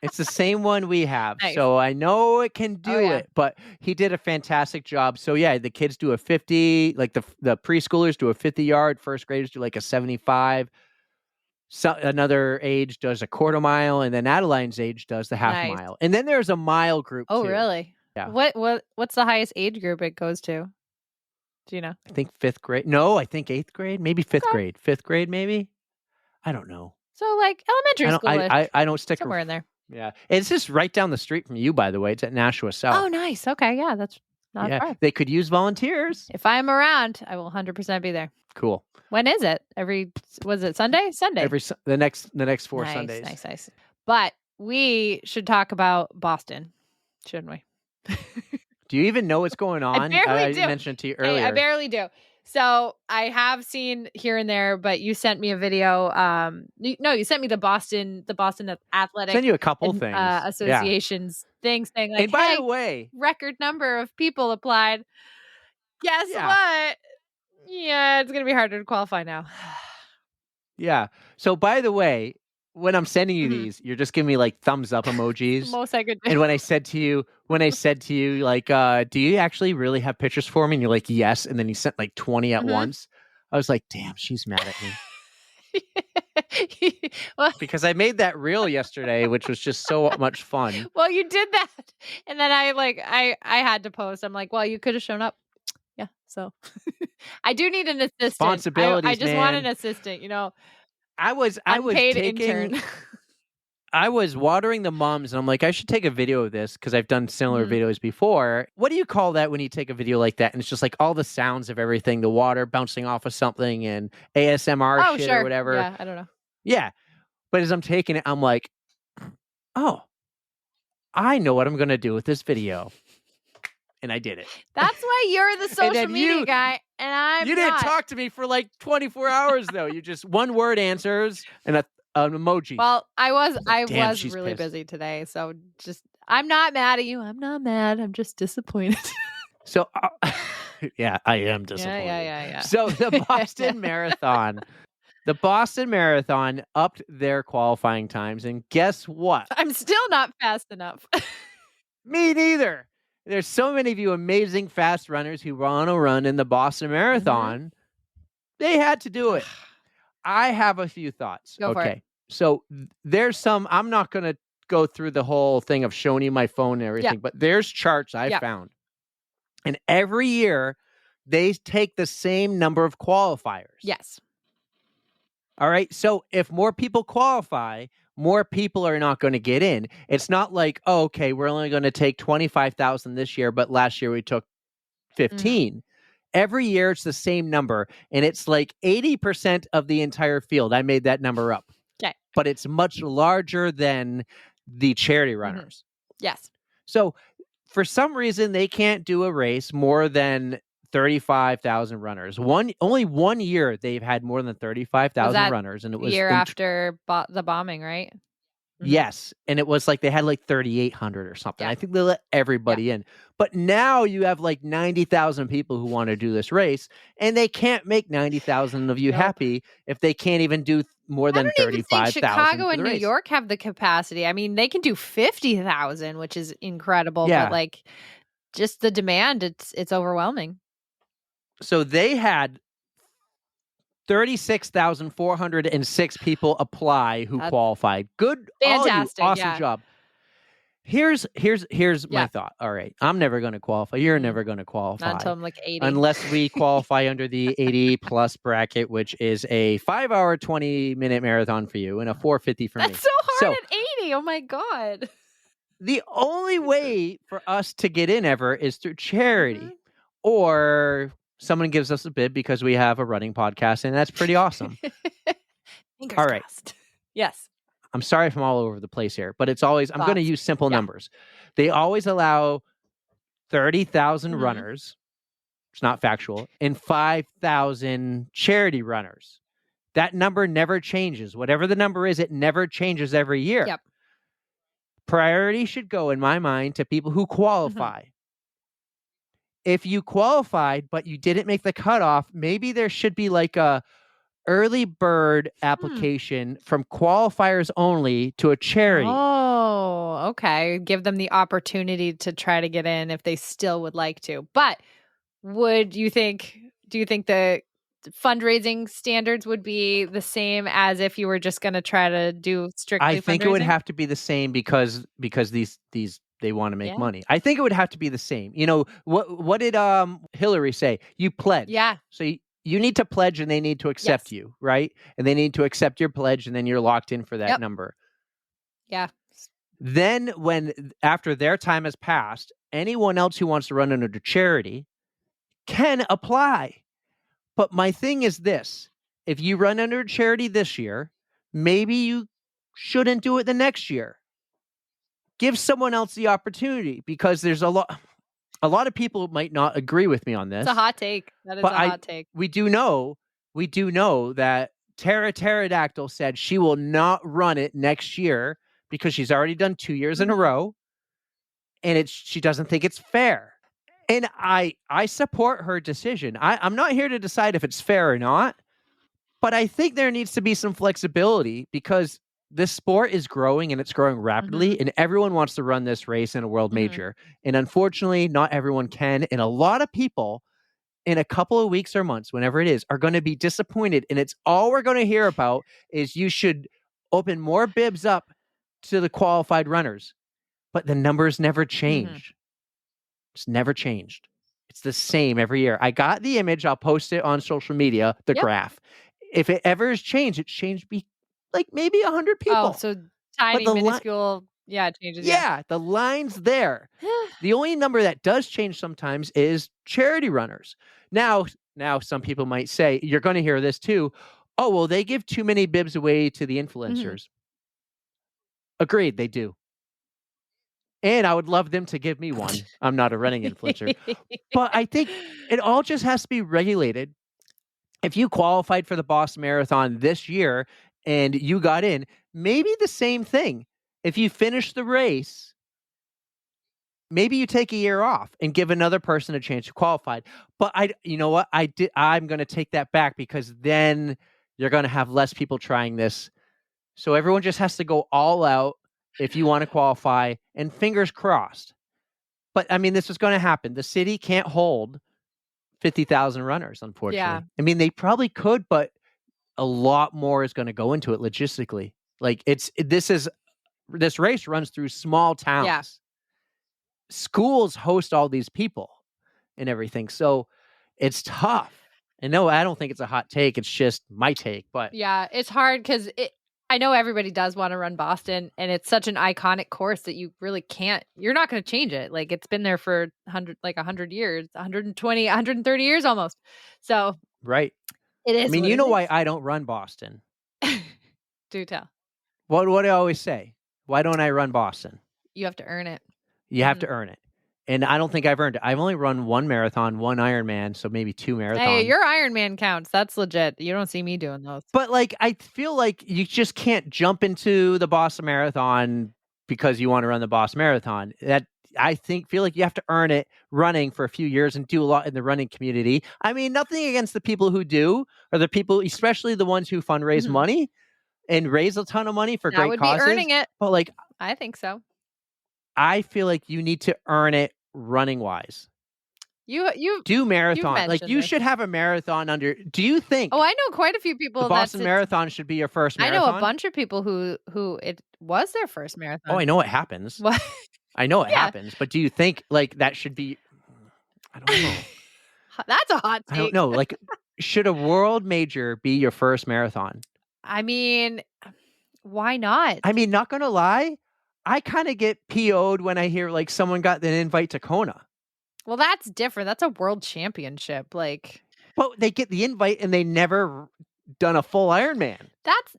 It's the same one we have. Nice. So I know it can do it, but he did a fantastic job. So yeah, the kids do a 50, like the preschoolers do a 50-yard, first graders do like a 75. So another age does a quarter mile, and then Adeline's age does the half mile. And then there's a mile group Oh, too. really? Yeah. What's the highest age group it goes to? Do you know? I think 5th grade. No, I think 8th grade, maybe 5th grade. 5th grade, maybe. I don't know. So like elementary school. I don't stick somewhere in there. Yeah. It's just right down the street from you, by the way. It's at Nashua South. Oh, nice. Okay, yeah, that's not far. They could use volunteers. If I'm around, I will 100% be there. Cool. When is it? Was it Sunday? Sunday. The next 4 nice, Sundays. Nice. But we should talk about Boston, shouldn't we? Do you even know what's going on? I barely do. mentioned it to you earlier. I barely do. So I have seen here and there, but you sent me a video. You sent me the Boston Athletic. Send you a couple things. Associations things saying like, and by hey, the way, record number of people applied. Guess what? Yeah, it's gonna be harder to qualify now. Yeah. So by the way, when I'm sending you these, you're just giving me like thumbs up emojis. Most I could do. And when I said to you, like, do you actually really have pictures for me? And you're like, yes. And then you sent like 20 at once. I was like, damn, she's mad at me. Well, because I made that reel yesterday, which was just so much fun. Well, you did that. And then I had to post. I'm like, well, you could have shown up. Yeah. So I do need an assistant. Responsibilities, I just want an assistant, I was intern. I was watering the mums, and I'm like, I should take a video of this because I've done similar videos before. What do you call that when you take a video like that? And it's just like all the sounds of everything, the water bouncing off of something and ASMR shit or whatever. Yeah, I don't know. Yeah. But as I'm taking it, I'm like, oh, I know what I'm going to do with this video. And I did it. That's why you're the social media guy, and I'm You didn't talk to me for like 24 hours, though. You just one word answers and an emoji. Well, I was she's really pissed. busy today, so I'm not mad at you. I'm not mad. I'm just disappointed. So, yeah, I am disappointed. Yeah. So the Boston Marathon. The Boston Marathon upped their qualifying times, and guess what? I'm still not fast enough. Me neither. There's so many of you amazing fast runners who want to run in the Boston Marathon. They had to do it. I have a few thoughts. Go for it. So there's I'm not going to go through the whole thing of showing you my phone and everything, but there's charts I found. And every year, they take the same number of qualifiers. Yes. All right. So if more people qualify, more people are not going to get in. It's not like, oh, okay, we're only going to take 25,000 this year, but last year we took 15. Every year it's the same number, and it's like 80% of the entire field. I made that number up. Okay. But it's much larger than the charity runners. Yes. So for some reason, they can't do a race more than 35,000 runners. Only 1 year they've had more than 35,000 runners, and it was year after the bombing, right? Yes, and it was like they had like 3,800 or something. Yeah. I think they let everybody in. But now you have like 90,000 people who want to do this race, and they can't make 90,000 of you happy if they can't even do more than 35,000. Chicago and New York have the capacity. I mean, they can do 50,000, which is incredible. Yeah. But like, just the demand, it's overwhelming. So they had 36,406 people apply who qualified. Good, fantastic, awesome job. Here's my thought. All right, I'm never going to qualify. You're never going to qualify. Not until I'm like 80. Unless we qualify under the 80 plus bracket, which is a 5-hour, 20-minute marathon for you and a 4:50 for me. That's so hard at 80. Oh my God. The only way for us to get in ever is through charity or someone gives us a bid because we have a running podcast, and that's pretty awesome. Fingers all right. crossed. Yes. I'm sorry if I'm all over the place here, but it's always, I'm going to use simple numbers. They always allow 30,000 runners. It's not factual. And 5,000 charity runners. That number never changes. Whatever the number is, it never changes every year. Yep. Priority should go, in my mind, to people who qualify. If you qualified, but you didn't make the cutoff, maybe there should be like a early bird application from qualifiers only to a charity. Oh, okay. Give them the opportunity to try to get in if they still would like to. But do you think the fundraising standards would be the same as if you were just going to try to do strictly I think it would have to be the same because these they want to make money. I think it would have to be the same. You know, what did Hillary say? You pledge. Yeah. So you need to pledge and they need to accept you, right? And they need to accept your pledge and then you're locked in for that number. Yeah. Then after their time has passed, anyone else who wants to run under charity can apply. But my thing is this, if you run under charity this year, maybe you shouldn't do it the next year. Give someone else the opportunity because there's a lot of people might not agree with me on this. It's a hot take. That is a hot take. We do know that Tara Pterodactyl said she will not run it next year because she's already done 2 years in a row and she doesn't think it's fair. And I support her decision. I'm not here to decide if it's fair or not, but I think there needs to be some flexibility because this sport is growing and it's growing rapidly and everyone wants to run this race in a world major. And unfortunately, not everyone can. And a lot of people in a couple of weeks or months, whenever it is, are going to be disappointed. And it's all we're going to hear about is you should open more bibs up to the qualified runners. But the numbers never changed. It's never changed. It's the same every year. I got the image. I'll post it on social media, the graph. If it ever has changed, it's changed like maybe 100 people. Oh, so tiny, minuscule, changes. Yeah, the line's there. The only number that does change sometimes is charity runners. Now some people might say, you're going to hear this too. Oh, well, they give too many bibs away to the influencers. Agreed, they do. And I would love them to give me one. I'm not a running influencer. But I think it all just has to be regulated. If you qualified for the Boston Marathon this year and you got in, maybe the same thing. If you finish the race, maybe you take a year off and give another person a chance to qualify. But you know what? I'm going to take that back because then you're going to have less people trying this. So everyone just has to go all out if you want to qualify, and fingers crossed. But I mean, this is going to happen. The city can't hold 50,000 runners, unfortunately. Yeah. I mean, they probably could, but a lot more is going to go into it logistically. Like this race runs through small towns. Yeah. Schools host all these people. and everything. So it's tough. And no, I don't think it's a hot take. It's just my take. But Yeah, it's hard because I know everybody does want to run Boston, and it's such an iconic course that you really can't. You're not going to change it. Like it's been there for 100 years, 120, 130 years almost. So right. it is. I mean, what you it know why is. I don't run Boston? Do tell. What do I always say? Why don't I run Boston? You have to earn it. You have to earn it. And I don't think I've earned it. I've only run one marathon, one Ironman, so maybe 2 marathons. Hey, your Ironman counts. That's legit. You don't see me doing those. But like, I feel like you just can't jump into the Boston Marathon because you want to run the Boston Marathon. That I feel like you have to earn it running for a few years and do a lot in the running community. I mean, nothing against the people who do, or the people, especially the ones who fundraise money and raise a ton of money for That great would causes. be earning it. But like, I think so. I feel like you need to earn it running wise. You Do marathon. Like mentioned you this. should have a marathon under. Do you think Oh, I know quite a few people. the Boston Marathon should be your first I marathon? know a bunch of people who it was their first marathon. Oh, I know it happens. What? I know it Yeah. happens, but do you think like that should be? I don't know. That's a hot take. I don't know. Like, should a world major be your first marathon? I mean, why not? I mean, not gonna lie, I kind of get PO'd when I hear like someone got an invite to Kona. Well, that's different. That's a world championship. Like, But they get the invite and they never done a full Ironman.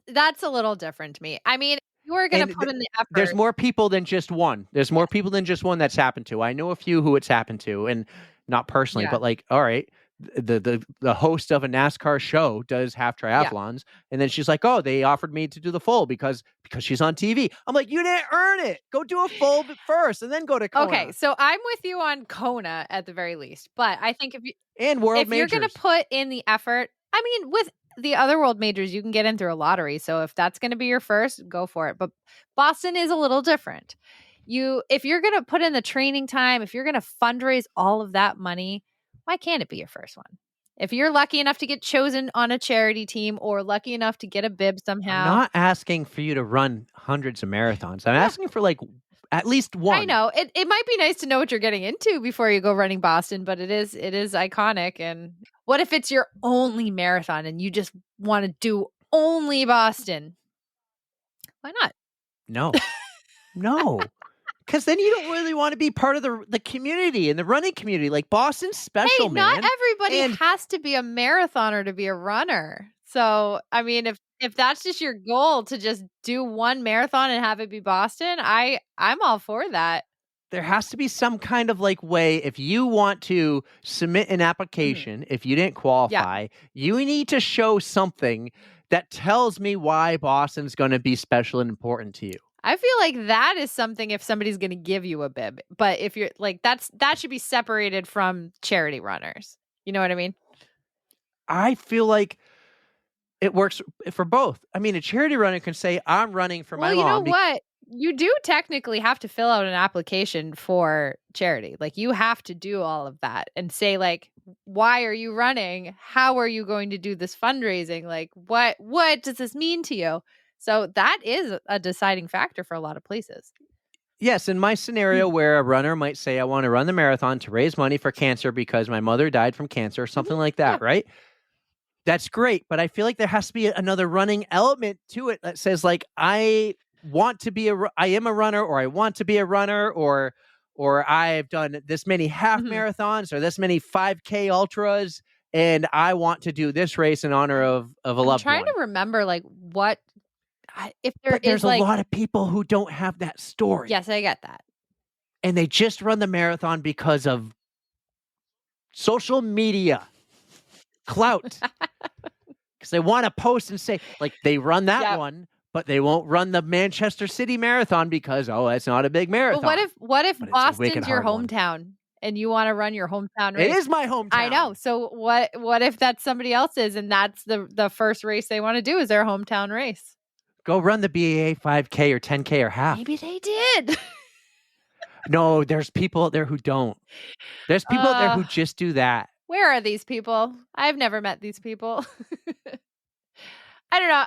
that's a little different to me. I mean, you are going And to put in the effort. There's more people than just one. There's more people than just one that's happened to. I know a few who it's happened to, and not personally, Yeah. but like, all right, the host of a NASCAR show does half triathlons, and then she's like, oh, they offered me to do the full because she's on TV. I'm like, you didn't earn it. Go do a full first, and then go to Kona. Okay, so I'm with you on Kona at the very least, but I think and world if majors. you're going to put in the effort, I mean, with the other world majors, you can get in through a lottery. So if that's going to be your first, go for it. But Boston is a little different. If you're going to put in the training time, if you're going to fundraise all of that money, why can't it be your first one? If you're lucky enough to get chosen on a charity team or lucky enough to get a bib somehow. I'm not asking for you to run hundreds of marathons. I'm asking for like at least one. I know. It might be nice to know what you're getting into before you go running Boston, but it is iconic. And what if it's your only marathon and you just want to do only Boston? Why not? No. No. Because then you don't really want to be part of the community and the running community. Like Boston's special, Hey, man. not everybody And- has to be a marathoner to be a runner. So, I mean, if that's just your goal to just do one marathon and have it be Boston, I'm all for that. There has to be some kind of like way if you want to submit an application, if you didn't qualify, you need to show something that tells me why Boston's going to be special and important to you. I feel like that is something if somebody's going to give you a bib. But if you're like, that should be separated from charity runners. You know what I mean? I feel like it works for both. I mean, a charity runner can say, I'm running for my Well, you know mom. what? You do technically have to fill out an application for charity. Like you have to do all of that and say like, why are you running? How are you going to do this fundraising? Like what does this mean to you? So that is a deciding factor for a lot of places. Yes, in my scenario where a runner might say, I want to run the marathon to raise money for cancer because my mother died from cancer, something like that, right? That's great. But I feel like there has to be another running element to it that says like, I am a runner, or I want to be a runner, or I've done this many half marathons or this many 5K ultras, and I want to do this race in honor of a loved one. I'm trying to remember like what if There's like a lot of people who don't have that story. Yes, I get that. And they just run the marathon because of social media clout. Because they want to post and say, like, they run that one, but they won't run the Manchester City Marathon because, that's not a big marathon. But what if But it's a wicked Boston's your hard one. hometown and you want to run your hometown race? It is my hometown. I know. So what if that's somebody else's and that's the first race they want to do is their hometown race? Go run the BAA 5K or 10K or half. Maybe they did. No, there's people out there who don't. There's people out there who just do that. Where are these people? I've never met these people. I don't know.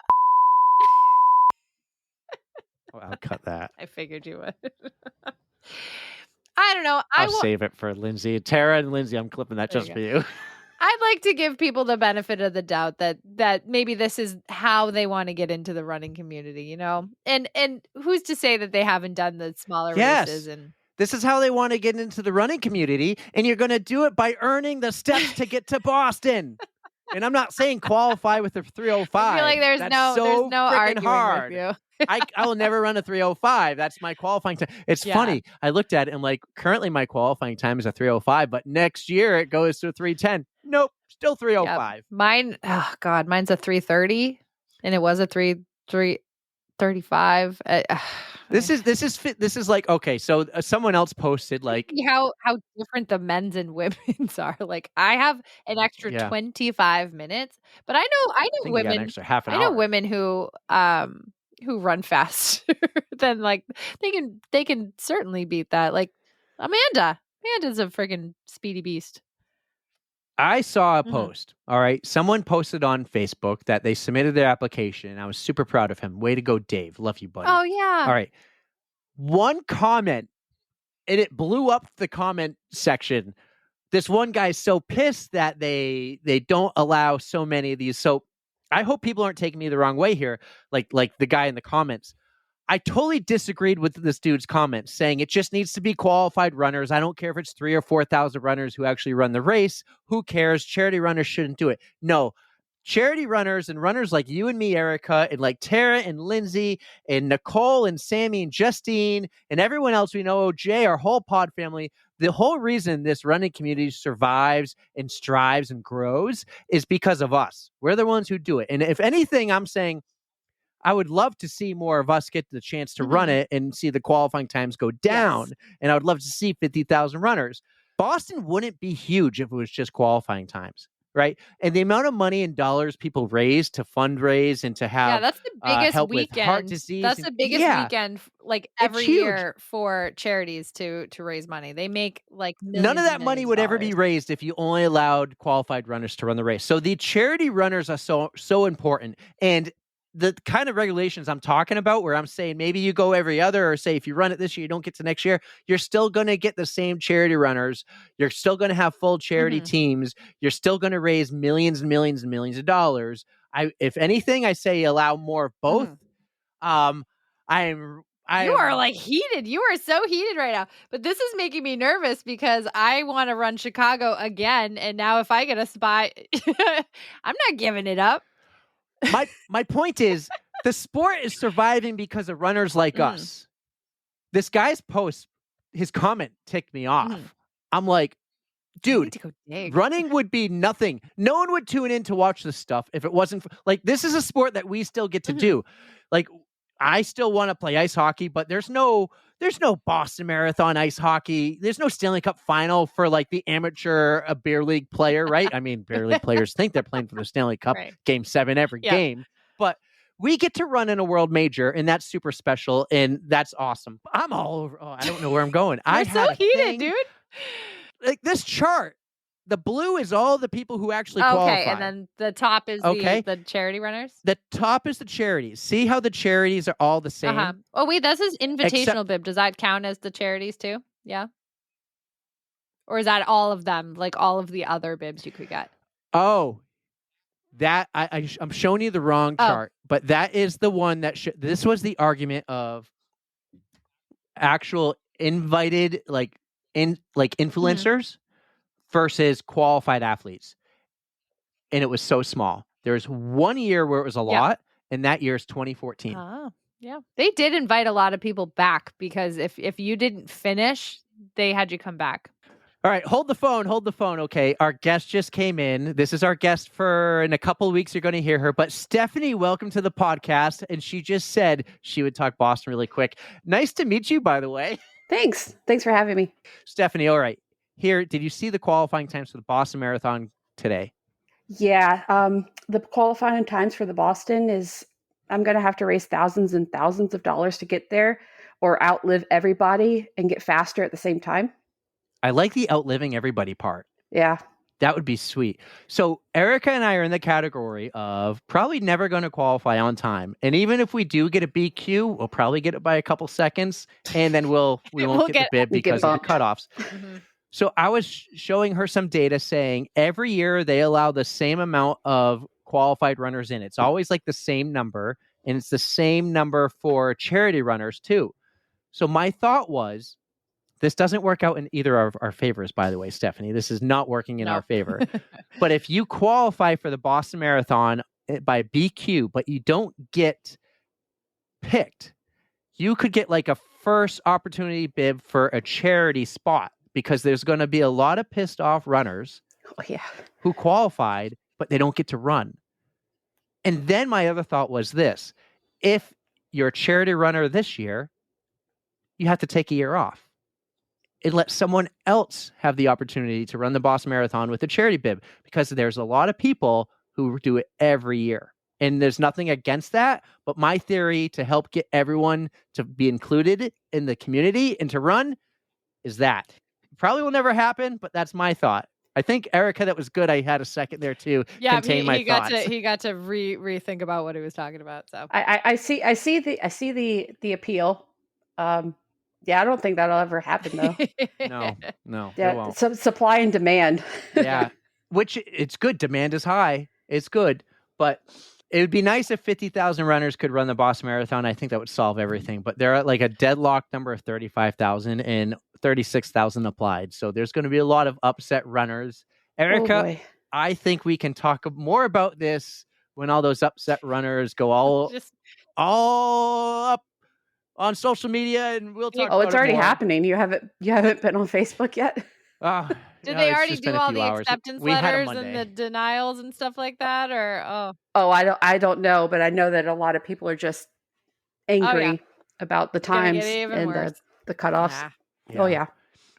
Oh, I'll cut that. I figured you would. I don't know. I'll save it for Lindsay. Tara and Lindsay, I'm clipping that There just you for you. I'd like to give people the benefit of the doubt that maybe this is how they want to get into the running community, you know? And who's to say that they haven't done the smaller races Yes. and This is how they want to get into the running community, and you're going to do it by earning the steps to get to Boston. And I'm not saying qualify with the 305. I feel like there's That's no so freaking arguing hard. with you. I will never run a 305. That's my qualifying time. It's Yeah. funny. I looked at it and like currently my qualifying time is a 305, but next year it goes to a 310. Nope, still 305. Yep. Mine, oh God, mine's a 330 and it was a 335. This is like, okay, so someone else posted like how different the men's and women's are. Like I have an extra Yeah. 25 minutes, but I know I think you got an women extra half an I hour. know women who run fast than like they can certainly beat that. Like Amanda's a freaking speedy beast. I saw a Mhm. post. All right. Someone posted on Facebook that they submitted their application. I was super proud of him. Way to go, Dave. Love you, buddy. Oh yeah. All right. One comment, and it blew up the comment section. This one guy's so pissed that they don't allow so many of these. So I hope people aren't taking me the wrong way here. Like the guy in the comments. I totally disagreed with this dude's comments, saying it just needs to be qualified runners. I don't care if it's 3,000 or 4,000 runners who actually run the race. Who cares? Charity runners shouldn't do it. No, charity runners and runners like you and me, Erica, and like Tara and Lindsay and Nicole and Sammy and Justine and everyone else we know, Jay, our whole pod family. The whole reason this running community survives and strives and grows is because of us. We're the ones who do it. And if anything, I'm saying I would love to see more of us get the chance to run it and see the qualifying times go down. Yes. And I would love to see 50,000 runners. Boston wouldn't be huge if it was just qualifying times, right? And the amount of money and dollars people raise to fundraise and to have that's the biggest help with heart weekend. disease. That's and- the biggest yeah, weekend, like It's every huge. year for charities to raise money. They make like None millions of and that money millions would of ever be dollars. raised if you only allowed qualified runners to run the race. So the charity runners are so important. And the kind of regulations I'm talking about, where I'm saying maybe you go every other, or say if you run it this year, you don't get to next year, you're still going to get the same charity runners. You're still going to have full charity teams. You're still going to raise millions and millions and millions of dollars. If anything, I say allow more of both. You are like heated. You are so heated right now. But this is making me nervous because I want to run Chicago again. And now if I get a spot, I'm not giving it up. My point is the sport is surviving because of runners like us. This guy's post, his comment ticked me off. I'm like, dude, running would be nothing. No one would tune in to watch this stuff if it wasn't like this is a sport that we still get to do. Like I still want to play ice hockey, but there's no Boston Marathon ice hockey. There's no Stanley Cup final for like the amateur beer league player, right? I mean, beer league players think they're playing for the Stanley Cup game 7 every game, but we get to run in a world major, and that's super special, and that's awesome. I'm all over. Oh, I don't know where I'm going. You're so heated, dude. Like this chart, the blue is all the people who actually qualify. Okay, and then the top is the charity runners? The top is the charities. See how the charities are all the same? Oh, wait, that's his invitational bib. Does that count as the charities too? Yeah. Or is that all of them, like all of the other bibs you could get? Oh, that I'm showing you the wrong chart, but that is the one that this was the argument of actual invited influencers versus qualified athletes. And it was so small. There's one year where it was a lot, and that year is 2014. Oh, yeah. They did invite a lot of people back because if you didn't finish, they had you come back. All right, hold the phone. Okay, our guest just came in. This is our guest in a couple of weeks. You're going to hear her. But Stephanie, welcome to the podcast. And she just said she would talk Boston really quick. Nice to meet you, by the way. Thanks for having me. Stephanie, all right. Here, did you see the qualifying times for the Boston Marathon today? Yeah, the qualifying times for the Boston is I'm going to have to raise thousands and thousands of dollars to get there or outlive everybody and get faster at the same time. I like the outliving everybody part. Yeah. That would be sweet. So Erica and I are in the category of probably never going to qualify on time. And even if we do get a BQ, we'll probably get it by a couple seconds. And then we won't We'll get the get- bib You get because of the bumped. cutoffs. Mhm. So I was showing her some data saying every year they allow the same amount of qualified runners in. It's always like the same number. And it's the same number for charity runners too. So my thought was, this doesn't work out in either of our favors, by the way, Stephanie. This is not working in No. our favor. But if you qualify for the Boston Marathon by BQ, but you don't get picked, you could get like a first opportunity bib for a charity spot because there's going to be a lot of pissed off runners Oh, yeah. who qualified, but they don't get to run. And then my other thought was this. If you're a charity runner this year, you have to take a year off. It lets someone else have the opportunity to run the Boston Marathon with a charity bib because there's a lot of people who do it every year. And there's nothing against that. But my theory to help get everyone to be included in the community and to run is that. Probably will never happen, but that's my thought. I think, Erica, that was good. I had a second there to contain my thoughts. He got to rethink about what he was talking about. So I see the appeal. Yeah, I don't think that'll ever happen though. No, it Yeah, won't. supply and demand. Yeah, which it's good. Demand is high. It's good, but it would be nice if 50,000 runners could run the Boston Marathon. I think that would solve everything. But they're at like a deadlocked number of 35,000 and 36,000 applied. So there's going to be a lot of upset runners. Oh, Erica, boy. I think we can talk more about this when all those upset runners go all just up on social media, and we'll talk. Oh, about it's it already more. happening. You haven't been on Facebook yet? Oh, did no, they it's already just do been a all few the hours. acceptance We had a letters and Monday. the denials and stuff like that? Or Oh, I don't know, but I know that a lot of people are just angry about the gonna get times even and worse. the cutoffs. Yeah. Oh yeah.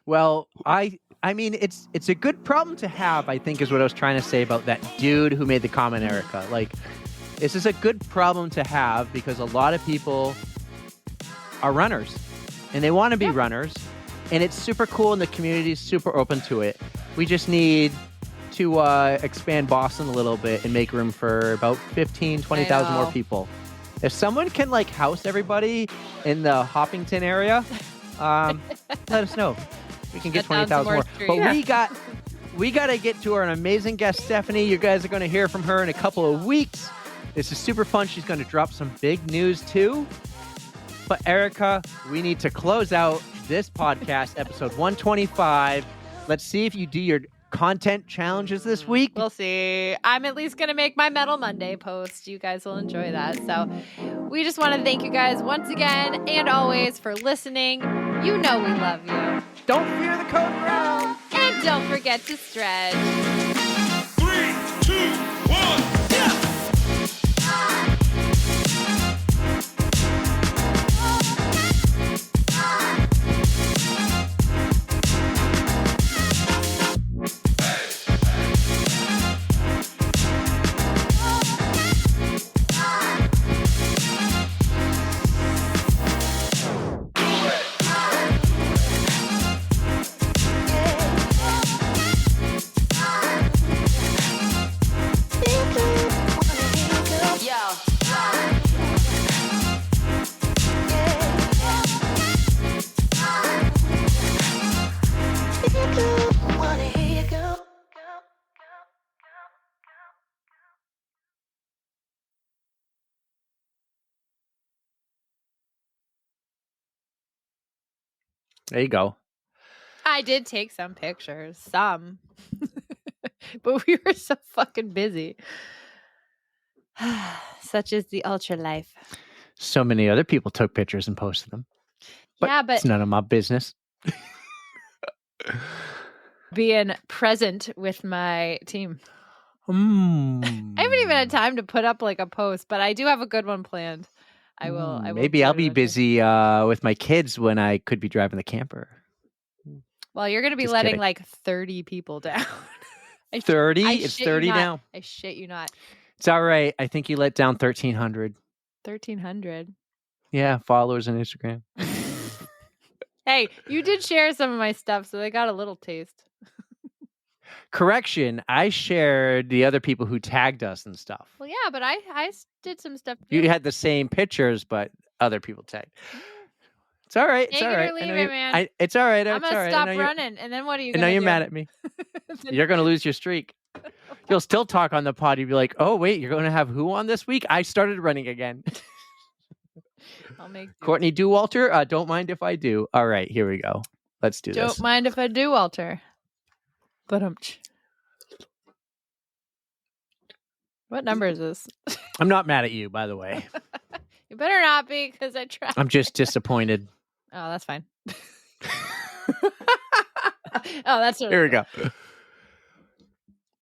Well, I mean, it's a good problem to have, I think, is what I was trying to say about that dude who made the comment, Erica. Like, this is a good problem to have because a lot of people are runners and they want to be runners, and it's super cool and the community is super open to it. We just need to expand Boston a little bit and make room for about 20,000 more know. people. If someone can like house everybody in the Hoppington area, let us know. We can get Shut down some 20,000 more. more But streets. we got to get to our amazing guest, Stephanie. You guys are going to hear from her in a couple of weeks. This is super fun. She's going to drop some big news too. But Erica, we need to close out this podcast, episode 125. Let's see if you do your content challenges this week. We'll see. I'm at least going to make my Metal Monday post. You guys will enjoy that. So we just want to thank you guys once again and always for listening. You know we love you. Don't fear the code brown. And don't forget to stretch. 3, 2, 1. There you go. I did take some pictures, some, but we were so fucking busy. Such is the ultra life. So many other people took pictures and posted them. Yeah, but it's none of my business. being present with my team. I haven't even had time to put up like a post, but I do have a good one planned. I will. Maybe I'll be busy with my kids when I could be driving the camper. Well, you're going to be Just letting kidding. like 30 people down. 30? I It's shit you 30 not. now. I shit you not. It's all right. I think you let down 1,300. 1,300. Yeah, followers on Instagram. Hey, you did share some of my stuff, so they got a little taste. Correction, I shared the other people who tagged us and stuff. Well, yeah, but I did some stuff. You had the same pictures, but other people tagged. It's all right. It's Take all it or right. leave it, man. It's all right. I'm It's all gonna right. stop running, and then what are you I gonna know do? you're mad at me. You're gonna lose your streak. You'll still talk on the pod. You'll be like, "Oh wait, you're gonna have who on this week? I started running again." I'll make do. Courtney Walter. Don't mind if I do. All right, here we go. Let's do Don't this. mind if I do, Walter. But what number is this? I'm not mad at you, by the way. You better not be, because I tried. I'm just disappointed. Oh, that's fine. Oh, that's Here we go.